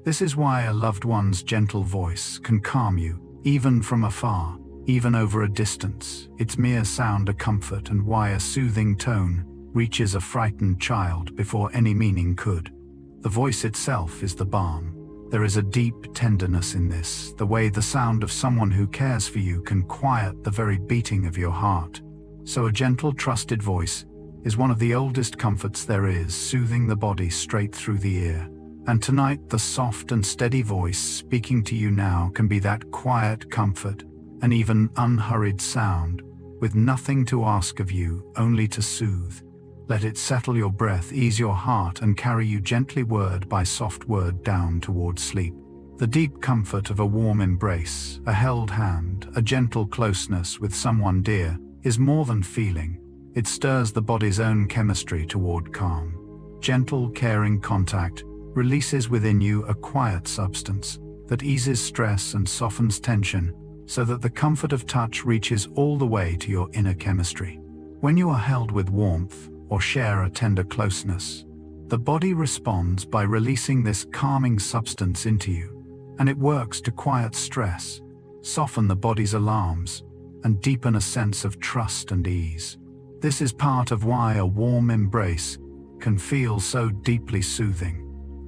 This is why a loved one's gentle voice can calm you, even from afar, even over a distance, its mere sound a comfort, and why a soothing tone reaches a frightened child before any meaning could. The voice itself is the balm. There is a deep tenderness in this, the way the sound of someone who cares for you can quiet the very beating of your heart. So a gentle, trusted voice is one of the oldest comforts there is, soothing the body straight through the ear. And tonight, the soft and steady voice speaking to you now can be that quiet comfort, an even unhurried sound, with nothing to ask of you, only to soothe. Let it settle your breath, ease your heart, and carry you gently word by soft word down toward sleep. The deep comfort of a warm embrace, a held hand, a gentle closeness with someone dear is more than feeling. It stirs the body's own chemistry toward calm. Gentle, caring contact releases within you a quiet substance that eases stress and softens tension, so that the comfort of touch reaches all the way to your inner chemistry. When you are held with warmth or share a tender closeness, The body responds by releasing this calming substance into you, and it works to quiet stress, soften the body's alarms, and deepen a sense of trust and ease. This is part of why a warm embrace can feel so deeply soothing,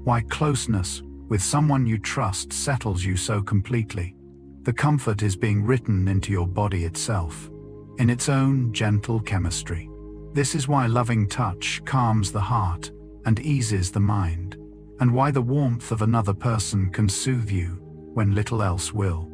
why closeness with someone you trust settles you so completely. The comfort is being written into your body itself, in its own gentle chemistry. This is why loving touch calms the heart and eases the mind, and why the warmth of another person can soothe you when little else will.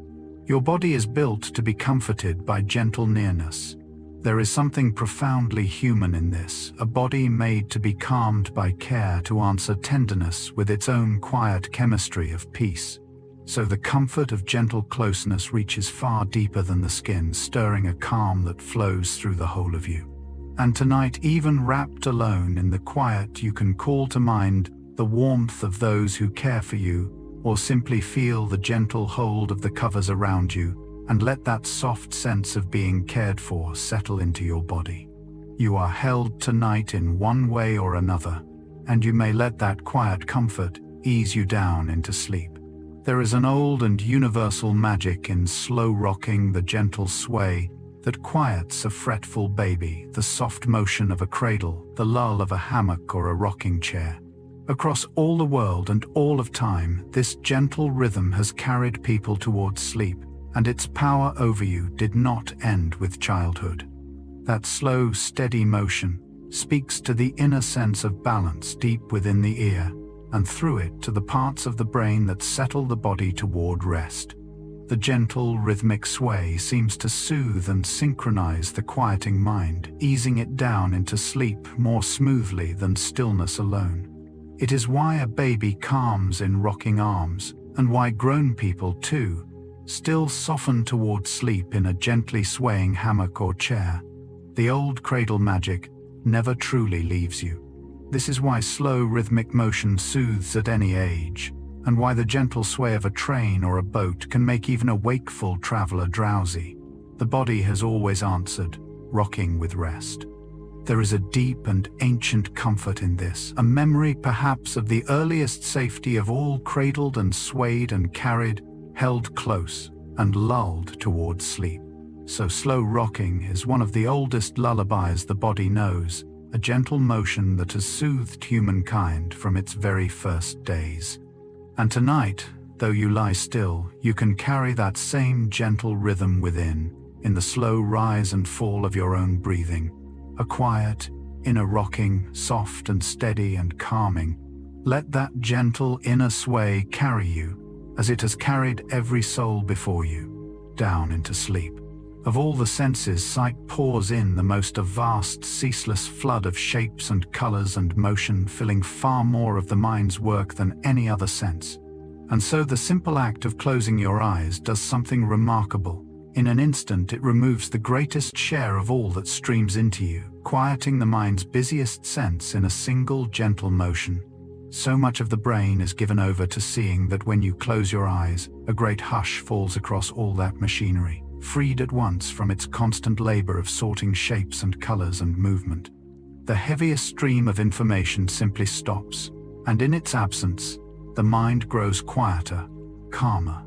Your body is built to be comforted by gentle nearness. There is something profoundly human in this, a body made to be calmed by care to answer tenderness with its own quiet chemistry of peace. So the comfort of gentle closeness reaches far deeper than the skin, stirring a calm that flows through the whole of you. And tonight, even wrapped alone in the quiet, you can call to mind the warmth of those who care for you, or simply feel the gentle hold of the covers around you, and let that soft sense of being cared for settle into your body. You are held tonight in one way or another, and you may let that quiet comfort ease you down into sleep. There is an old and universal magic in slow rocking, the gentle sway that quiets a fretful baby, the soft motion of a cradle, the lull of a hammock or a rocking chair. Across all the world and all of time, this gentle rhythm has carried people towards sleep, and its power over you did not end with childhood. That slow, steady motion speaks to the inner sense of balance deep within the ear, and through it to the parts of the brain that settle the body toward rest. The gentle, rhythmic sway seems to soothe and synchronize the quieting mind, easing it down into sleep more smoothly than stillness alone. It is why a baby calms in rocking arms, and why grown people, too, still soften toward sleep in a gently swaying hammock or chair. The old cradle magic never truly leaves you. This is why slow rhythmic motion soothes at any age, and why the gentle sway of a train or a boat can make even a wakeful traveler drowsy. The body has always answered, rocking with rest. There is a deep and ancient comfort in this, a memory perhaps of the earliest safety of all, cradled and swayed and carried, held close and lulled towards sleep. So slow rocking is one of the oldest lullabies the body knows, a gentle motion that has soothed humankind from its very first days. And tonight, though you lie still, you can carry that same gentle rhythm within, in the slow rise and fall of your own breathing, a quiet, inner rocking, soft and steady and calming. Let that gentle inner sway carry you, as it has carried every soul before you, down into sleep. Of all the senses, sight pours in the most, a vast, ceaseless flood of shapes and colors and motion, filling far more of the mind's work than any other sense. And so the simple act of closing your eyes does something remarkable. In an instant, it removes the greatest share of all that streams into you, quieting the mind's busiest sense in a single gentle motion. So much of the brain is given over to seeing that when you close your eyes, a great hush falls across all that machinery, freed at once from its constant labor of sorting shapes and colors and movement. The heaviest stream of information simply stops, and in its absence, the mind grows quieter, calmer,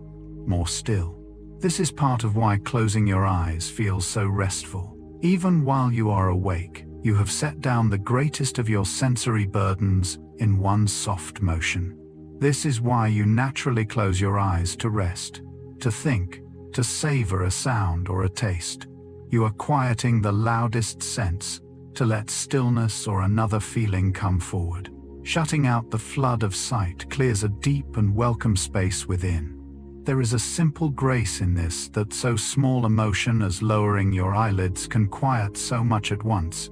more still. This is part of why closing your eyes feels so restful. Even while you are awake, you have set down the greatest of your sensory burdens in one soft motion. This is why you naturally close your eyes to rest, to think, to savor a sound or a taste. You are quieting the loudest sense, to let stillness or another feeling come forward. Shutting out the flood of sight clears a deep and welcome space within. There is a simple grace in this, that so small a motion as lowering your eyelids can quiet so much at once.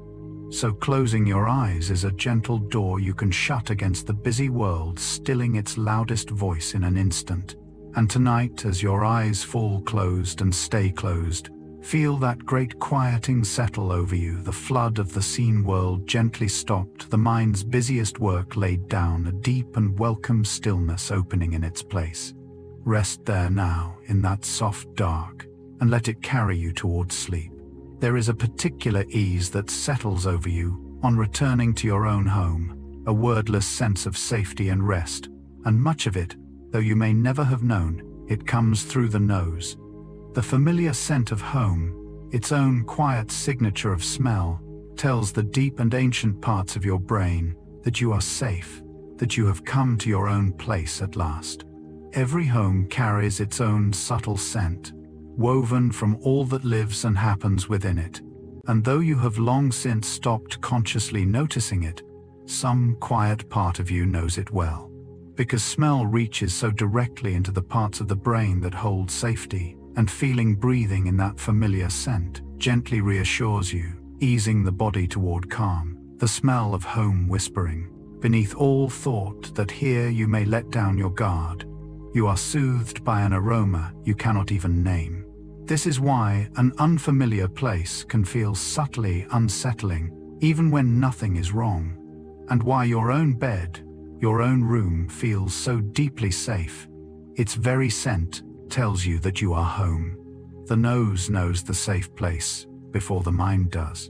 So closing your eyes is a gentle door you can shut against the busy world, stilling its loudest voice in an instant. And tonight, as your eyes fall closed and stay closed, feel that great quieting settle over you, the flood of the seen world gently stopped, the mind's busiest work laid down, a deep and welcome stillness opening in its place. Rest there now, in that soft dark, and let it carry you towards sleep. There is a particular ease that settles over you on returning to your own home, a wordless sense of safety and rest, and much of it, though you may never have known, it comes through the nose. The familiar scent of home, its own quiet signature of smell, tells the deep and ancient parts of your brain that you are safe, that you have come to your own place at last. Every home carries its own subtle scent, woven from all that lives and happens within it. And though you have long since stopped consciously noticing it, some quiet part of you knows it well. Because smell reaches so directly into the parts of the brain that hold safety, and feeling breathing in that familiar scent gently reassures you, easing the body toward calm, the smell of home whispering, beneath all thought that here you may let down your guard. You are soothed by an aroma you cannot even name. This is why an unfamiliar place can feel subtly unsettling, even when nothing is wrong, and why your own bed, your own room feels so deeply safe. Its very scent tells you that you are home. The nose knows the safe place before the mind does.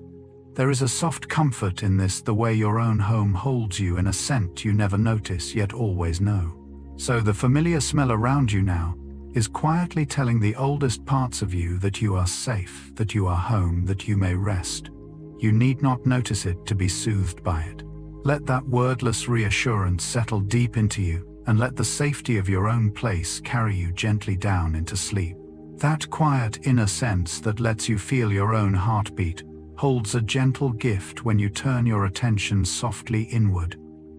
There is a soft comfort in this, the way your own home holds you in a scent you never notice yet always know. So the familiar smell around you now is quietly telling the oldest parts of you that you are safe, that you are home, that you may rest. You need not notice it to be soothed by it. Let that wordless reassurance settle deep into you, and let the safety of your own place carry you gently down into sleep. That quiet inner sense that lets you feel your own heartbeat holds a gentle gift when you turn your attention softly inward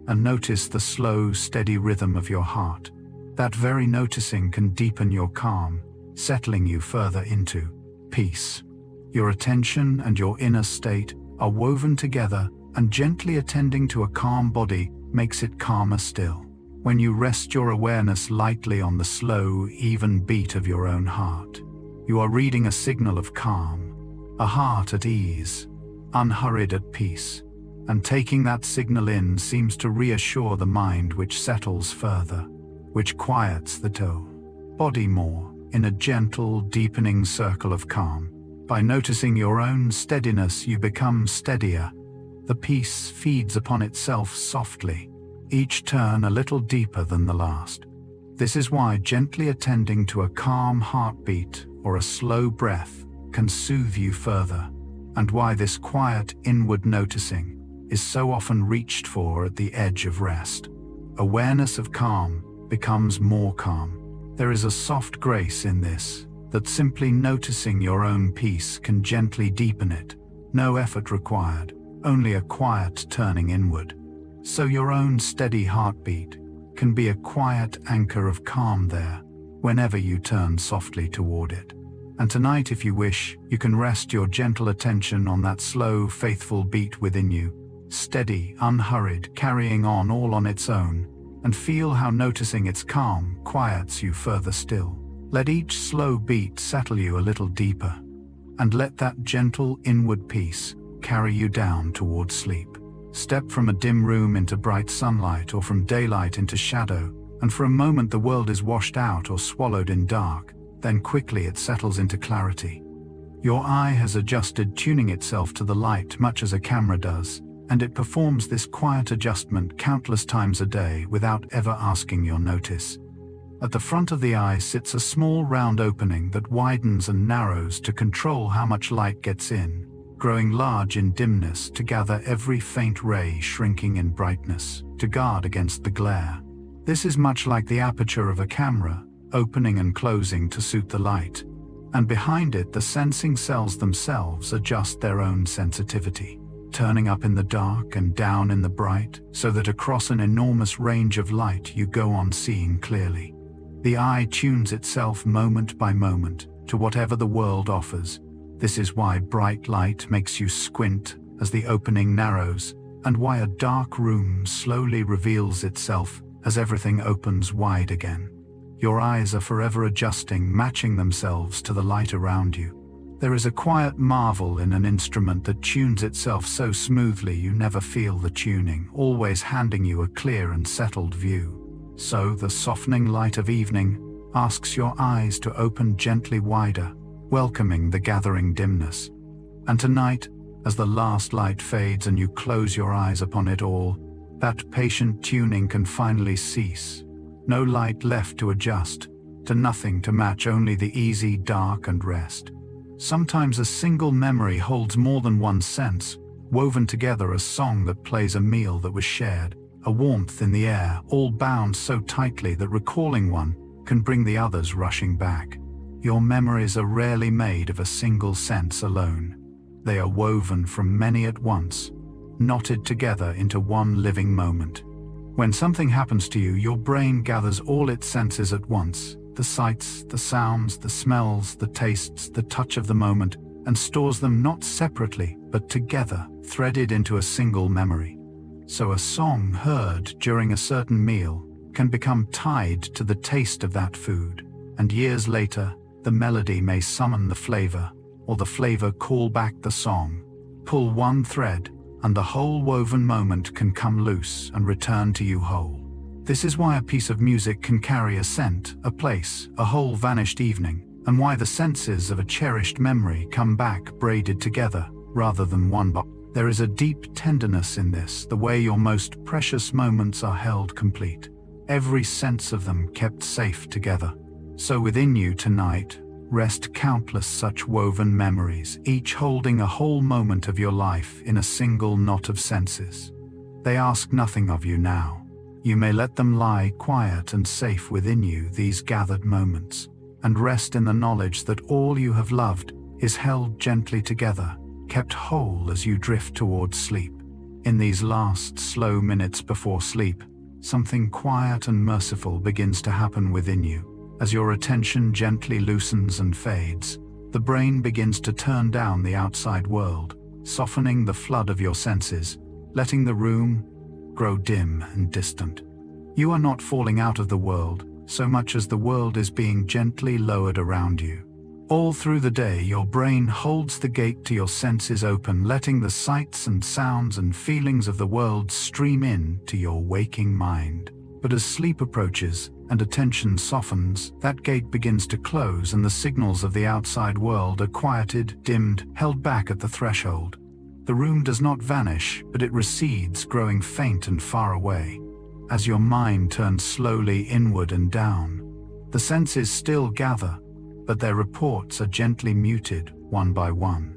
and notice the slow, steady rhythm of your heart. That very noticing can deepen your calm, settling you further into peace. Your attention and your inner state are woven together, and gently attending to a calm body makes it calmer still. When you rest your awareness lightly on the slow, even beat of your own heart, you are reading a signal of calm, a heart at ease, unhurried at peace. And taking that signal in seems to reassure the mind, which settles further, which quiets the body more, in a gentle, deepening circle of calm. By noticing your own steadiness, you become steadier. The peace feeds upon itself softly, each turn a little deeper than the last. This is why gently attending to a calm heartbeat or a slow breath can soothe you further, and why this quiet inward noticing is so often reached for at the edge of rest. Awareness of calm becomes more calm. There is a soft grace in this, that simply noticing your own peace can gently deepen it. No effort required, only a quiet turning inward. So your own steady heartbeat can be a quiet anchor of calm there, whenever you turn softly toward it. And tonight, if you wish, you can rest your gentle attention on that slow, faithful beat within you, steady, unhurried, carrying on all on its own, and feel how noticing its calm quiets you further still. Let each slow beat settle you a little deeper, and let that gentle inward peace carry you down toward sleep. Step from a dim room into bright sunlight, or from daylight into shadow, and for a moment the world is washed out or swallowed in dark, then quickly it settles into clarity. Your eye has adjusted, tuning itself to the light much as a camera does, and it performs this quiet adjustment countless times a day without ever asking your notice. At the front of the eye sits a small round opening that widens and narrows to control how much light gets in, growing large in dimness to gather every faint ray, shrinking in brightness to guard against the glare. This is much like the aperture of a camera, opening and closing to suit the light, and behind it the sensing cells themselves adjust their own sensitivity, turning up in the dark and down in the bright, so that across an enormous range of light you go on seeing clearly. The eye tunes itself moment by moment to whatever the world offers. This is why bright light makes you squint as the opening narrows, and why a dark room slowly reveals itself as everything opens wide again. Your eyes are forever adjusting, matching themselves to the light around you. There is a quiet marvel in an instrument that tunes itself so smoothly you never feel the tuning, always handing you a clear and settled view. So the softening light of evening asks your eyes to open gently wider, welcoming the gathering dimness. And tonight, as the last light fades and you close your eyes upon it all, That patient tuning can finally cease. No light left to adjust, to nothing to match, only the easy dark and rest. Sometimes a single memory holds more than one sense, woven together, a song that plays, a meal that was shared, a warmth in the air, all bound so tightly that recalling one can bring the others rushing back. Your memories are rarely made of a single sense alone. They are woven from many at once, knotted together into one living moment. When something happens to you, your brain gathers all its senses at once, the sights, the sounds, the smells, the tastes, the touch of the moment, and stores them not separately, but together, threaded into a single memory. So a song heard during a certain meal can become tied to the taste of that food, and years later, the melody may summon the flavor, or the flavor call back the song. Pull one thread, and the whole woven moment can come loose and return to you whole. This is why a piece of music can carry a scent, a place, a whole vanished evening, and why the senses of a cherished memory come back braided together, rather than one box. There is a deep tenderness in this, the way your most precious moments are held complete, every sense of them kept safe together. So within you tonight, rest countless such woven memories, each holding a whole moment of your life in a single knot of senses. They ask nothing of you now. You may let them lie quiet and safe within you, these gathered moments, and rest in the knowledge that all you have loved is held gently together, kept whole as you drift towards sleep. In these last slow minutes before sleep, something quiet and merciful begins to happen within you. As your attention gently loosens and fades, the brain begins to turn down the outside world, softening the flood of your senses, letting the room grow dim and distant. You are not falling out of the world, so much as the world is being gently lowered around you. All through the day, your brain holds the gate to your senses open, letting the sights and sounds and feelings of the world stream in to your waking mind. But as sleep approaches and attention softens, that gate begins to close and the signals of the outside world are quieted, dimmed, held back at the threshold. The room does not vanish, but it recedes, growing faint and far away. As your mind turns slowly inward and down, the senses still gather, but their reports are gently muted, one by one.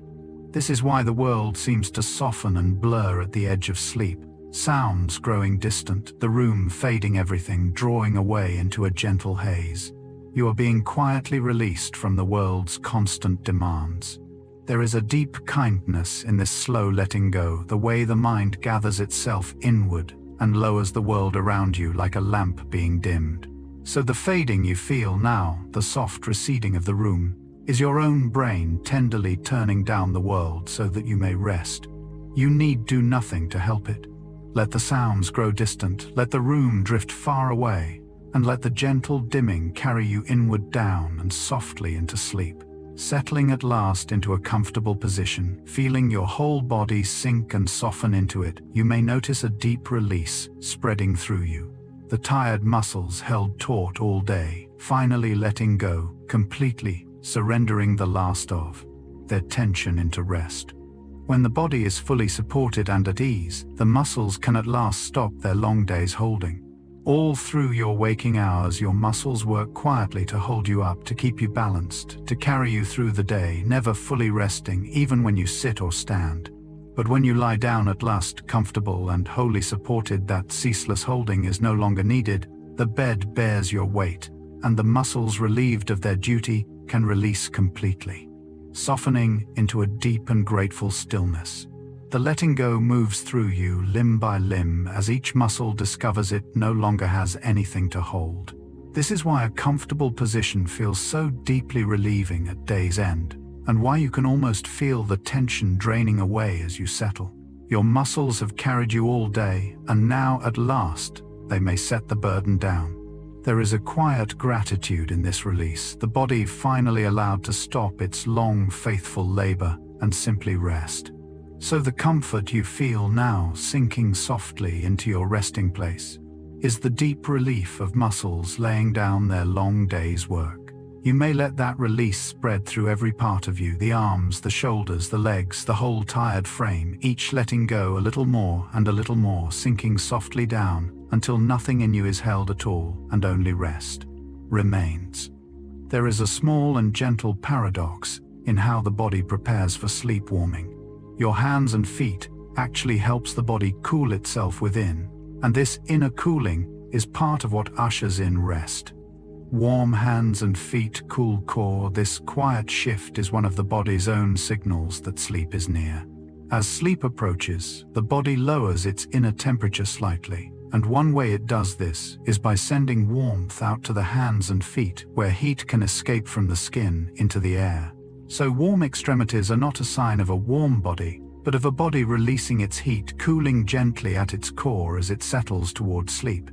This is why the world seems to soften and blur at the edge of sleep, sounds growing distant, the room fading, everything drawing away into a gentle haze. You are being quietly released from the world's constant demands. There is a deep kindness in this slow letting go, the way the mind gathers itself inward and lowers the world around you like a lamp being dimmed. So the fading you feel now, the soft receding of the room, is your own brain tenderly turning down the world so that you may rest. You need do nothing to help it. Let the sounds grow distant, let the room drift far away, and let the gentle dimming carry you inward down and softly into sleep. Settling at last into a comfortable position, feeling your whole body sink and soften into it, you may notice a deep release spreading through you. The tired muscles held taut all day, finally letting go, completely surrendering the last of their tension into rest. When the body is fully supported and at ease, the muscles can at last stop their long day's holding. All through your waking hours, your muscles work quietly to hold you up, to keep you balanced, to carry you through the day, never fully resting, even when you sit or stand. But when you lie down at last, comfortable and wholly supported, that ceaseless holding is no longer needed. The bed bears your weight, and the muscles, relieved of their duty, can release completely, softening into a deep and grateful stillness. The letting go moves through you limb by limb as each muscle discovers it no longer has anything to hold. This is why a comfortable position feels so deeply relieving at day's end, and why you can almost feel the tension draining away as you settle. Your muscles have carried you all day, and now at last they may set the burden down. There is a quiet gratitude in this release, the body finally allowed to stop its long, faithful labor and simply rest. So the comfort you feel now, sinking softly into your resting place, is the deep relief of muscles laying down their long day's work. You may let that release spread through every part of you, the arms, the shoulders, the legs, the whole tired frame, each letting go a little more and a little more, sinking softly down until nothing in you is held at all and only rest remains. There is a small and gentle paradox in how the body prepares for sleep warming. Your hands and feet actually helps the body cool itself within, and this inner cooling is part of what ushers in rest. Warm hands and feet, cool core, this quiet shift is one of the body's own signals that sleep is near. As sleep approaches, the body lowers its inner temperature slightly, and one way it does this is by sending warmth out to the hands and feet where heat can escape from the skin into the air. So warm extremities are not a sign of a warm body, but of a body releasing its heat, cooling gently at its core as it settles toward sleep.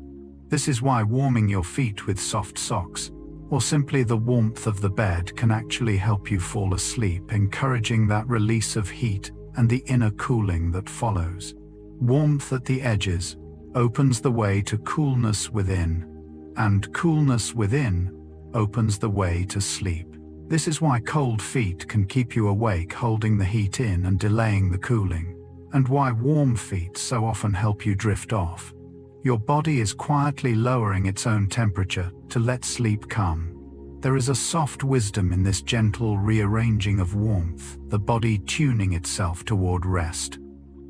This is why warming your feet with soft socks, or simply the warmth of the bed, can actually help you fall asleep, encouraging that release of heat and the inner cooling that follows. Warmth at the edges opens the way to coolness within, and coolness within opens the way to sleep. This is why cold feet can keep you awake, holding the heat in and delaying the cooling, and why warm feet so often help you drift off. Your body is quietly lowering its own temperature to let sleep come. There is a soft wisdom in this gentle rearranging of warmth, the body tuning itself toward rest.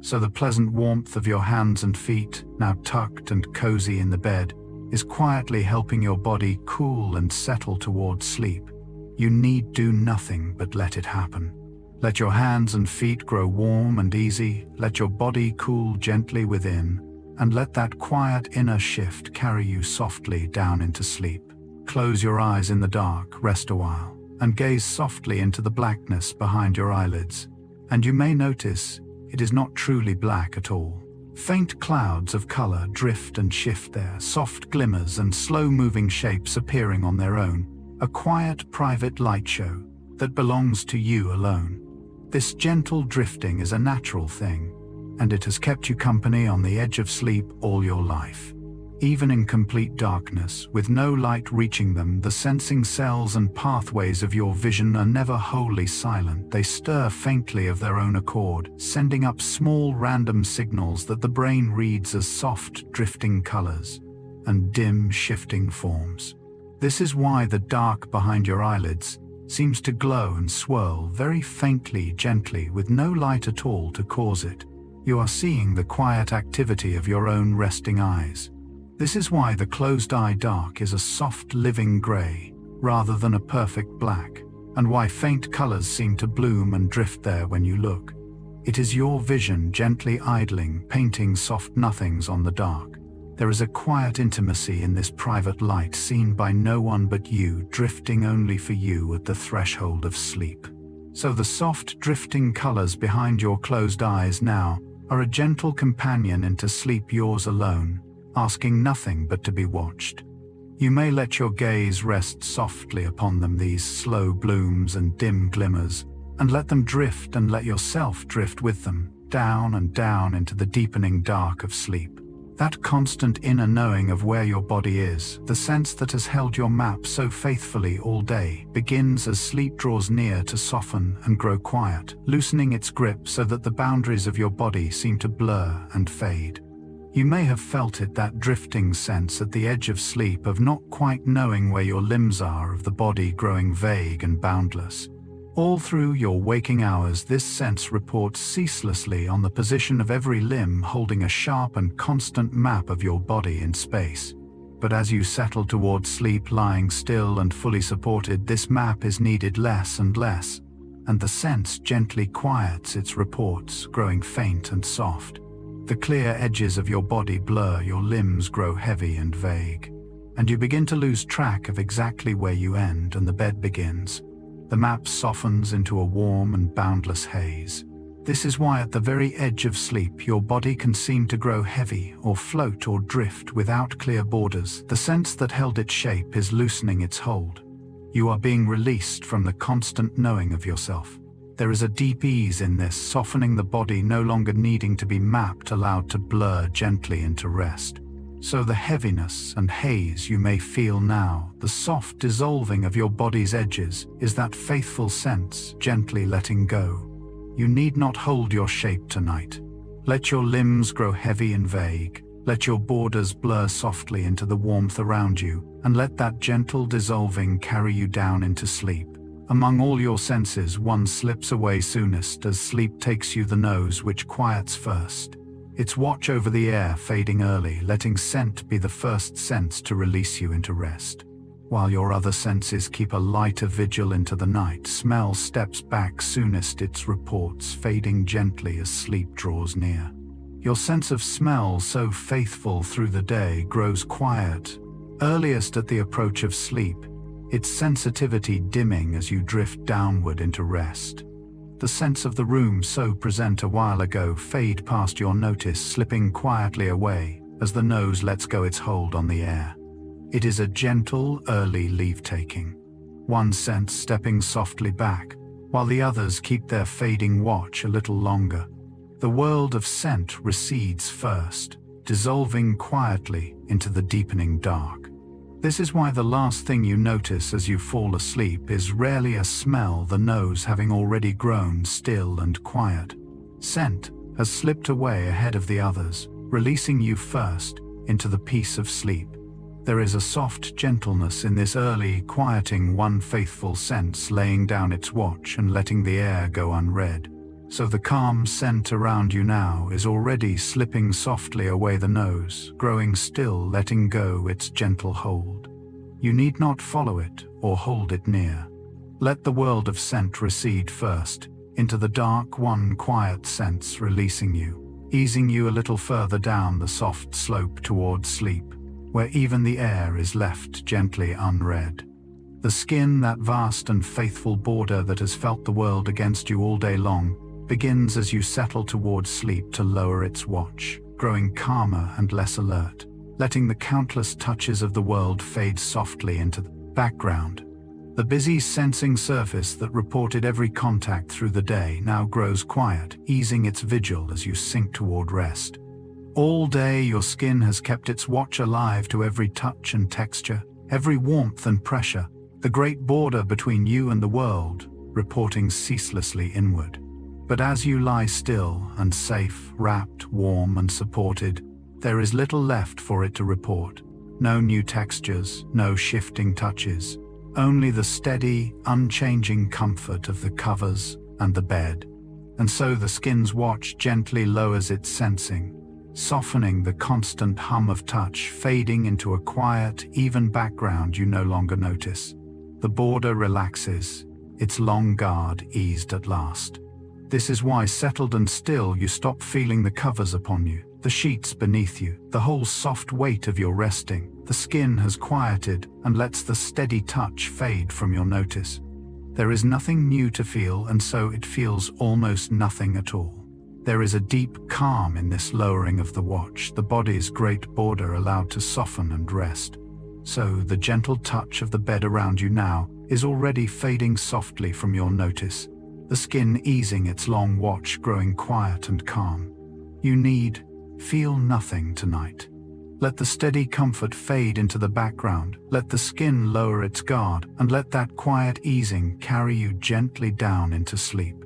So the pleasant warmth of your hands and feet, now tucked and cozy in the bed, is quietly helping your body cool and settle toward sleep. You need do nothing but let it happen. Let your hands and feet grow warm and easy, let your body cool gently within, and let that quiet inner shift carry you softly down into sleep. Close your eyes in the dark, rest a while, and gaze softly into the blackness behind your eyelids. And you may notice it is not truly black at all. Faint clouds of color drift and shift there, soft glimmers and slow-moving shapes appearing on their own, a quiet, private light show that belongs to you alone. This gentle drifting is a natural thing, and it has kept you company on the edge of sleep all your life. Even in complete darkness, with no light reaching them, the sensing cells and pathways of your vision are never wholly silent. They stir faintly of their own accord, sending up small random signals that the brain reads as soft, drifting colors and dim, shifting forms. This is why the dark behind your eyelids seems to glow and swirl very faintly, gently, with no light at all to cause it. You are seeing the quiet activity of your own resting eyes. This is why the closed eye dark is a soft, living gray, rather than a perfect black, and why faint colors seem to bloom and drift there when you look. It is your vision gently idling, painting soft nothings on the dark. There is a quiet intimacy in this private light seen by no one but you, drifting only for you at the threshold of sleep. So the soft, drifting colors behind your closed eyes now are a gentle companion into sleep, yours alone, asking nothing but to be watched. You may let your gaze rest softly upon them, these slow blooms and dim glimmers, and let them drift, and let yourself drift with them, down and down into the deepening dark of sleep. That constant inner knowing of where your body is, the sense that has held your map so faithfully all day, begins as sleep draws near to soften and grow quiet, loosening its grip so that the boundaries of your body seem to blur and fade. You may have felt it, that drifting sense at the edge of sleep of not quite knowing where your limbs are, of the body growing vague and boundless. All through your waking hours, this sense reports ceaselessly on the position of every limb, holding a sharp and constant map of your body in space. But as you settle towards sleep, lying still and fully supported, this map is needed less and less, and the sense gently quiets its reports, growing faint and soft. The clear edges of your body blur, your limbs grow heavy and vague, and you begin to lose track of exactly where you end and the bed begins. The map softens into a warm and boundless haze. This is why at the very edge of sleep your body can seem to grow heavy or float or drift without clear borders. The sense that held its shape is loosening its hold. You are being released from the constant knowing of yourself. There is a deep ease in this, softening the body, no longer needing to be mapped, allowed to blur gently into rest. So the heaviness and haze you may feel now, the soft dissolving of your body's edges, is that faithful sense gently letting go. You need not hold your shape tonight. Let your limbs grow heavy and vague. Let your borders blur softly into the warmth around you, and let that gentle dissolving carry you down into sleep. Among all your senses, one slips away soonest as sleep takes you the nose, which quiets first. Its watch over the air fading early, letting scent be the first sense to release you into rest. While your other senses keep a lighter vigil into the night, smell steps back soonest, its reports fading gently as sleep draws near. Your sense of smell, so faithful through the day, grows quiet, earliest at the approach of sleep, its sensitivity dimming as you drift downward into rest. The scents of the room so present a while ago fade past your notice, slipping quietly away as the nose lets go its hold on the air. It is a gentle, early leave-taking. One scent stepping softly back, while the others keep their fading watch a little longer. The world of scent recedes first, dissolving quietly into the deepening dark. This is why the last thing you notice as you fall asleep is rarely a smell, the nose having already grown still and quiet. Scent has slipped away ahead of the others, releasing you first into the peace of sleep. There is a soft gentleness in this early quieting, one faithful sense laying down its watch and letting the air go unread. So the calm scent around you now is already slipping softly away the nose, growing still, letting go its gentle hold. You need not follow it or hold it near. Let the world of scent recede first, into the dark, one quiet sense releasing you, easing you a little further down the soft slope towards sleep, where even the air is left gently unread. The skin, that vast and faithful border that has felt the world against you all day long, begins as you settle towards sleep to lower its watch, growing calmer and less alert, letting the countless touches of the world fade softly into the background. The busy sensing surface that reported every contact through the day now grows quiet, easing its vigil as you sink toward rest. All day your skin has kept its watch alive to every touch and texture, every warmth and pressure, the great border between you and the world, reporting ceaselessly inward. But as you lie still and safe, wrapped, warm and supported, there is little left for it to report. No new textures, no shifting touches, only the steady, unchanging comfort of the covers and the bed. And so the skin's watch gently lowers its sensing, softening the constant hum of touch, fading into a quiet, even background you no longer notice. The border relaxes, its long guard eased at last. This is why, settled and still, you stop feeling the covers upon you, the sheets beneath you, the whole soft weight of your resting. The skin has quieted and lets the steady touch fade from your notice. There is nothing new to feel, and so it feels almost nothing at all. There is a deep calm in this lowering of the watch, the body's great border allowed to soften and rest. So the gentle touch of the bed around you now is already fading softly from your notice, the skin easing its long watch, growing quiet and calm. You feel nothing tonight. Let the steady comfort fade into the background, let the skin lower its guard, and let that quiet easing carry you gently down into sleep.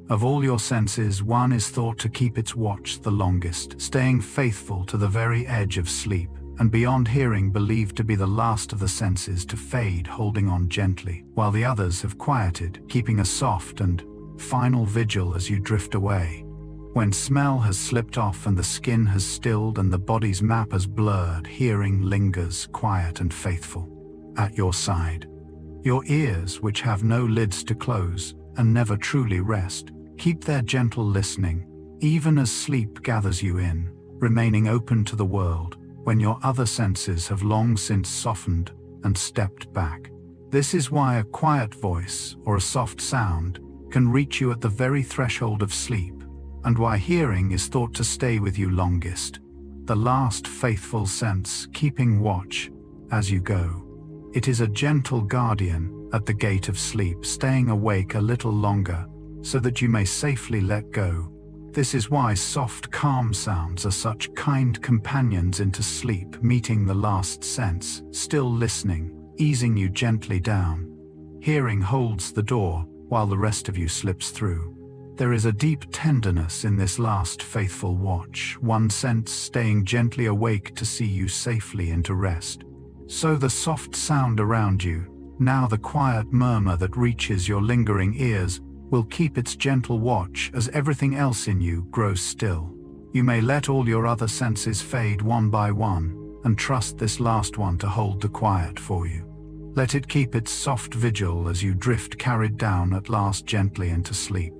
Of all your senses, one is thought to keep its watch the longest, staying faithful to the very edge of sleep, and beyond hearing believed to be the last of the senses to fade, holding on gently, while the others have quieted, keeping a soft and final vigil as you drift away. When smell has slipped off and the skin has stilled and the body's map has blurred, hearing lingers, quiet and faithful, at your side. Your ears, which have no lids to close and never truly rest, keep their gentle listening, even as sleep gathers you in, remaining open to the world, when your other senses have long since softened and stepped back. This is why a quiet voice or a soft sound can reach you at the very threshold of sleep, and why hearing is thought to stay with you longest, the last faithful sense keeping watch as you go. It is a gentle guardian at the gate of sleep, staying awake a little longer so that you may safely let go, This is why soft, calm sounds are such kind companions into sleep, meeting the last sense, still listening, easing you gently down. Hearing holds the door, while the rest of you slips through. There is a deep tenderness in this last faithful watch, one sense staying gently awake to see you safely into rest. So the soft sound around you, now the quiet murmur that reaches your lingering ears, will keep its gentle watch as everything else in you grows still. You may let all your other senses fade one by one, and trust this last one to hold the quiet for you. Let it keep its soft vigil as you drift carried down at last gently into sleep.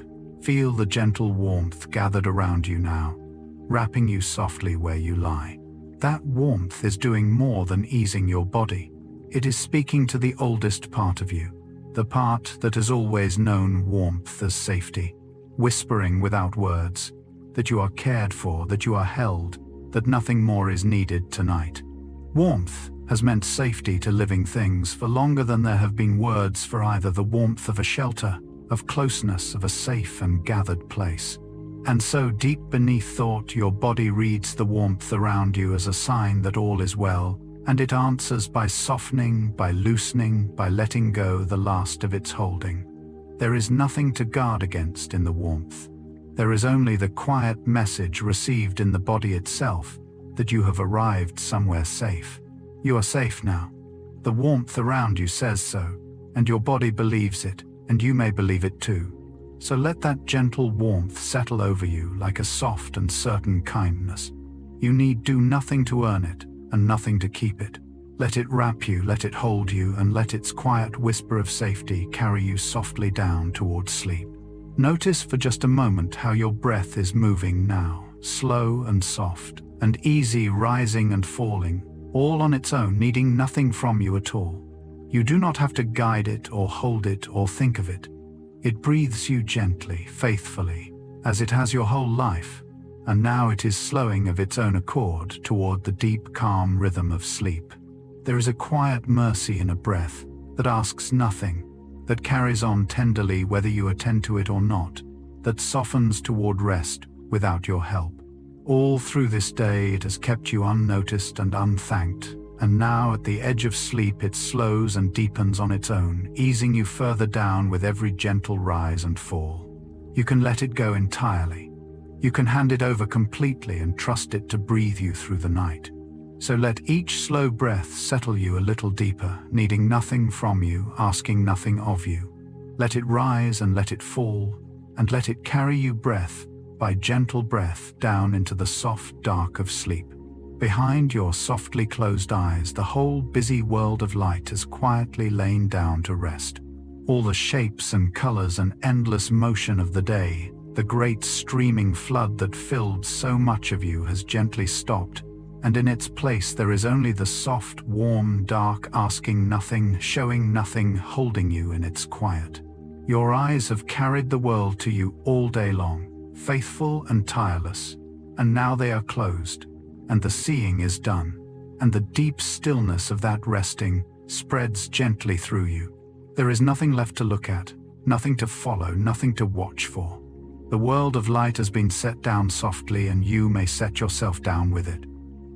Feel the gentle warmth gathered around you now, wrapping you softly where you lie. That warmth is doing more than easing your body. It is speaking to the oldest part of you, the part that has always known warmth as safety, whispering without words, that you are cared for, that you are held, that nothing more is needed tonight. Warmth has meant safety to living things for longer than there have been words for either the warmth of a shelter, of closeness, of a safe and gathered place. And so deep beneath thought, your body reads the warmth around you as a sign that all is well, and it answers by softening, by loosening, by letting go the last of its holding. There is nothing to guard against in the warmth. There is only the quiet message received in the body itself that you have arrived somewhere safe. You are safe now. The warmth around you says so, and your body believes it, and you may believe it too. So let that gentle warmth settle over you like a soft and certain kindness. You need do nothing to earn it, and nothing to keep it. Let it wrap you, let it hold you, and let its quiet whisper of safety carry you softly down towards sleep. Notice for just a moment how your breath is moving now, slow and soft, and easy, rising and falling, all on its own, needing nothing from you at all. You do not have to guide it or hold it or think of it. It breathes you gently, faithfully, as it has your whole life, and now it is slowing of its own accord toward the deep, calm rhythm of sleep. There is a quiet mercy in a breath that asks nothing, that carries on tenderly whether you attend to it or not, that softens toward rest without your help. All through this day it has kept you unnoticed and unthanked, and now at the edge of sleep it slows and deepens on its own, easing you further down with every gentle rise and fall. You can let it go entirely. You can hand it over completely and trust it to breathe you through the night. So let each slow breath settle you a little deeper, needing nothing from you, asking nothing of you. Let it rise and let it fall, and let it carry you breath by gentle breath down into the soft dark of sleep. Behind your softly closed eyes, the whole busy world of light has quietly lain down to rest. All the shapes and colors and endless motion of the day, the great streaming flood that filled so much of you, has gently stopped, and in its place there is only the soft, warm dark, asking nothing, showing nothing, holding you in its quiet. Your eyes have carried the world to you all day long, faithful and tireless, and now they are closed, and the seeing is done, and the deep stillness of that resting spreads gently through you. There is nothing left to look at, nothing to follow, nothing to watch for. The world of light has been set down softly, and you may set yourself down with it.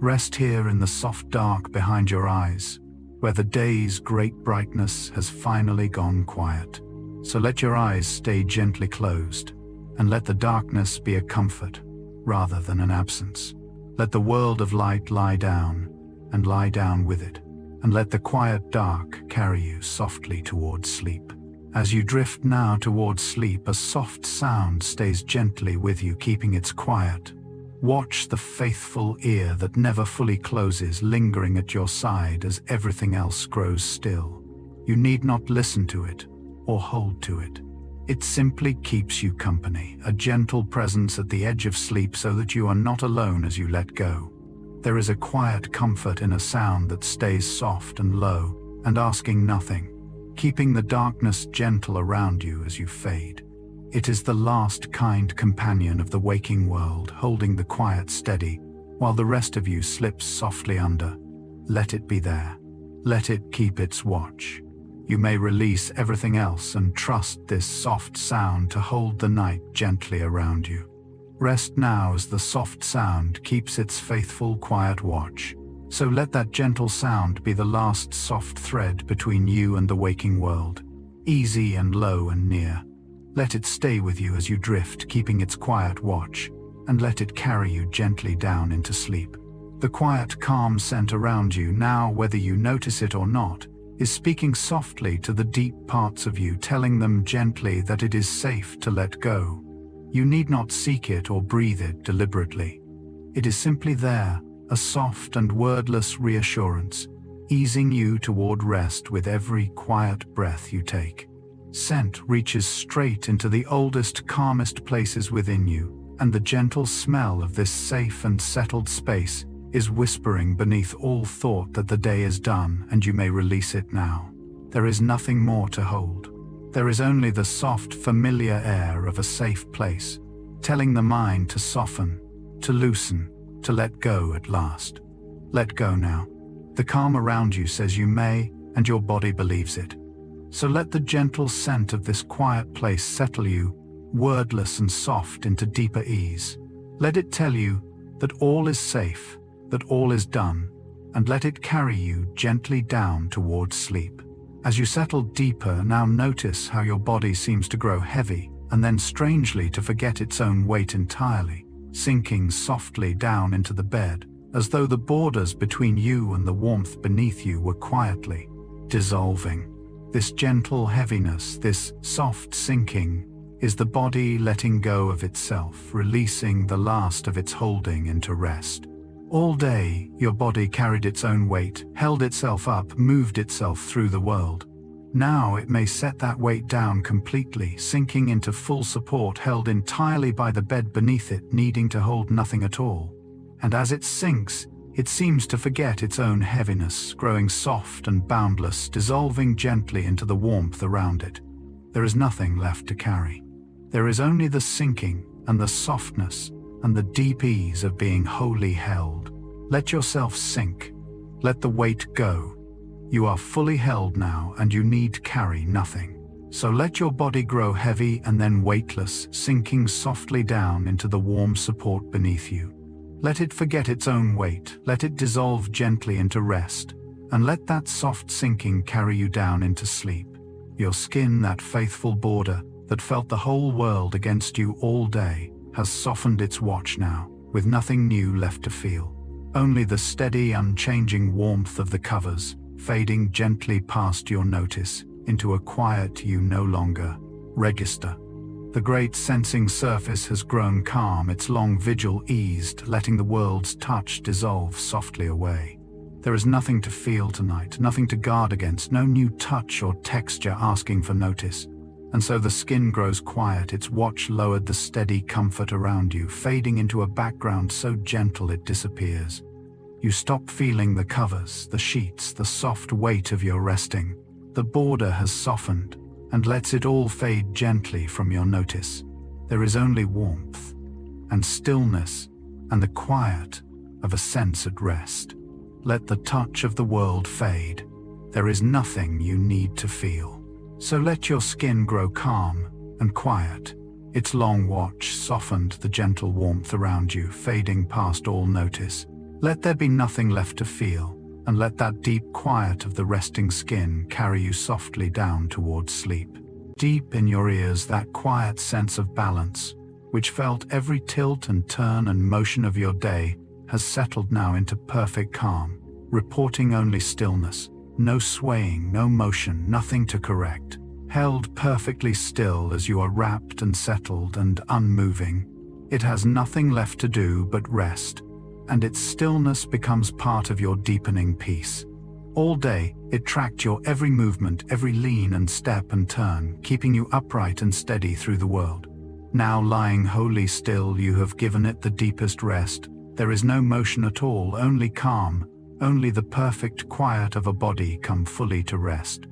Rest here in the soft dark behind your eyes, where the day's great brightness has finally gone quiet. So let your eyes stay gently closed, and let the darkness be a comfort rather than an absence. Let the world of light lie down, and lie down with it, and let the quiet dark carry you softly towards sleep. As you drift now towards sleep, a soft sound stays gently with you, keeping its quiet. Watch the faithful ear that never fully closes, lingering at your side as everything else grows still. You need not listen to it or hold to it. It simply keeps you company, a gentle presence at the edge of sleep, so that you are not alone as you let go. There is a quiet comfort in a sound that stays soft and low, and asking nothing, keeping the darkness gentle around you as you fade. It is the last kind companion of the waking world, holding the quiet steady, while the rest of you slips softly under. Let it be there. Let it keep its watch. You may release everything else and trust this soft sound to hold the night gently around you. Rest now as the soft sound keeps its faithful quiet watch. So let that gentle sound be the last soft thread between you and the waking world, easy and low and near. Let it stay with you as you drift, keeping its quiet watch, and let it carry you gently down into sleep. The quiet, calm scent around you now, whether you notice it or not, is speaking softly to the deep parts of you, telling them gently that it is safe to let go. You need not seek it or breathe it deliberately. It is simply there, a soft and wordless reassurance, easing you toward rest with every quiet breath you take. Scent reaches straight into the oldest, calmest places within you, and the gentle smell of this safe and settled space is whispering beneath all thought that the day is done and you may release it now. There is nothing more to hold. There is only the soft, familiar air of a safe place, telling the mind to soften, to loosen, to let go at last. Let go now. The calm around you says you may, and your body believes it. So let the gentle scent of this quiet place settle you, wordless and soft, into deeper ease. Let it tell you that all is safe, that all is done, and let it carry you gently down towards sleep. As you settle deeper, now notice how your body seems to grow heavy, and then strangely to forget its own weight entirely, sinking softly down into the bed, as though the borders between you and the warmth beneath you were quietly dissolving. This gentle heaviness, this soft sinking, is the body letting go of itself, releasing the last of its holding into rest. All day, your body carried its own weight, held itself up, moved itself through the world. Now it may set that weight down completely, sinking into full support, held entirely by the bed beneath it, needing to hold nothing at all. And as it sinks, it seems to forget its own heaviness, growing soft and boundless, dissolving gently into the warmth around it. There is nothing left to carry. There is only the sinking and the softness and the deep ease of being wholly held. Let yourself sink. Let the weight go. You are fully held now, and you need carry nothing. So let your body grow heavy and then weightless, sinking softly down into the warm support beneath you. Let it forget its own weight, let it dissolve gently into rest, and let that soft sinking carry you down into sleep. Your skin, that faithful border that felt the whole world against you all day, has softened its watch now, with nothing new left to feel. Only the steady, unchanging warmth of the covers, fading gently past your notice, into a quiet you no longer register. The great sensing surface has grown calm, its long vigil eased, letting the world's touch dissolve softly away. There is nothing to feel tonight, nothing to guard against, no new touch or texture asking for notice. And so the skin grows quiet, its watch lowered, the steady comfort around you, fading into a background so gentle it disappears. You stop feeling the covers, the sheets, the soft weight of your resting. The border has softened, and lets it all fade gently from your notice. There is only warmth, and stillness, and the quiet of a sense at rest. Let the touch of the world fade. There is nothing you need to feel. So let your skin grow calm and quiet. Its long watch softened the gentle warmth around you, fading past all notice. Let there be nothing left to feel, and let that deep quiet of the resting skin carry you softly down towards sleep. Deep in your ears, that quiet sense of balance, which felt every tilt and turn and motion of your day, has settled now into perfect calm, reporting only stillness. No swaying, no motion, nothing to correct. Held perfectly still as you are wrapped and settled and unmoving. It has nothing left to do but rest, and its stillness becomes part of your deepening peace. All day, it tracked your every movement, every lean and step and turn, keeping you upright and steady through the world. Now lying wholly still, you have given it the deepest rest. There is no motion at all, only calm, only the perfect quiet of a body come fully to rest.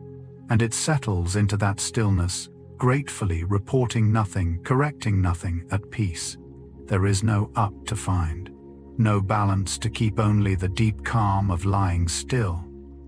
And it settles into that stillness, gratefully reporting nothing, correcting nothing, at peace. There is no up to find, no balance to keep, only the deep calm of lying still.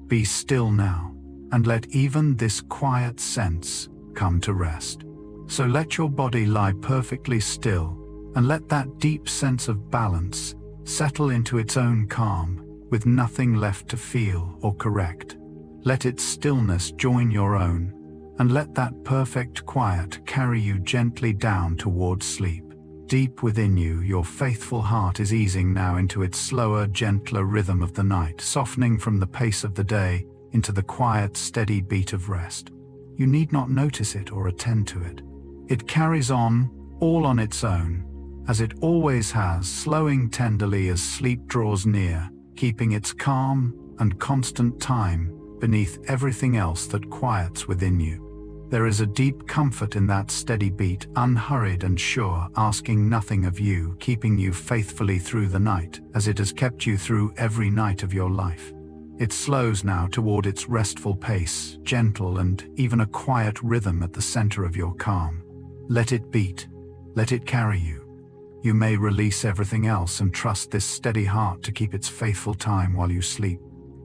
Be still now, and let even this quiet sense come to rest. So let your body lie perfectly still, and let that deep sense of balance settle into its own calm, with nothing left to feel or correct. Let its stillness join your own, and let that perfect quiet carry you gently down towards sleep. Deep within you, your faithful heart is easing now into its slower, gentler rhythm of the night, softening from the pace of the day into the quiet, steady beat of rest. You need not notice it or attend to it. It carries on, all on its own, as it always has, slowing tenderly as sleep draws near, keeping its calm and constant time beneath everything else that quiets within you. There is a deep comfort in that steady beat, unhurried and sure, asking nothing of you, keeping you faithfully through the night, as it has kept you through every night of your life. It slows now toward its restful pace, gentle and even a quiet rhythm at the center of your calm. Let it beat. Let it carry you. You may release everything else and trust this steady heart to keep its faithful time while you sleep.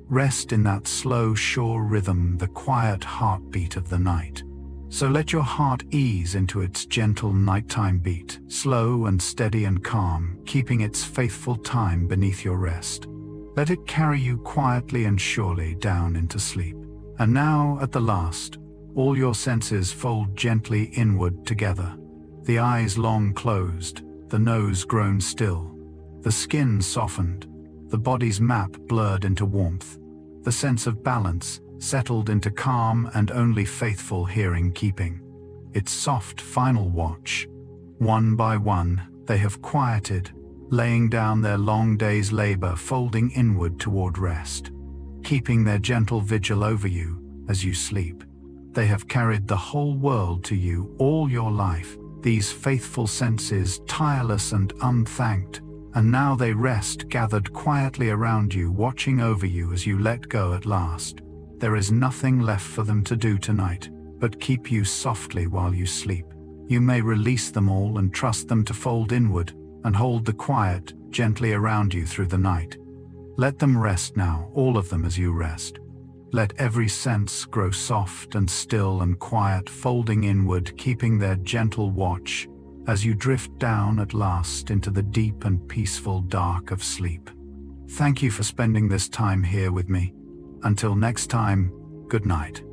Rest in that slow, sure rhythm, the quiet heartbeat of the night. So let your heart ease into its gentle nighttime beat, slow and steady and calm, keeping its faithful time beneath your rest. Let it carry you quietly and surely down into sleep. And now, at the last, all your senses fold gently inward together. The eyes long closed, the nose grown still, the skin softened, the body's map blurred into warmth, the sense of balance settled into calm and only faithful hearing keeping. Its soft final watch. One by one, they have quieted, laying down their long day's labor, folding inward toward rest, keeping their gentle vigil over you as you sleep. They have carried the whole world to you all your life, these faithful senses, tireless and unthanked, and now they rest, gathered quietly around you, watching over you as you let go at last. There is nothing left for them to do tonight but keep you softly while you sleep. You may release them all and trust them to fold inward and hold the quiet gently around you through the night. Let them rest now, all of them, as you rest. Let every sense grow soft and still and quiet, folding inward, keeping their gentle watch as you drift down at last into the deep and peaceful dark of sleep. Thank you for spending this time here with me. Until next time, good night.